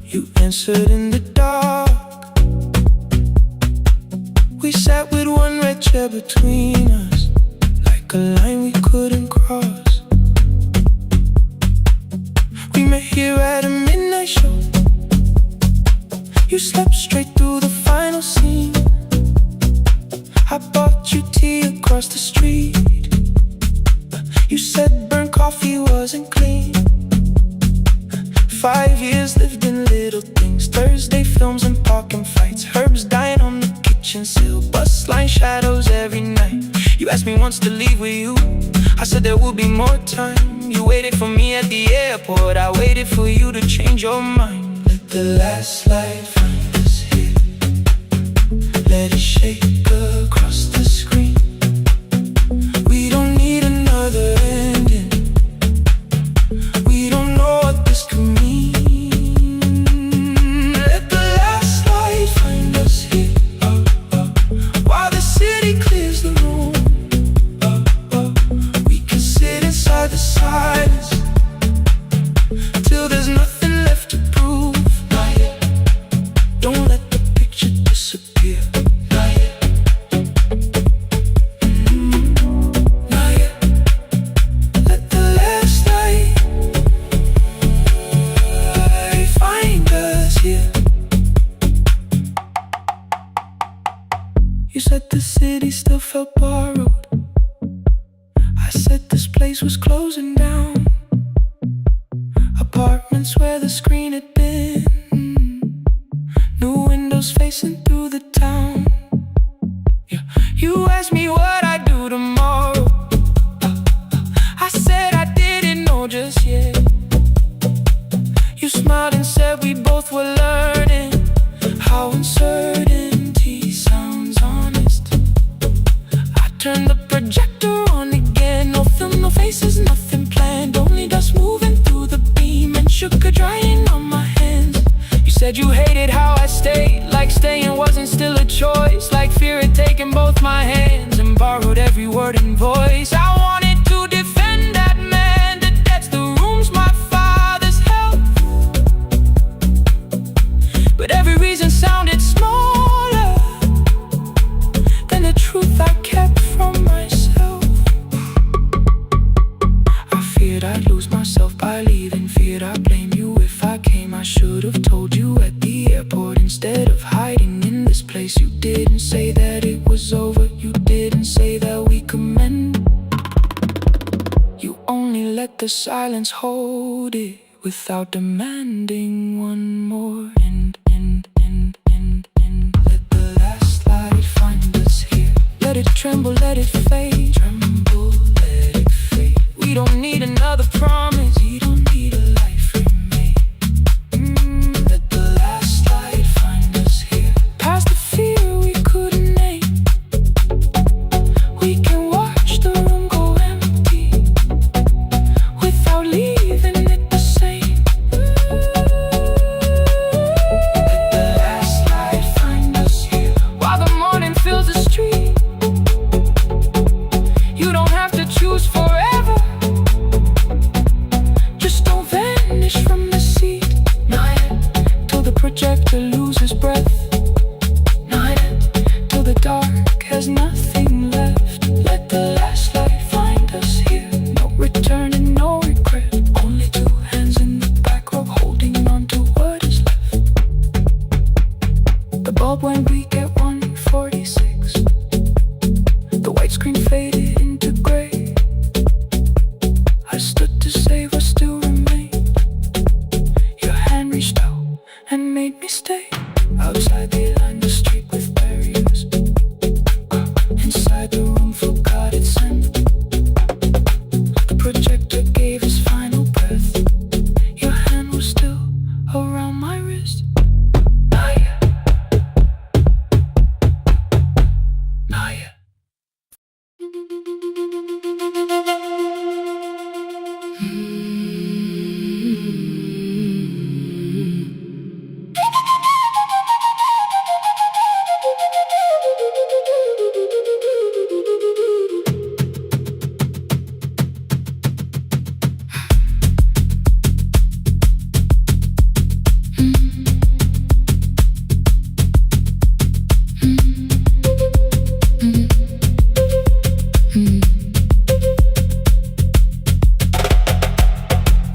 You answered in the dark. We sat with 1 red chair between us, like a line we couldn't cross. We met here at a midnight show. You slept straight through the final scene. I bought you tea across the street. You said burnt coffee wasn't clean. 5 years lived in little things, Thursday films and parking fights, herbs dying on the kitchen sill, bus line shadows every night. You asked me once to leave with you, I said there would be more time. You waited for me at the airport, I waited for you to change your mind. Let the last light find us here, let it shake across the screen. We don't need another ending, we don't know what this could mean. Let the last light find us here, while the city clears the room. We can sit inside the silence till there's nothing left to prove. Not yet. Don't let the picture disappear. Not yet. Not yet. Let the last light find us here. You said the city still felt borrowed, I said this place was closing down. Apartments where the screen had been, new windows facing through the town. Yeah. You asked me what I'd do tomorrow, I said I didn't know just yet. You smiled and said we both were learning how uncertainty sounds honest. I turned the projector on again, no film, no faces, nothing planned, only dust moving through the beam and sugar drying on my hands. You said you hated how I stayed, like staying in both my hands and borrowed every word and voice. I wanted to defend that man that that's the rooms my father's held, but every reason sounded smaller than the truth I kept from myself. I feared I'd lose myself by leaving, feared I'd blame you if I came. I should have told you at the airport instead of hiding in this place. You didn't say that it was over, you didn't say that we could mend. You only let the silence hold it without demanding one more end. Let the last light find us here. Let it tremble, let it fade. Tremble, let it fade. We don't need another promise, we don't need a life remade. Let the last light find us here. Past the fear we couldn't name, we can watch the room go empty without leaving it the same. Let the last light find us here. While the morning fills the street, you don't have to choose forever. Just don't vanish from the seat. Not yet, till the projector loses breath. Not yet, till the dark has nothing left. Let the last light find us here. No return and no regret. Only two hands in the back row holding on to what is left. The bulb went weak at 1:46. The white screen faded into gray. I stood to save what still remained. Your hand reached out and made me stay. Outside they lined the street with barriers. Inside the room forgot its scent. The projector gave his final breath. Your hand was still around my wrist. Not yet. Not yet.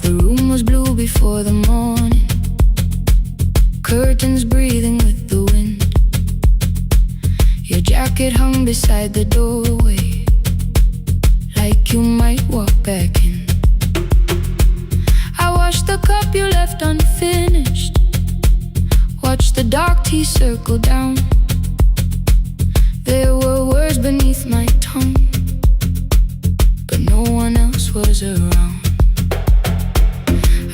The room was blue before the morning, curtains breathing with the wind. Your jacket hung beside the doorway, like you might walk back in. I washed the cup you left unfinished, watched the dark tea circle down. There were words beneath my tongue, but no one else was around.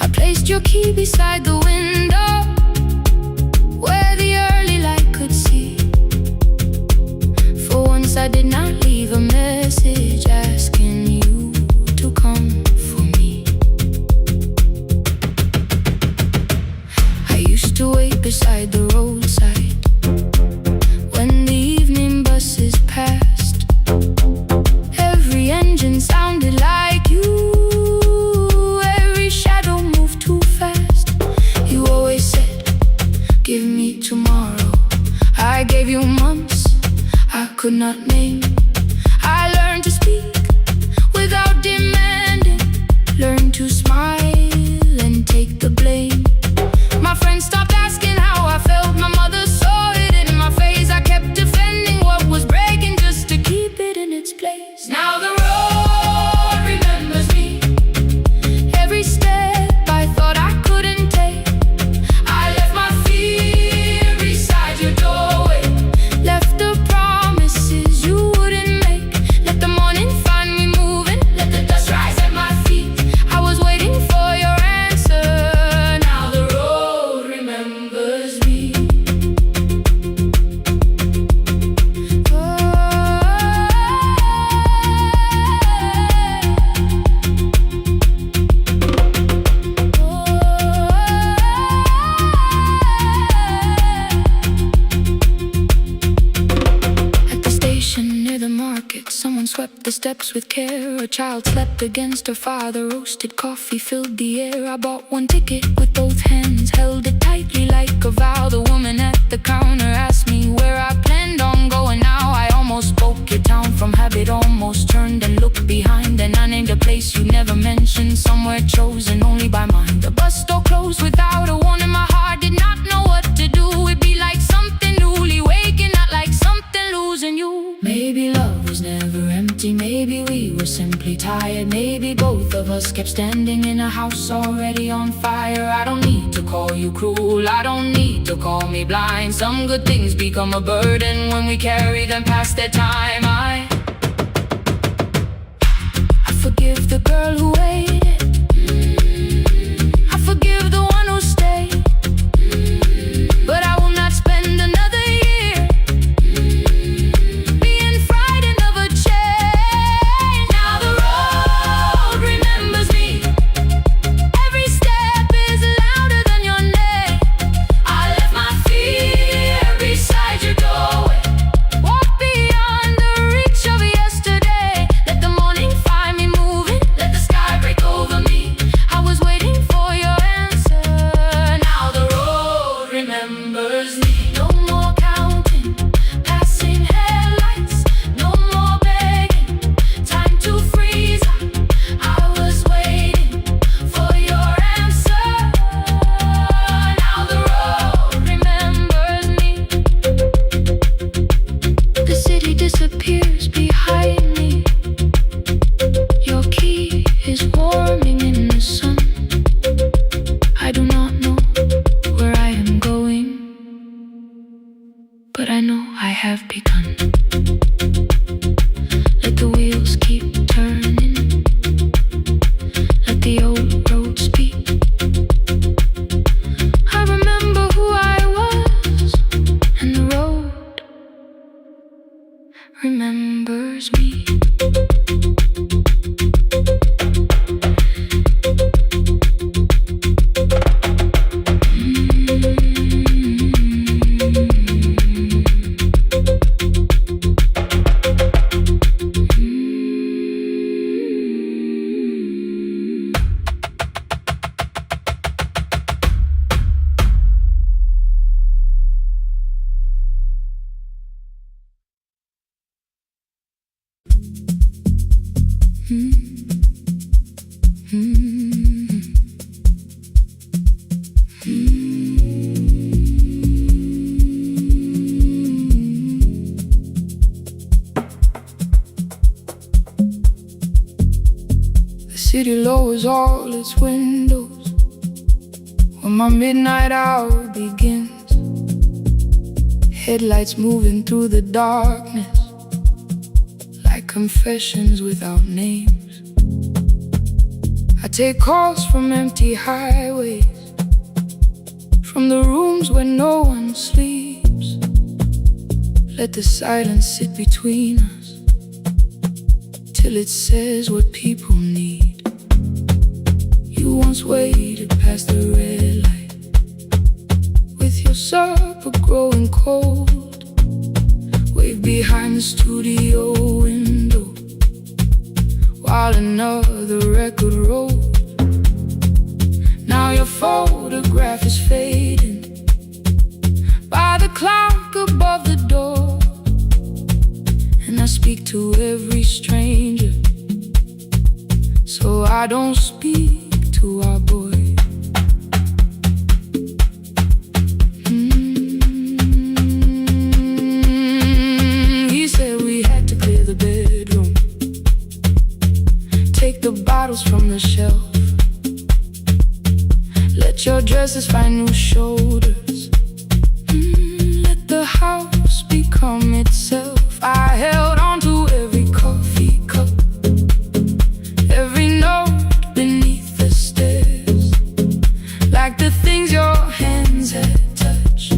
I placed your key beside the window, where the early light could see. For once I did not leave a message asking you to come for me. I used to wait beside the roadside when the evening buses passed. Every engine sounded like you, every shadow moved too fast. You always said, give me tomorrow. I gave you months I could not name. I learned to speak without demanding, learned to smile and take the blame. My friends stopped asking how I felt, my mother saw it in my face. I kept defending what was breaking just to keep it in its place. Now the road remembers me, every step I thought I couldn't take. I left my fear beside your doorway, left the promises you wouldn't the steps with care. A child slept against her father. Roasted coffee filled the air. I bought one ticket with both hands, held it tightly like a vow. The woman at the counter asked me where I planned on going now. I almost spoke it down from habit, almost turned and looked behind. And I named a place you never mentioned, somewhere chosen only by mine. The bus store closed without a warning. My heart did not know what to do. It'd be like something newly waking, not like something losing you. Maybe love was never empty, maybe we were simply tired. Maybe both of us kept standing in a house already on fire. I don't need to call you cruel, I don't need to call me blind. Some good things become a burden when we carry them past their time. I forgive the girl who waited, I forgive the one who stayed, but I will not spend another year being frightened of a change. Now the road remembers me, every step is louder than your name. I left my fear beside your doorway, walk beyond the reach of yesterday. Let the morning find me moving, let the sky break over me. I was waiting for your answer. Now the road remembers me. No more counting, passing headlights, no more begging, time to freeze. I was waiting for your answer. Now the road remembers me. The city disappears behind me. Your key is warming in the sun. I do not know where I am going, but I know I have begun. Let the wheels keep turning, let the old road speak. I remember who I was, and the road remembers me. The city lowers all its windows when my midnight hour begins. Headlights moving through the darkness like confessions without names. I take calls from empty highways, from the rooms where no one sleeps. Let the silence sit between us till it says what people need. You once waited past the red light with your supper growing cold. Wave behind the studio window while another record rolls. Now your photograph is fading by the clock above the door, and I speak to every stranger, so I don't speak to our boy. He said we had to clear the bedroom, take the bottles from the shelf, let your dresses find new shoulders, let the house become itself. I held on to every coffee cup, every note beneath the stairs, like the things your hands had touched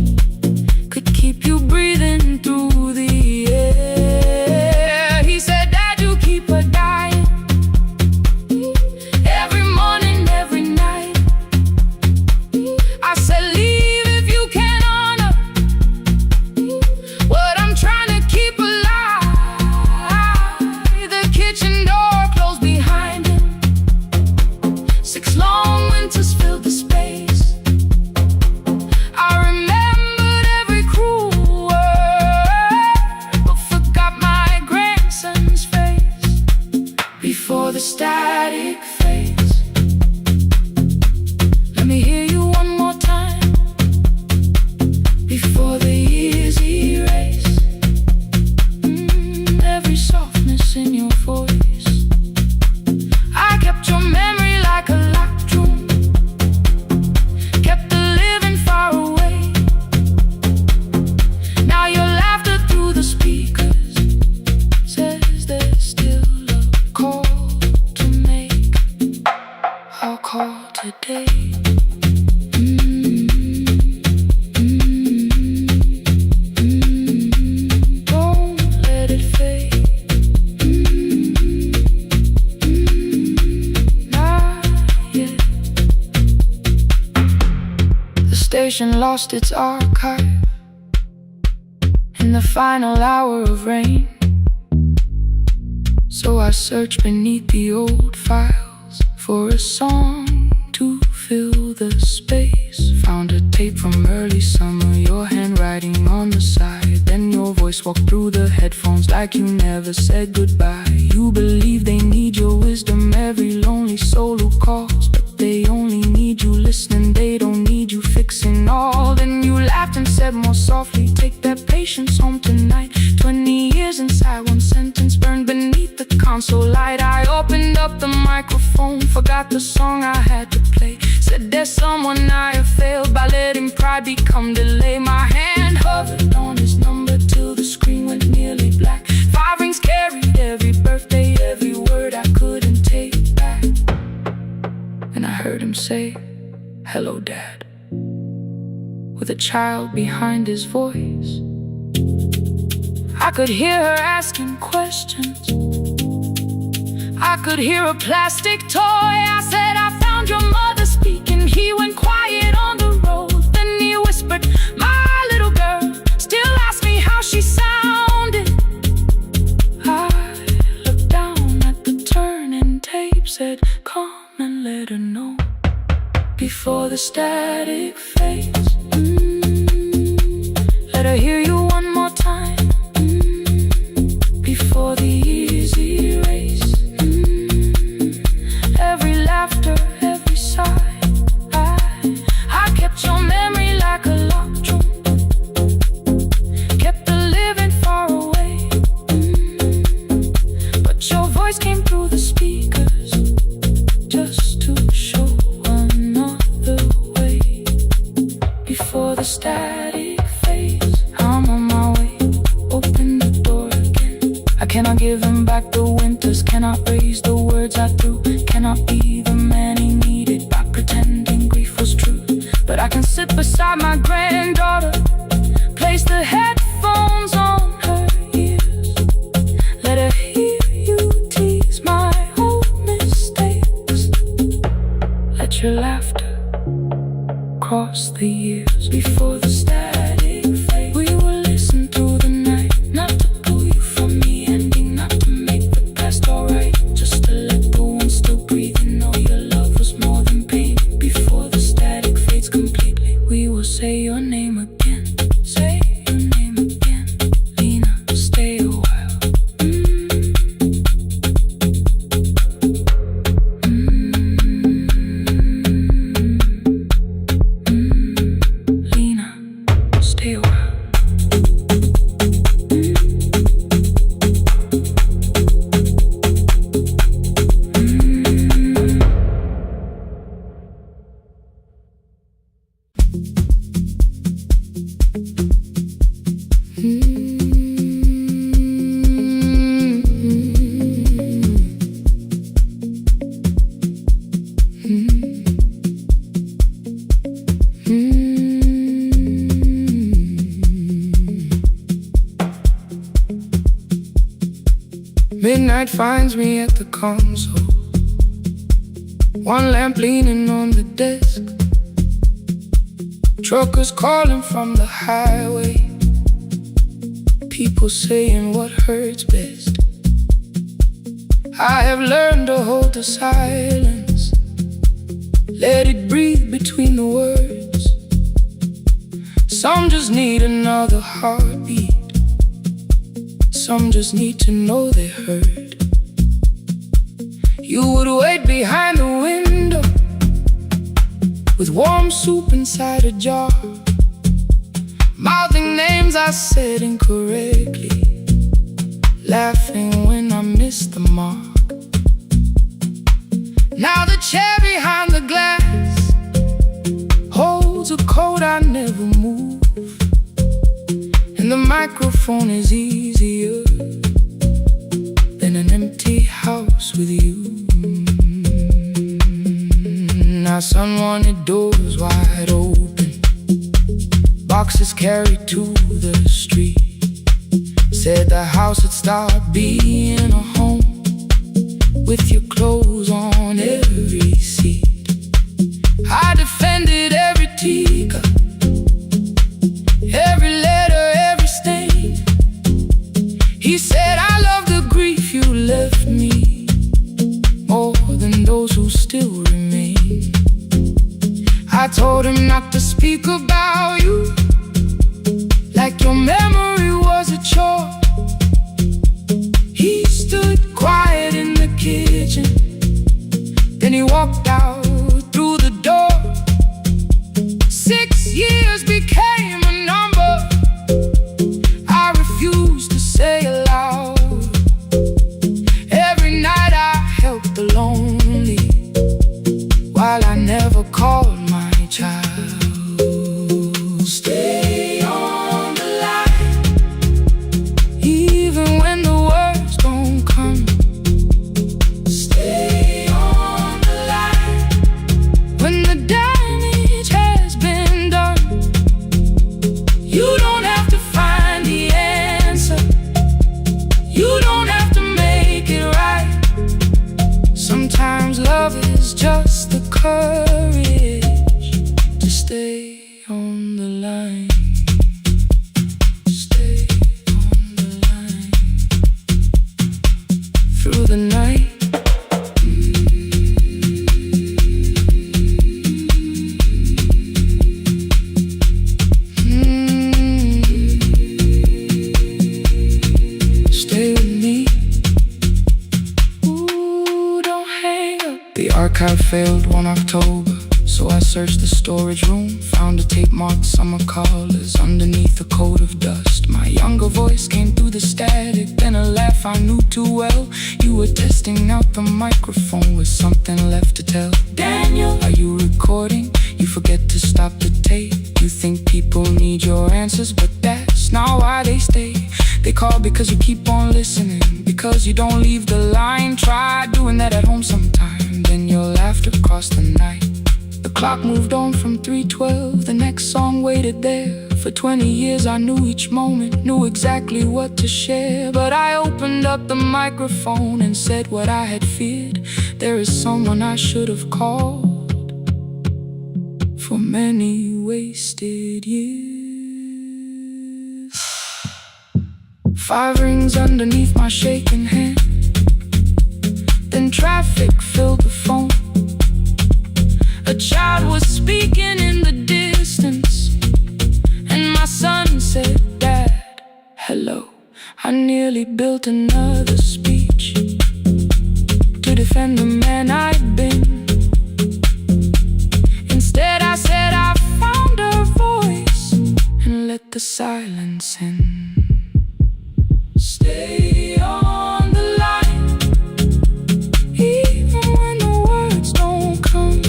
could keep you breathing through the air. He said, Dad, you keep a dying every morning, every night. I said, leave it static fades. Let me hear you one more time before the years erase every softness in your voice. I kept your memory like a locked room, kept the living far away. Now your laughter through the speakers says there's still a call to make. I'll call today. Don't let it fade. Not yet. The station lost its archive in the final hour of rain. So I searched beneath the old files for a song to fill the space. Found a tape from early summer, your handwriting on the side. Then your voice walked through the headphones like you never said goodbye. You believe they need your wisdom, every lonely soul who calls, but they only need you listening, they don't need you fixing all. Then you laughed and said more softly, take that patience home tonight. 20 years inside one sentence burned beneath the console light. I opened up the microphone, forgot the song I had to play. Said there's someone I have failed by letting pride become delay. My hand hovered on his number till the screen went nearly black. 5 rings carried every birthday, every word I couldn't take back. And I heard him say, hello dad, with a child behind his voice. I could hear her asking questions, I could hear a plastic toy. I said, I found your mother speaking. He went quiet on the road. Then he whispered, my little girl still asks me how she sounded. I looked down at the turning tape, said, come and let her know before the static fades. Let her hear you one more time before the years erase every laughter, every sigh. I kept your memory like a locked room, kept the living far away. But your voice came through the speakers just to show another way before the static fades. I'm on my way, open the door again. I cannot give him back the winters, cannot raise the words I threw, cannot be the man he needed by pretending grief was true. But I can sit beside my granddaughter, place the headphones on her ears, let her hear you tease my old mistakes. Let your laughter cross the years before the static fade. We will listen through the night, not to pull you from the ending, not to make the past alright, just to let the one still breathe and know your love was more than pain. Before the static fades completely, we will say your name again, say your name again. Lena, stay a while. Lena, stay a while. Midnight finds me at the console, one lamp leaning on the desk. Truckers calling from the highway, people saying what hurts best. I have learned to hold the silence, let it breathe between the words. Some just need another heartbeat, some just need to know they're heard. You would wait behind the window with warm soup inside a jar, mouthing names I said incorrectly, laughing when I missed the mark. Now the chair behind the glass holds a coat I never move, and the microphone is easier than an empty house with you. Now sun wanted doors wide open, boxes carried to the street, said the house would start being a home with your clothes on every seat. I defended every teacup, every letter, every stain. He said I love the grief you left me more than those who still remain. I told him not to speak about you like your memory was a chore. He stood quiet in the kitchen, then he walked out through the door. 6 years became a number I refused to say aloud. Every night I helped the lonely, while I never called my child. Stay on the line, even when the words don't come. Stay on the line, when the damage has been done. You don't have to find the answer, you don't have to make it right. Sometimes love is just the courage to stay on the line. Stay on the line through the night. Stay with me. Ooh, don't hang up. The archive failed one October, so I searched the storage room, found a tape marked summer callers underneath a coat of dust. My younger voice came through the static, then a laugh I knew too well. You were testing out the microphone with something left to tell. Daniel, are you recording? You forget to stop the tape. You think people need your answers, but that's not why they stay. They call because you keep on listening, because you don't leave the line. Try doing that at home sometime, then your laughter crossed the night. The clock moved on from 3:12, the next song waited there. For 20 years I knew each moment, knew exactly what to share. But I opened up the microphone and said what I had feared. There is someone I should have called for many wasted years. 5 rings underneath my shaking hand, then traffic filled the phone. A child was speaking in the distance, and my son said, "Dad, hello." I nearly built another speech to defend the man I'd been. Instead I said I found a voice and let the silence in. Stay on the line, even when the words don't come.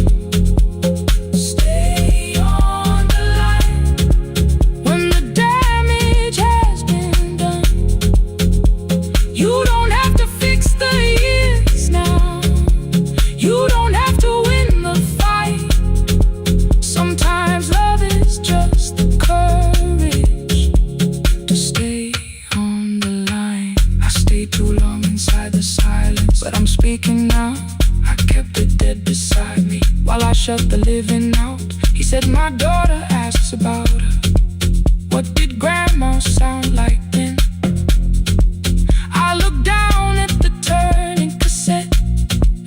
Stay on the line, when the damage has been done. You don't have to fix the years now, you don't have to win the fight. Sometimes love is just the courage to stay on the line. I stayed too long inside the silence, but I'm speaking now. I kept it dead beside me while I shut the living out. He said my daughter asks about her. What did grandma sound like then? I looked down at the turning cassette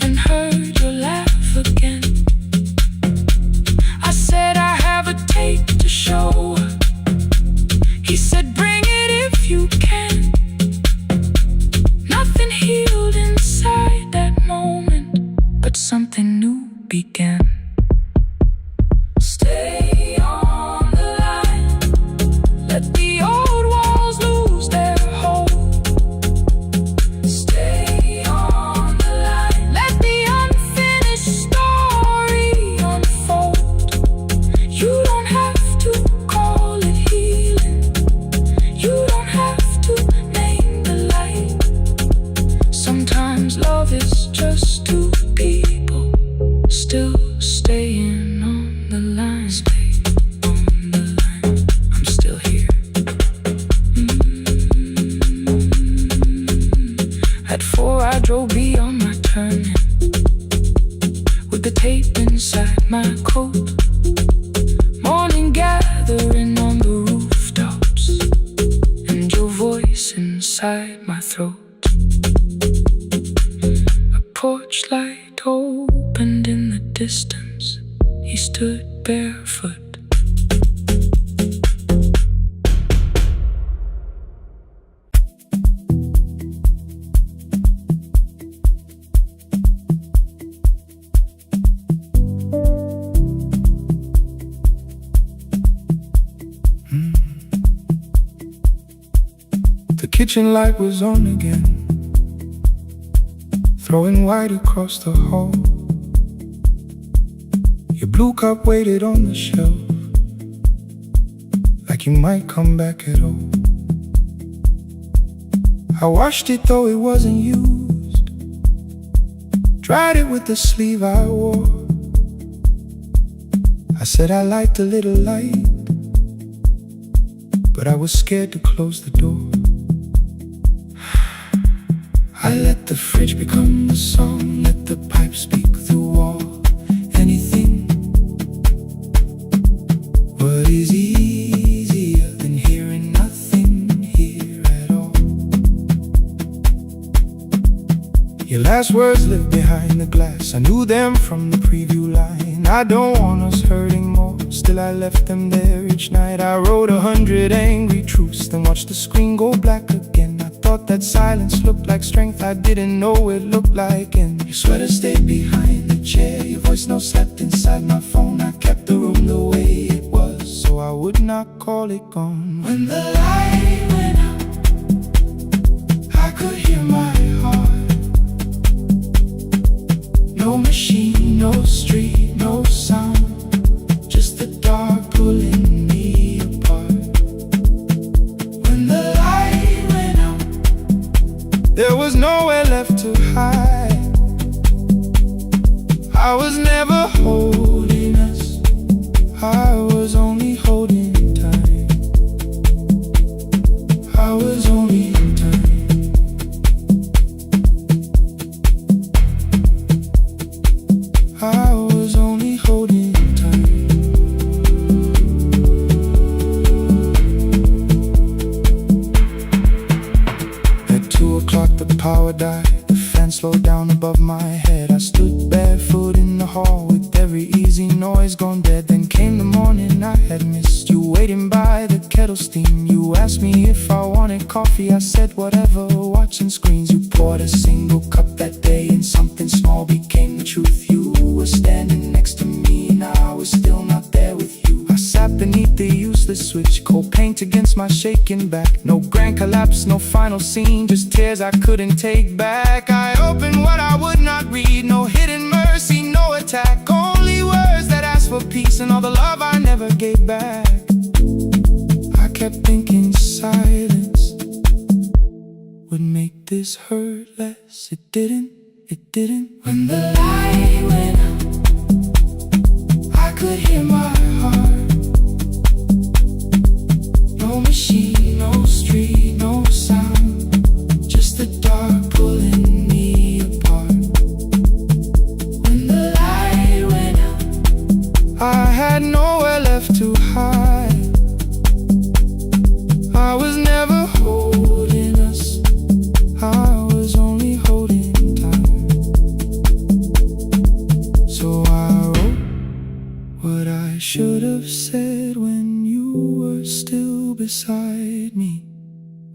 and heard your laugh again. I said I have a tape to show her. He said bring it if you can. Nothing healed inside that moment, At 4 I drove beyond my turning, with the tape inside my coat. Morning gathering on the rooftops, and your voice inside my throat. A porch light opened in the distance. He stood barefoot. The kitchen light was on again, throwing white across the hall. Your blue cup waited on the shelf, like you might come back at all. I washed it though it wasn't used, dried it with the sleeve I wore. I said I liked a little light, but I was scared to close the door. I let the fridge become the song, let the pipe speak through all. Anything. What is easier than hearing nothing here at all? Your last words live behind the glass. I knew them from the preview line. I don't want us hurting more, still I left them there each night. I wrote 100 angry truths, then watched the screen go black again. Thought that silence looked like strength, I didn't know it looked like. And your sweater stayed behind the chair, your voice note slept inside my phone. I kept the room the way it was, so I would not call it gone. When the light went out, I could hear my heart. No machine, no street, no sound, just the dark pulling me apart. When the light went out, there was nowhere left to hide. I was never holding us, I was only holding time. I was only time. I was only holding time. At 2 o'clock the power died, the fan slowed down above my head. I stood barefoot in the hall with every easy noise gone dead. Then came the morning I had missed, you waiting by the kettle steam. You asked me if I wanted coffee, I said whatever, watching screens. You poured a single cup that day and something small became the truth. You were standing next to me and I was still not there with you. I sat beneath the useless switch, cold paint against my shaking back. No grand collapse, no final scene, just tears I couldn't take back. I opened what I would not read, no hidden mercy, no attack. Only words that asked for peace and all the love I never gave back. I kept thinking silence would make this hurt less. It didn't, it didn't. When the light went out, I could hear my heart. No machine, no street, no sound, just the dark pulling me apart. When the light went out, I had nowhere left to hide. I was never holding us, I was only holding time. So I wrote what I should have said when you were still beside me.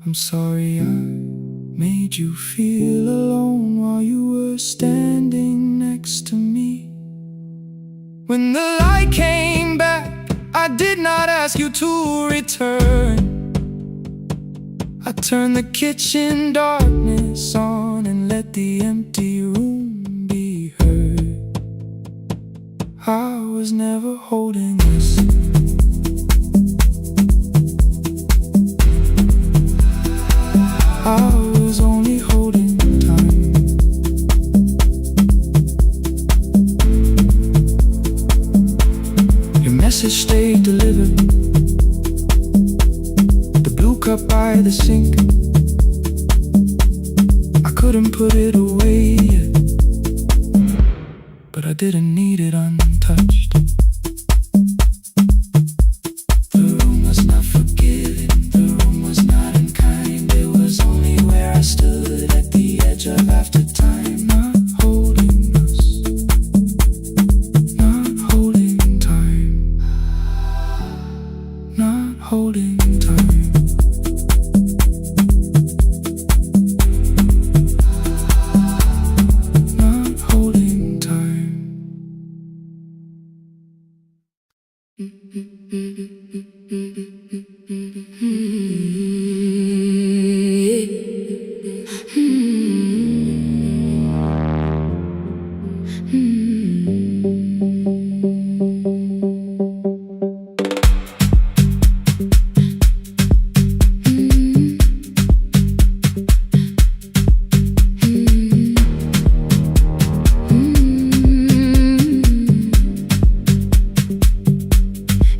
I'm sorry I made you feel alone while you were standing next to me. When the light came back, I did not ask you to return. I turned the kitchen darkness on and let the empty room be heard. I was never holding us, I was only holding time. Your message stayed delivered, the blue cup by the sink, couldn't put it away yet, but I didn't need it untouched. The room was not forgiving, the room was not unkind. It was only where I stood at the edge of after time, not holding us, not holding time, not holding time.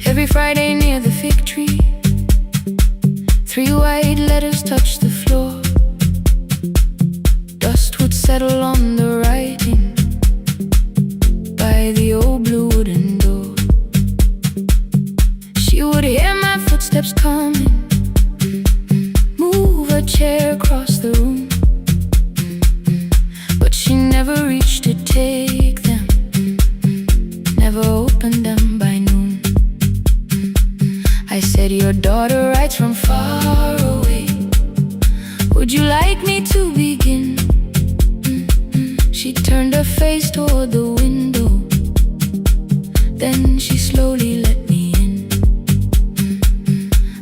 Every Friday near the fig tree, 3 white letters touched the floor. Dust would settle on the writing by the old blue wooden door. She would hear my footsteps coming, move a chair across the room, but she never reached to take them, never opened them by noon. I said, your daughter writes from far away, would you like me to begin? She turned her face toward the window, then she slowly let me in.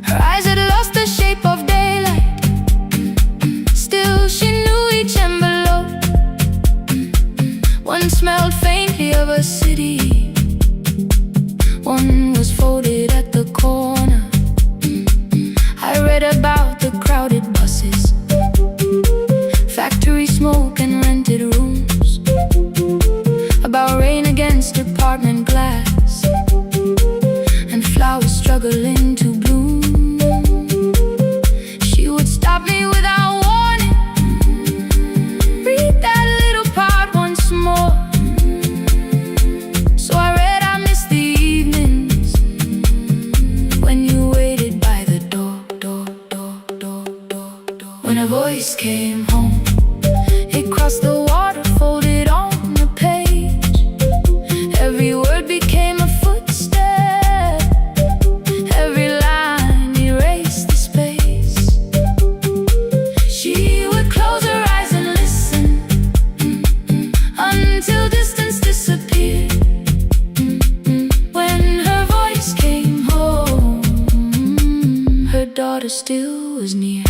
Her eyes had lost the shape of daylight, still she knew each envelope. One smelled faintly of a city, one was folded at the corner. I read about the crowded buses, factory smoke and rented rooms, about rain against apartment glass, and flowers struggling to bloom. She would stop me without warning, read that little part once more. So I read, I missed the evenings when you waited by the door. When a voice came home, it crossed the water, folded on the page. Every word became a footstep, every line erased the space. She would close her eyes and listen, until distance disappeared. When her voice came home, her daughter still was near.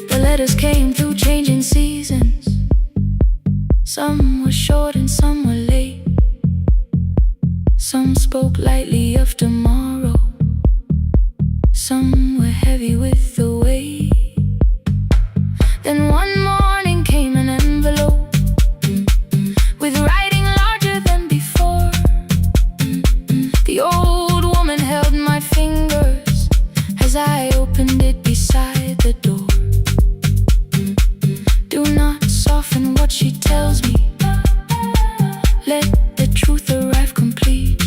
The letters came through changing seasons, some were short and some were late. Some spoke lightly of tomorrow, some were heavy with the weight. Then one morning came an envelope with writing larger than before. The old woman held my fingers as I opened it beside the door. Do not soften what she tells me, let the truth arrive complete.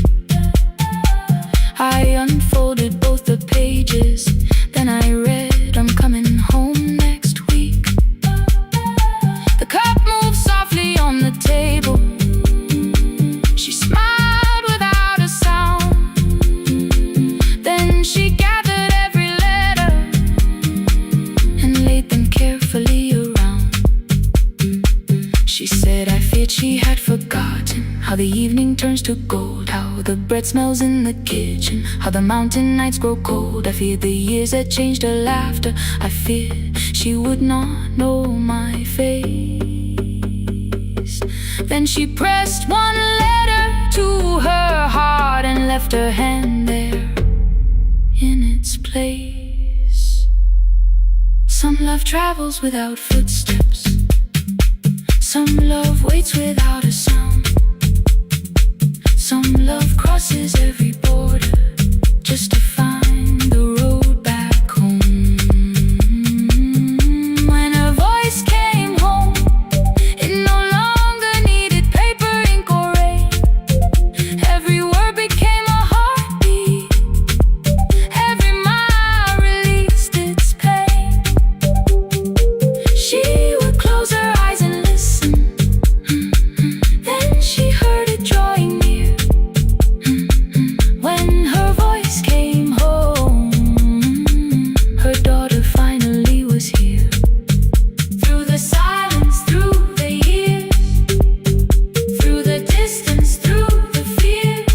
I unfolded both the pages, then I read, I'm coming home next week. The cup moved softly on the table, she smiled without a sound. Then she gathered every letter and laid them carefully around. She said, I feared she had forgotten how the evening turns to gold, how the bread smells in the kitchen, how the mountain nights grow cold. I feared the years had changed her laughter, I feared she would not know my face. Then she pressed one letter to her heart and left her hand there in its place. Some love travels without footsteps. Some love waits without a sound. Some love crosses every border just to find the road back home. When her voice came home, it no longer needed paper, ink, or rain. Every word became a heartbeat. Every mile released its pain. She would close her eyes and listen. Then she heard it drawing near. When her voice came home, her daughter finally was here. Through the silence, through the years, through the distance, through the fear.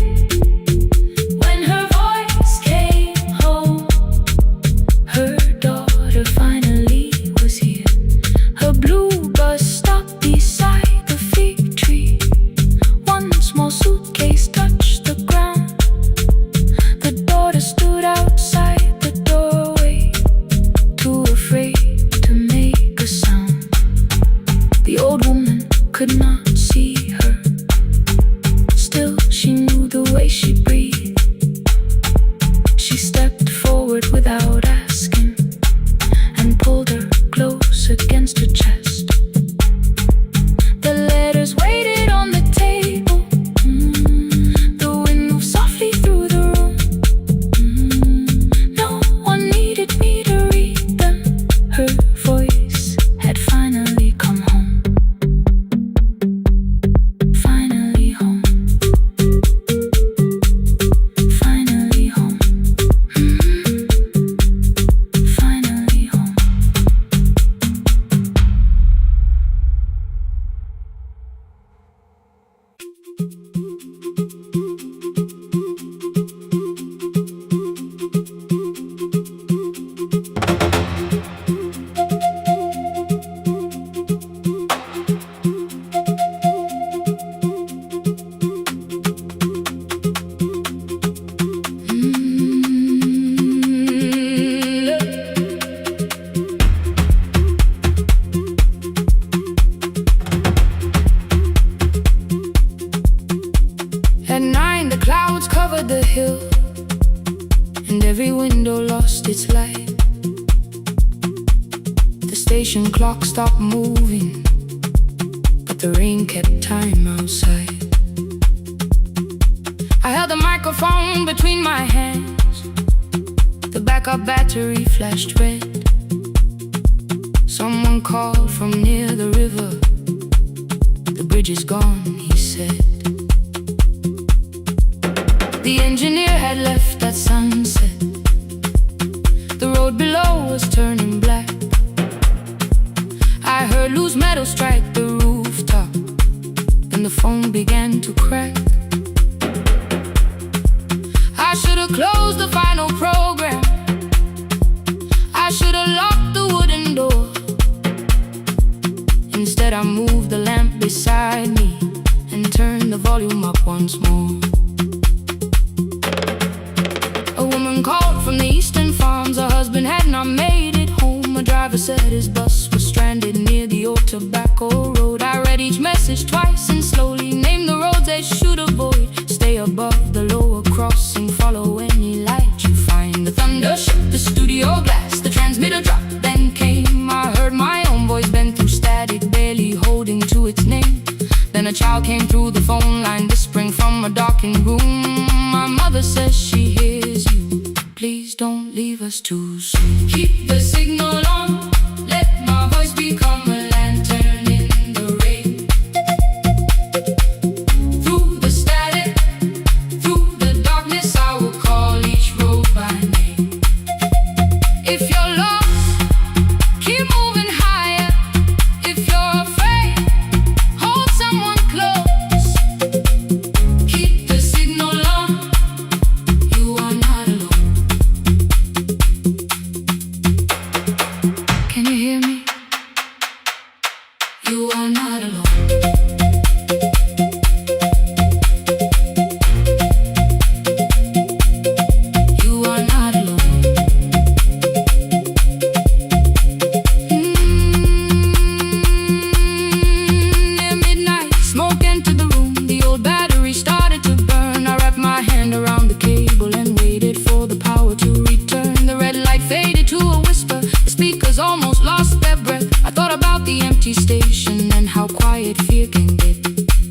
When her voice came home, her daughter finally was here. Her blue bus stopped beside the fig tree. One small suitcase touched the ground. The daughter stood outside the doorway, too afraid to make a sound. The old woman could not see her. Still, she knew the way she breathed. She stepped forward without asking and pulled her close against her chest. The letters waited on the table. The wind moved softly through the room. No one needed me to read them. Her voice had finally come home. Finally home. Finally home. Finally home. At 9, the clouds covered the hill, and every window lost its light. The station clock stopped moving, but the rain kept time outside. I held the microphone between my hands. The backup battery flashed red. Someone called from near the river. The bridge is gone, he said. The engineer had left at sunset. The road below was turning black. I heard loose metal strike the rooftop, and the phone began to crack. I should have closed the final program. I should have locked the wooden door. Instead, I moved the lamp beside me and turned the volume up once more. A woman called from the eastern farms. Her husband had not made it home. A driver said his bus was stranded near the old tobacco road. I read each message twice and slowly named the roads they should avoid. Stay above the lower crossing, follow any light you find. The thunder shook the studio glass, the transmitter dropped, then came. I heard my own voice bend through static, barely holding to its name. Then a child came through the phone line, whispering from a darkened room. My mother says she hears you. Please don't leave us too soon. Keep the signal on. Let my voice become a lantern in the rain. almost lost their breath. I thought about the empty station and how quiet fear can get.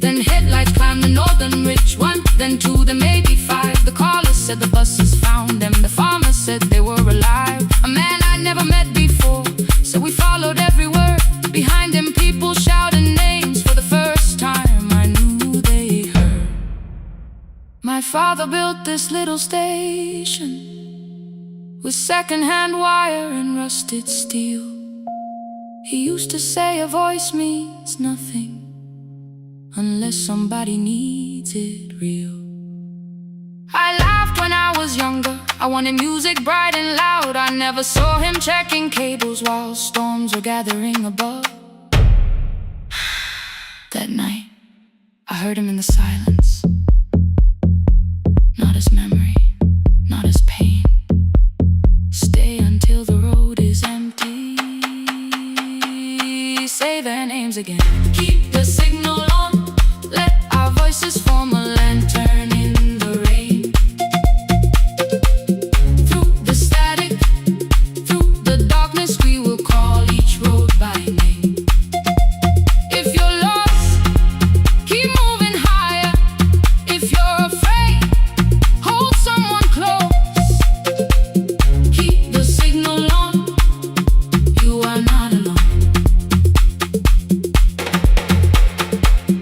Then headlights climbed the northern ridge, one, then two, then maybe five. The caller said the buses found them. The farmer said they were alive. A man I never met before, so we followed every word. Behind him people shouted names. For the first time I knew they heard. My father built this little station with second-hand wire and rusted steel. He used to say a voice means nothing unless somebody needs it real. I laughed when I was younger. I wanted music bright and loud. I never saw him checking cables while storms were gathering above. That night, I heard him in the silence. Not as memory, not as pain. Stay until the road is empty. Say their names again. Keep the signal on. Let our voices form a lantern in the rain. Through the static, through the darkness, we will call each road by name. If you're lost, keep moving higher. If you're afraid, hold someone close. Keep the signal on. You are not alone.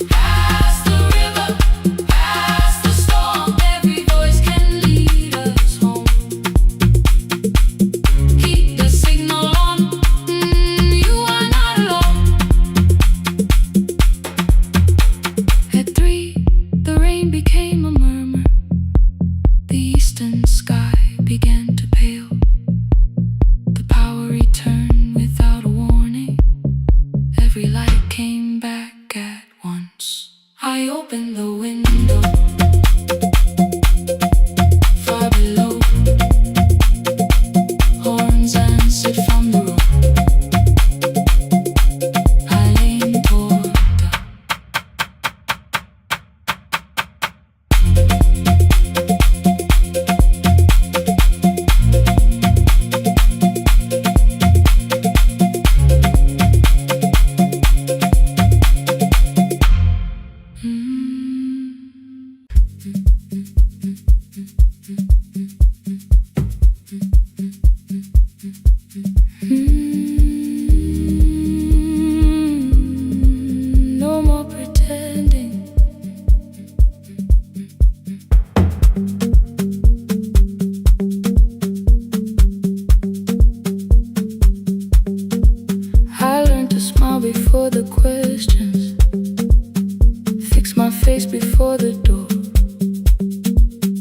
Past the river, past the storm, every voice can lead us home. Keep the signal on. You are not alone. At 3, the rain became a murmur. The eastern sky began to pale. The power returned without a warning. Every light came back at once. I opened the window. Far below, horns answered from the road. I leaned toward the no more pretending. I learned to smile before the questions, fix my face before the door,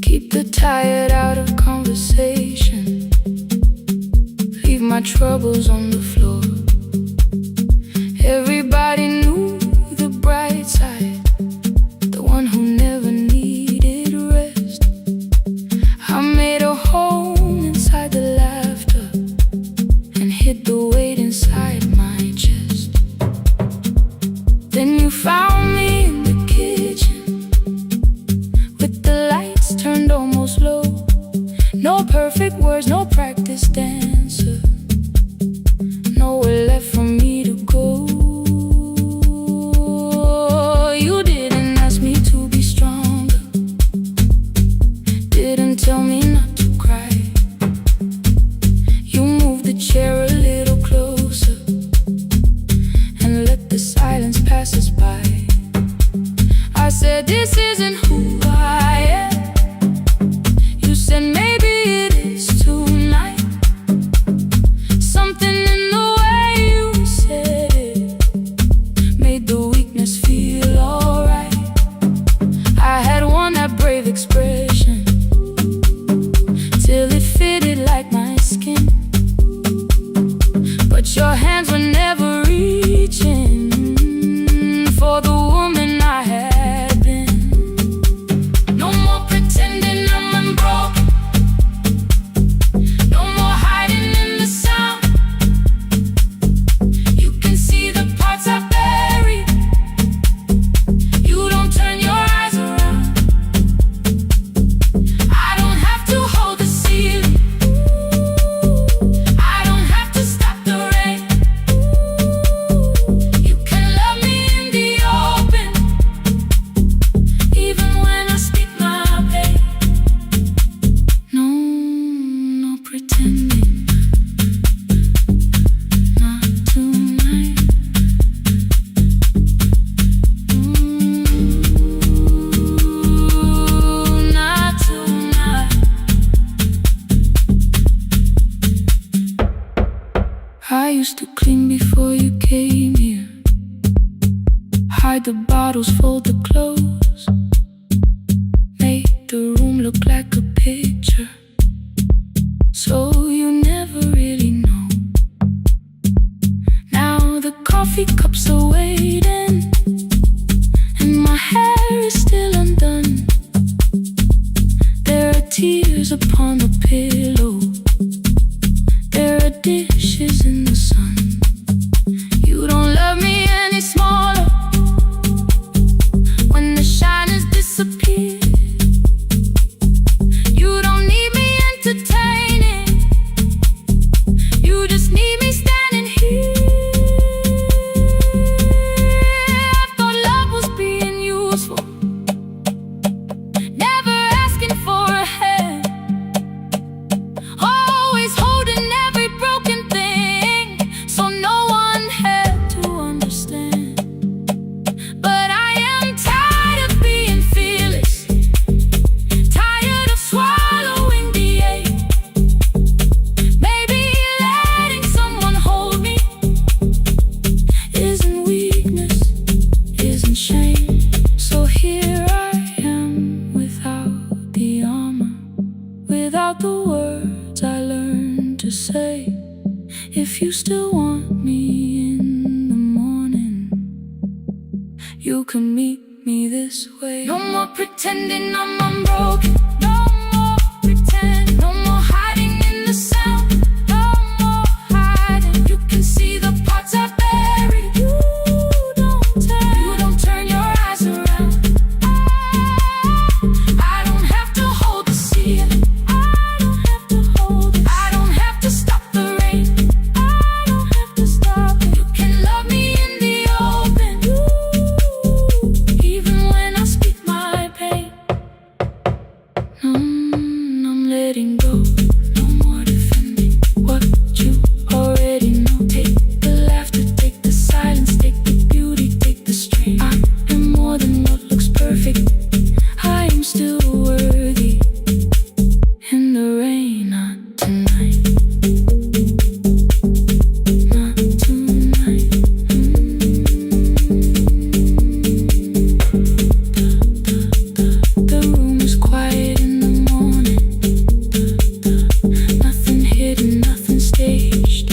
keep the tired out of conversation, leave my troubles on the floor. Everybody knew the bright side, the one who never needed rest. I made a home inside the laughter and hid the weight inside my chest. Then you found me in the kitchen with the lights turned almost low. No perfect words, no practice dancer, nowhere left for me to go. You didn't ask me to be stronger, didn't tell me not to cry. You moved the chair a little closer and let the silence pass us by. I said, this isn't who I am. You said, maybe it is tonight. Something in the way you said it made the weakness feel alright. I had worn that brave expression till it fitted like my skin, but your hands were never reaching for the woman I had been. No more pretending I'm unbroken, no more hiding in the sound. You can see the parts I buried. You don't turn your eyes around. I don't have to hold the ceiling. I don't have to stop the rain. I used to clean before you came here, hide the bottles, fold the clothes, make the room look like a picture, so you never really know. Now the coffee cups are waiting, and my hair is still undone. There are tears upon the pillow, there are dishes in the sun. You don't love me any smaller when the shine has disappeared. You don't need me entertaining, you just need me standing here. I thought love was being useful, never asking for a hand, always holding every broken thing, so no one had to understand. But I am tired of being fearless, tired of swallowing the ache. Maybe letting someone hold me isn't weakness, isn't shame. So here I am without the armor, without the words I learned to say. If you still want me in the morning, you can meet me this way. No more pretending I'm unbroken, no more pretend, no more hiding in the sound, no more hiding. You can see the parts I buried. You don't turn your eyes around. I don't have to hold the ceiling, I don't have to hold it, I don't have to stop the rain, I don't have to stop it. You can love me in the open, even when I speak my pain. I'm letting go, no more defending what you already know. Take the laughter, take the silence, take the beauty, take the strain. I am more than what looks perfect, I am still worthy. In the rain, not tonight, not tonight. The room is quiet in the morning, nothing hidden, nothing staged.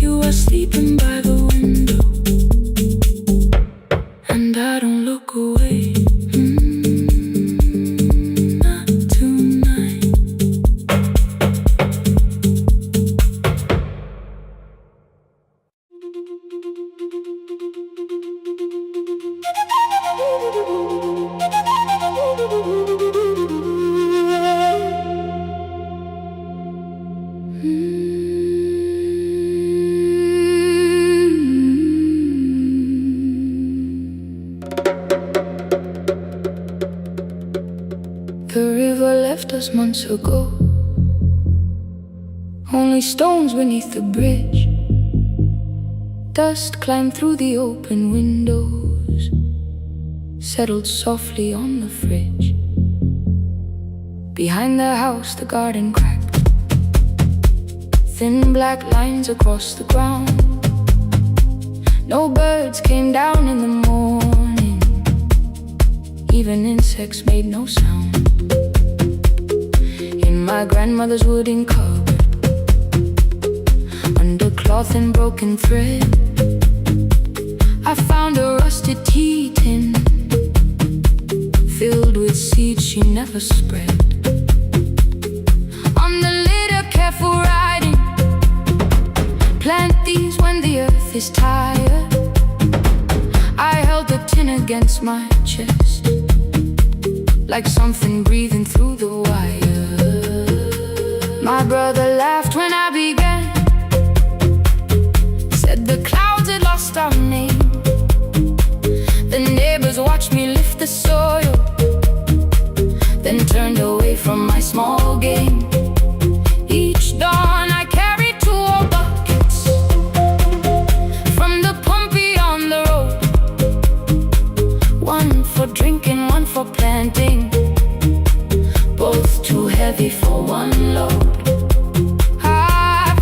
You are sleeping by the window, and I don't look away. Not tonight. The river left us months ago, only stones beneath the bridge. Dust climbed through the open windows, settled softly on the fridge. Behind the house the garden cracked, thin black lines across the ground. No birds came down in the morning, even insects made no sound. In my grandmother's wooden cupboard, under cloth and broken thread, I found a rusted tea tin filled with seeds she never spread. On the lid a careful writing, plant these when the earth is tired. I held the tin against my chest, like something breathing through the wire. My brother laughed when I began, said the clouds had lost our name. The neighbors watched me lift the soil, then turned away from my small game. Each dawn I carried 2 old buckets from the pump beyond the road, one for drinking, one for planting, both too heavy for one load. I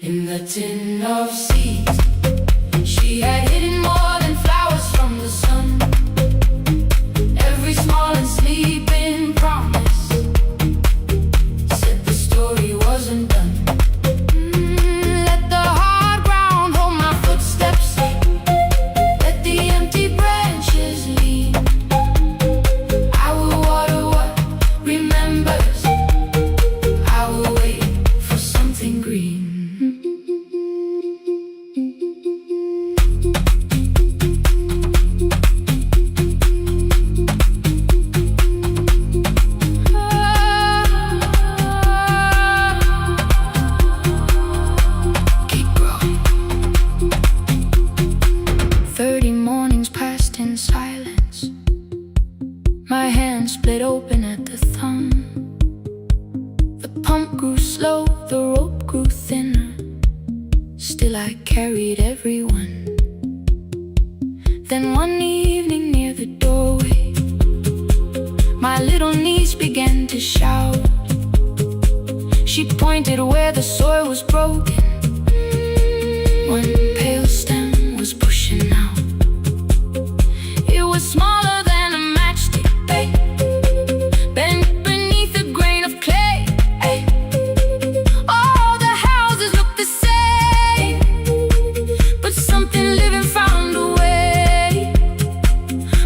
In the tin of seeds, she had hidden more than flowers from the sun. Every small and sleeping promise said the story wasn't done. Let the hard ground hold my footsteps. Let the empty branches lean. I will water what remembers. I will wait for something green. 30 mornings passed in silence. My hand split open at the thumb. The pump grew slow, the rope grew thinner. Still I carried everyone. Then one evening near the doorway, my little niece began to shout. She pointed where the soil was broken. One pale stem was pushing out. It was smaller than a matchstick, babe, bent beneath a grain of clay. Ay. All the houses looked the same, but something living found a way.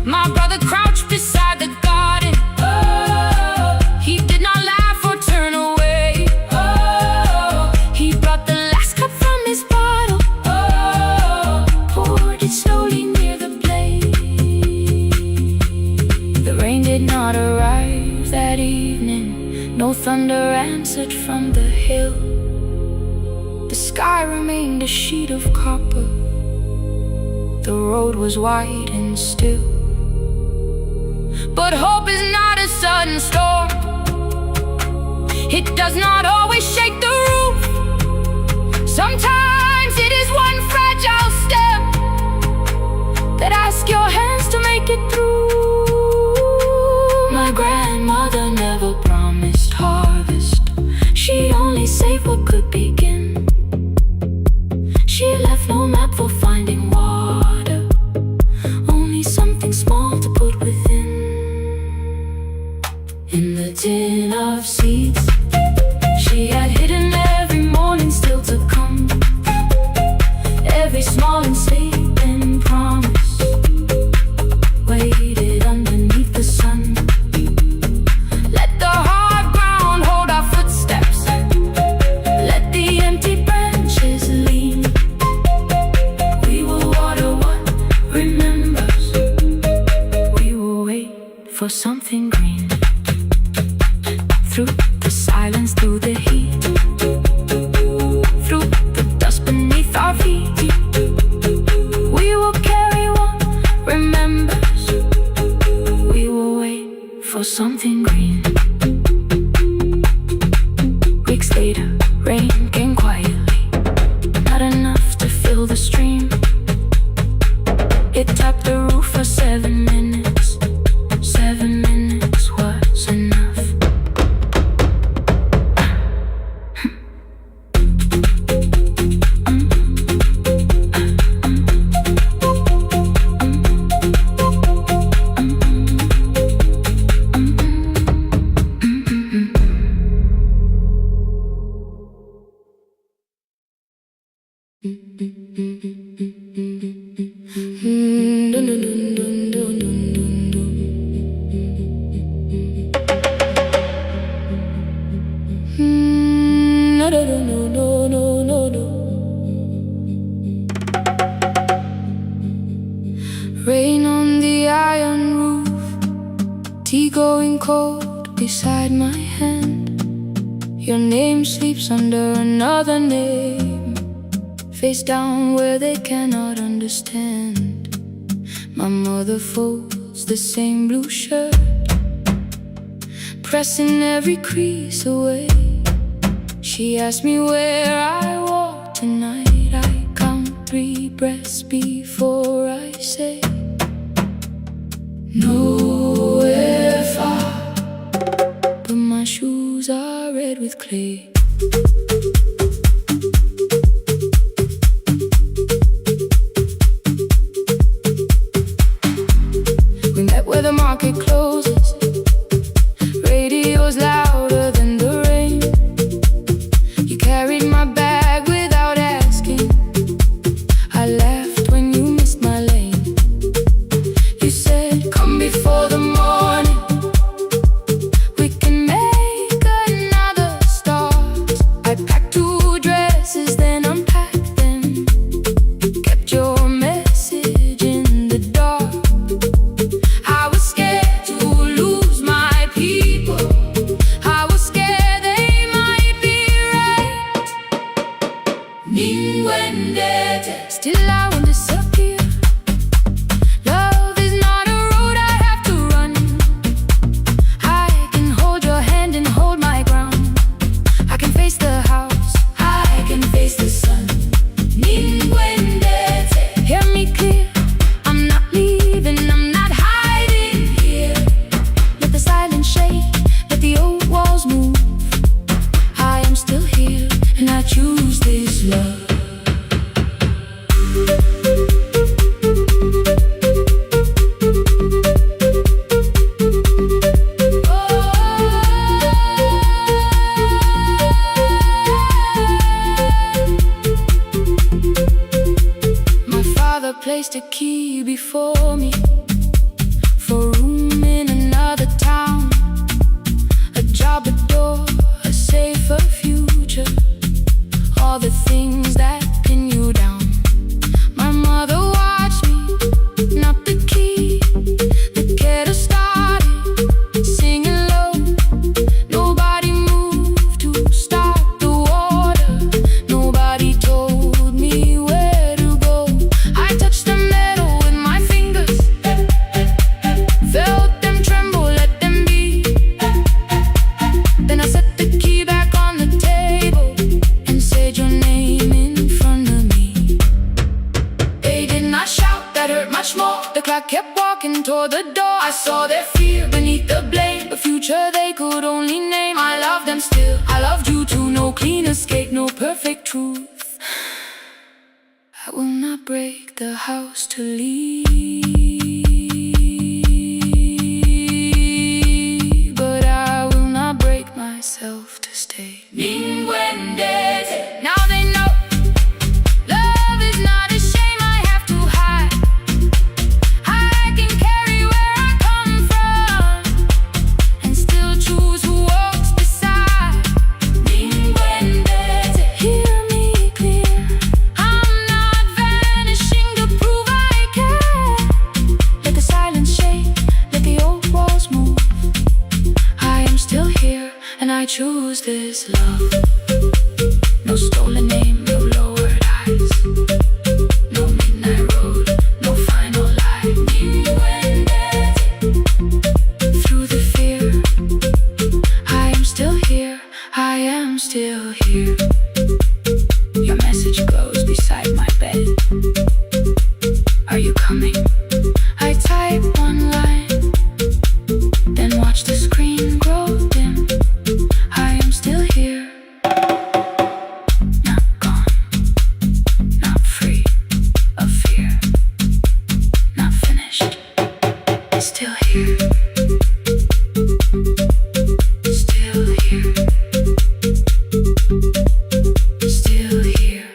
My brother crouched beside the garden. Oh, he did not laugh or turn away. Oh, he brought the last cup from his bottle. Oh, poured it slowly near the blaze. The rain did not arrive that evening. No thunder answered from the hill. The sky remained a sheet of copper. The road was wide and still. But hope is not a sudden storm. It does not always shake the roof. Sometimes it is one fragile step that asks your hands to make it through. My grandmother never promised harvest. She only saved what could begin. She left no map for finding water, only something small to put within. In the tin of seeds, she had hidden every morning still to come. Every small and sleeping promise waited underneath the sun. Let the hard ground hold our footsteps. Let the empty branches lean. We will water what remembers. We will wait for something green. Through the silence, through the heat, through the dust beneath our feet, we will carry what remembers. We will wait for something green. Weeks later, rain came quietly, not enough to fill the stream. It tapped the roof for 7 minutes. 7 minutes was enough. Rain on the iron roof, tea going cold beside my hand. Your name sleeps under another name, face down where they cannot understand. My mother folds the same blue shirt, pressing every crease away. She asks me where I walk tonight. I count 3 breaths before I say nowhere far, but my shoes are red with clay. unwinding. Still I won't disappear. Love is not a road I have to run. I can hold your hand and hold my ground. I can face the house, I can face the sun. Unwinding. hear me clear. I'm not leaving, I'm not hiding here. Let the silence shake, let the old walls move. I am still here, and I choose this love. My father placed a key before me for room in another town, a job, a door, a safer future, all the things that pin you down. My mother watched me, not the key, the kettle started singing low. Nobody moved to stop the water, nobody told me where to go. I touched the metal with my fingers, felt them tremble, let them be. Then I set the key back on the table and said your name in front of me. They did not shout, that hurt much more. The clock kept walking toward the door. I saw their fear beneath the blame, a future they could only name. I loved them still, I loved you too. No clean escape, no perfect truth. I will not break the house to leave, but I will not break myself to stay. Unwinding. Now they know love is not a shame I have to hide. I can carry where I come from and still choose who walks beside. Unwinding. Hear me clear, I'm not vanishing to prove I care. Let the silence shake, let the old walls move. I am still here, and I choose this love. No stolen name, no lowered eyes, no midnight road, no final lie. Unwinding. Through the fear, I am still here, I am still here. Your message glows beside my bed. Are you coming? I type one line, then watch the screen grow dim. I am still here, not gone, not free of fear, not finished, still here, still here, still here.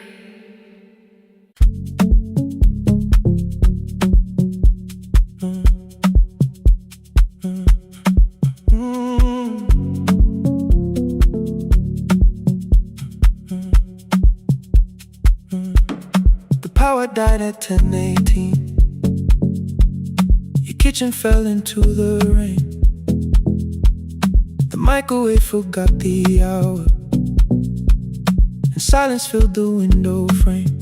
The power died at 10:18. Your kitchen fell into the rain. The microwave forgot the hour, and silence filled the window frame.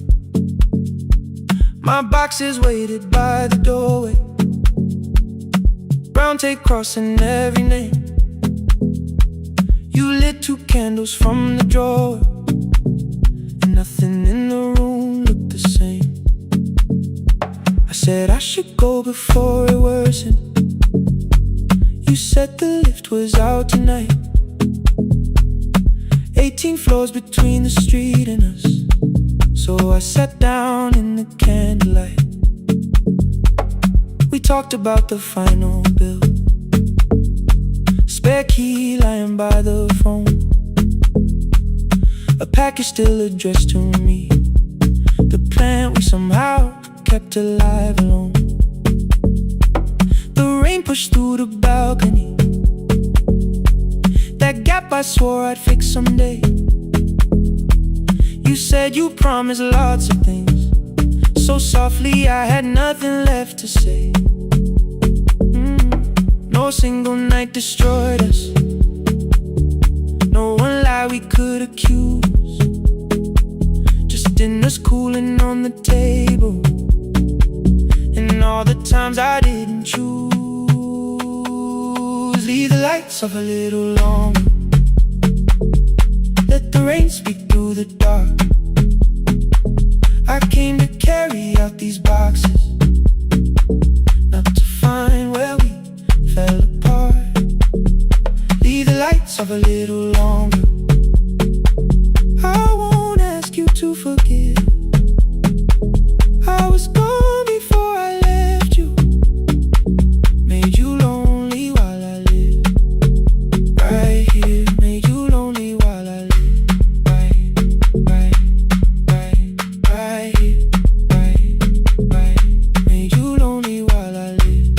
My boxes waited by the doorway, brown tape crossing every name. You lit 2 candles from the drawer, and nothing in the room looked the same. I said I should go before it worsened. You said the lift was out tonight. 18 floors between the street and us, so I sat down in the candlelight. We talked about the final bill, spare key lying by the phone, a package still addressed to me, the plant we somehow kept alive alone. The rain pushed through the balcony, that gap I swore I'd fix someday. You said you promised lots of things, so softly I had nothing left to say. No single night destroyed us, no one lie we could accuse. Just dinner's cooling on the table, and all the times I didn't choose. Leave the lights off a little longer, let the rain speak through the dark. I came to carry out these boxes, not to find where we fell apart. Leave the lights off a little longer. I won't ask you to forgive. I was gone before I left you, made you lonely while I lived right here, made you lonely while I lived right here, right, made you lonely while I lived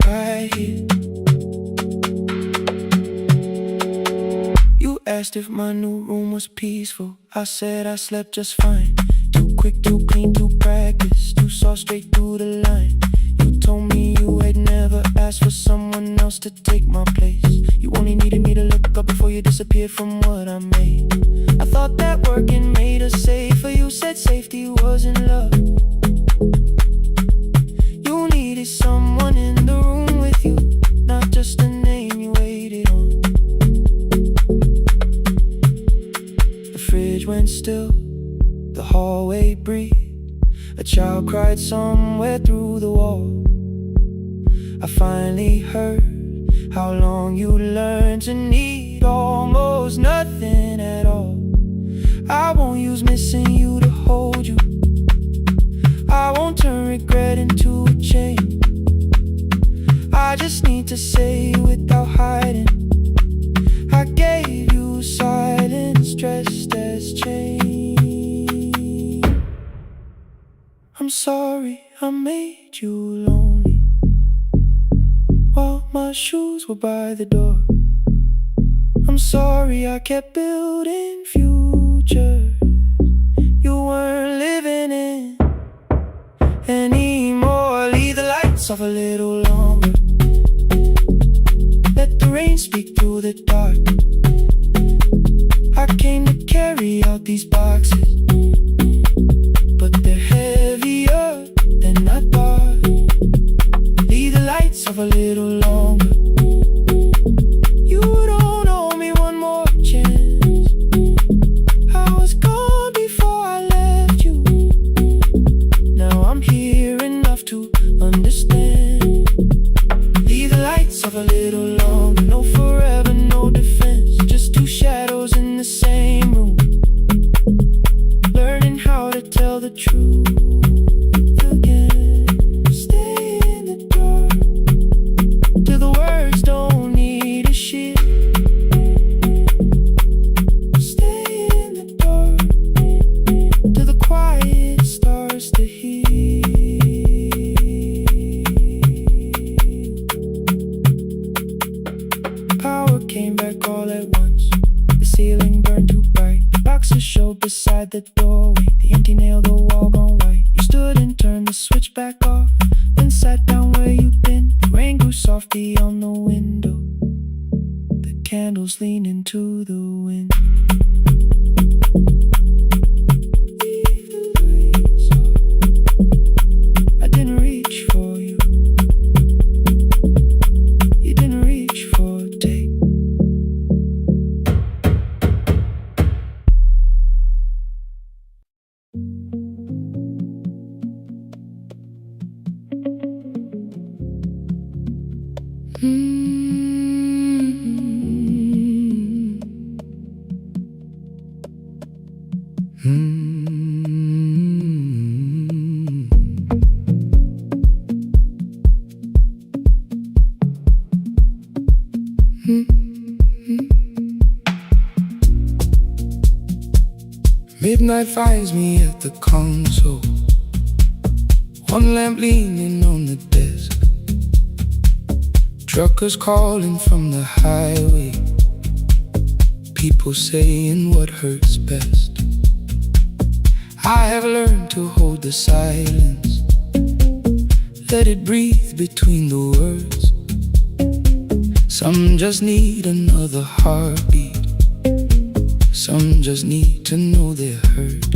right here. You asked if my new room was peaceful. I said I slept just fine. Too quick, too clean, too practiced, too saw straight through the line. You told me you had never asked for someone else to take my place. You only needed me to look up before you disappeared from what I made. I thought that working made us safer. You said safety was in love. You needed someone in the room with you, not just a name you waited on. The fridge went still, the hallway breathed. A child cried somewhere through the wall. I finally heard how long you learned to need almost nothing at all. I won't use missing you to hold you. I won't turn regret into a chain. I just need to say without hiding, I gave you silence dressed as change. I'm sorry I made you lonely while my shoes were by the door. I'm sorry I kept building futures you weren't living in anymore. Leave the lights off a little longer, let the rain speak through the dark. I came to carry out these boxes, but they're heavier than I thought. Leave the lights off a little longer. You don't owe me one more chance. I was gone before I left you. Now I'm here enough to understand. Leave the lights off a little longer. No forever, no defense, just two shadows in the same room, learning how to tell the truth again. Stay in the dark till the words don't need a shield. Stay in the dark till the quiet starts to heal. Power came back all at once. The ceiling burned too bright. The boxes showed beside the doorway. The empty nail, the wall gone white. You stood and turned the switch back off, then sat down where you'd been. The rain grew softly on the window, the candles leaned into the wind. Leave the lights off. I didn't reach for you, you didn't reach for a take. Midnight finds me at the console, one lamp leaning on the desk. Truckers calling from the highway, people saying what hurts best. I have learned to hold the silence, let it breathe between the words. Some just need another heartbeat, Some just need to know they're heard.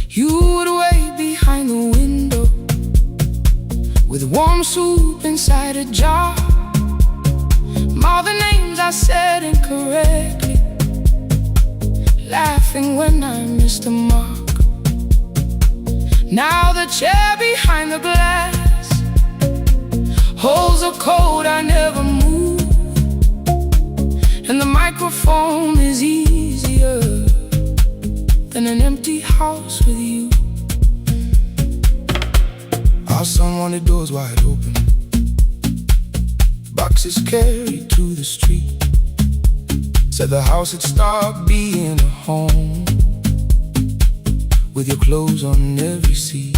You would wait behind the window with warm soup inside a jar. All the names I said incorrectly, laughing when I missed the mark. Now the chair behind the glass holds a code I never moved, and the microphone is easier than an empty house with you. Our son wanted doors wide open, boxes carried to the street. Said the house had stopped being a home with your clothes on every seat.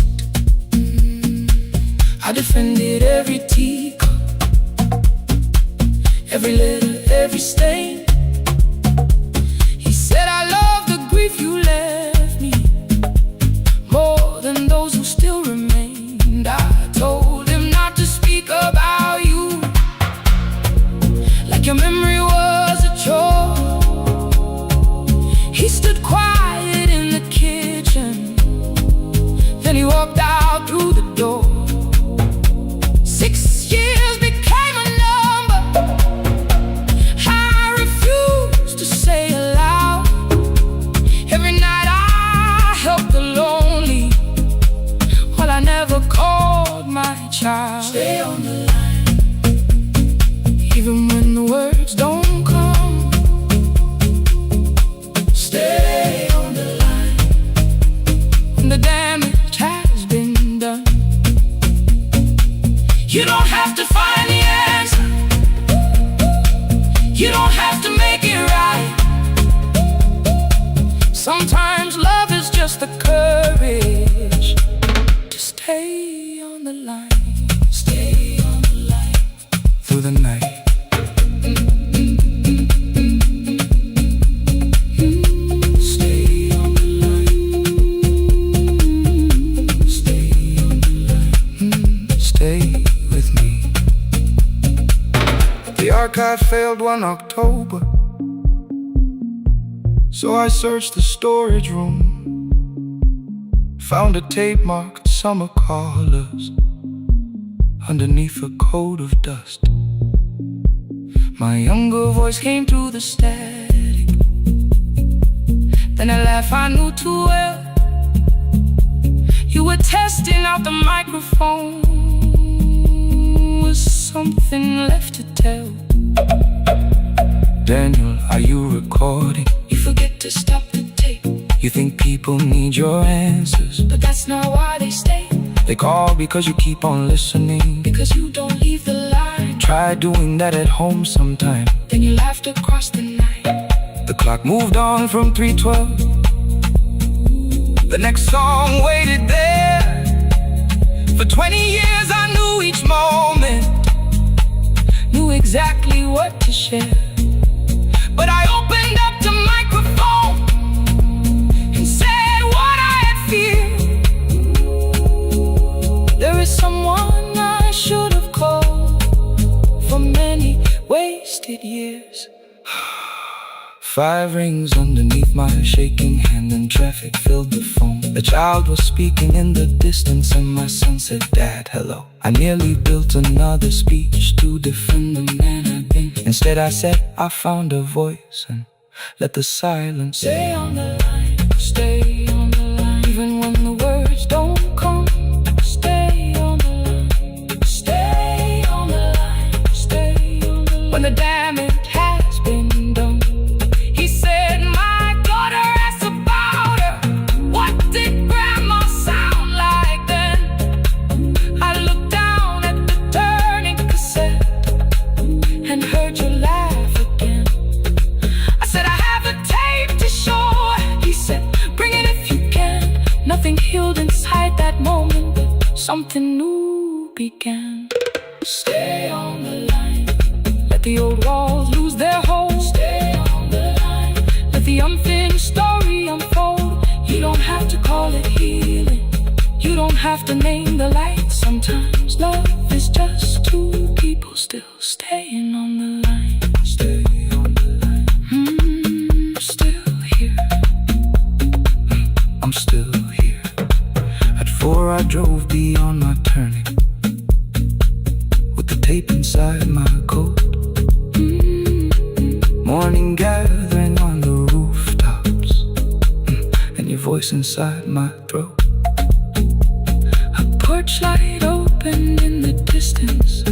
I defended every teacup, every letter, every stain. He said I love the grief you left me more than those who still remained. I told him not to speak about you like your memory was a chore. He stood quiet in the kitchen, then he walked out through the door. 6 years became a number I refused to say aloud. Every night I helped the lonely while I never called my child. Stay on the line, even when the words don't come. Stay on the line when the damage has been done. You don't have to find the answer, you don't have to make it right. Sometimes love is just the courage to stay on the line. Stay on the line through the night. Stay on the line. Stay on the line. Stay with me. The archive failed one October, so I searched the storage room, found a tape marked summer callers underneath a coat of dust. My younger voice came through the static, then a laugh I knew too well. You were testing out the microphone, was something left to tell? Daniel, are you recording? You forget to stop the tape. You think people need your answers, but that's not why they stay. They call because you keep on listening, because you don't leave the line. Try doing that at home sometime, then you laughed across the night. The clock moved on from 3:12. The next song waited there. For 20 years I knew each moment, knew exactly what to share. But I opened up the microphone and said what I had feared. There is someone I should have called for many wasted years. 5 rings underneath my shaking hand, and traffic filled the phone. A child was speaking in the distance, and my son said, "Dad, hello." I nearly built another speech to defend the man I've been. Instead I said I found a voice and let the silence stay on the line. Stay on the line, even when the words don't come. Stay on the line. Stay on the line. Stay on the line. When the damage has been done. He said, "My daughter asked about her. What did grandma sound like then?" I looked down at the turning cassette and heard you laugh again. I said, "I have a tape to show." He said, "Bring it if you can." Nothing healed inside that moment, but something new began. Stay on the line. Let the old walls lose their hold. Stay on the line. Let the unfinished story unfold. You don't have to call it healing, you don't have to name the light. Sometimes love is just two people still staying on the line. Stay on the line. I'm still here. At 4 I drove beyond my turning, with the tape inside my coat. Morning gathering on the rooftops, and your voice inside my throat. A porch light opened in the distance.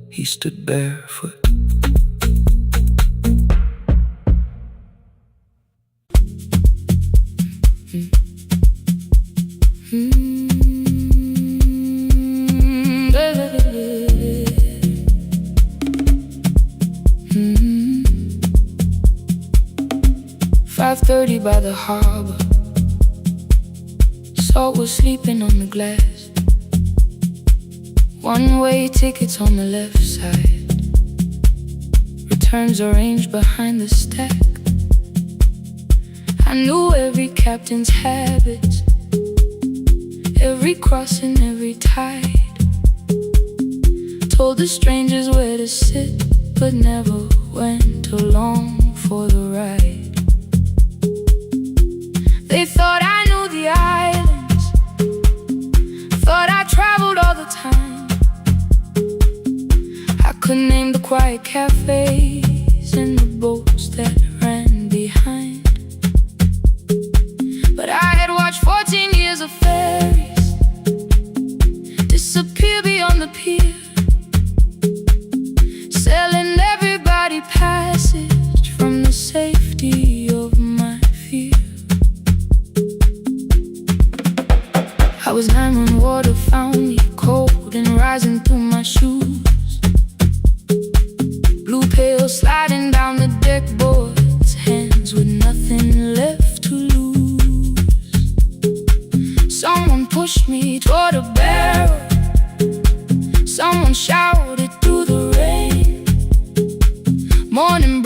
He stood barefoot. By the harbor, Salt was sleeping on the glass. One-way tickets on the left side, returns arranged behind the stack. I knew every captain's habits, every crossing, every tide. Told the strangers where to sit, but never went along for the ride. They thought I knew the islands, thought I traveled all the time. I could name the quiet cafes and the boats that ran behind. But I had watched 14 years of ferries disappear beyond the pier, selling everybody passage from the safety of my fear. I was 9 when water found me, cold and rising through my shoes. Blue pail sliding down the deck boards, hands with nothing left to lose. Someone pushed me toward a barrel, someone shouted through the rain. Morning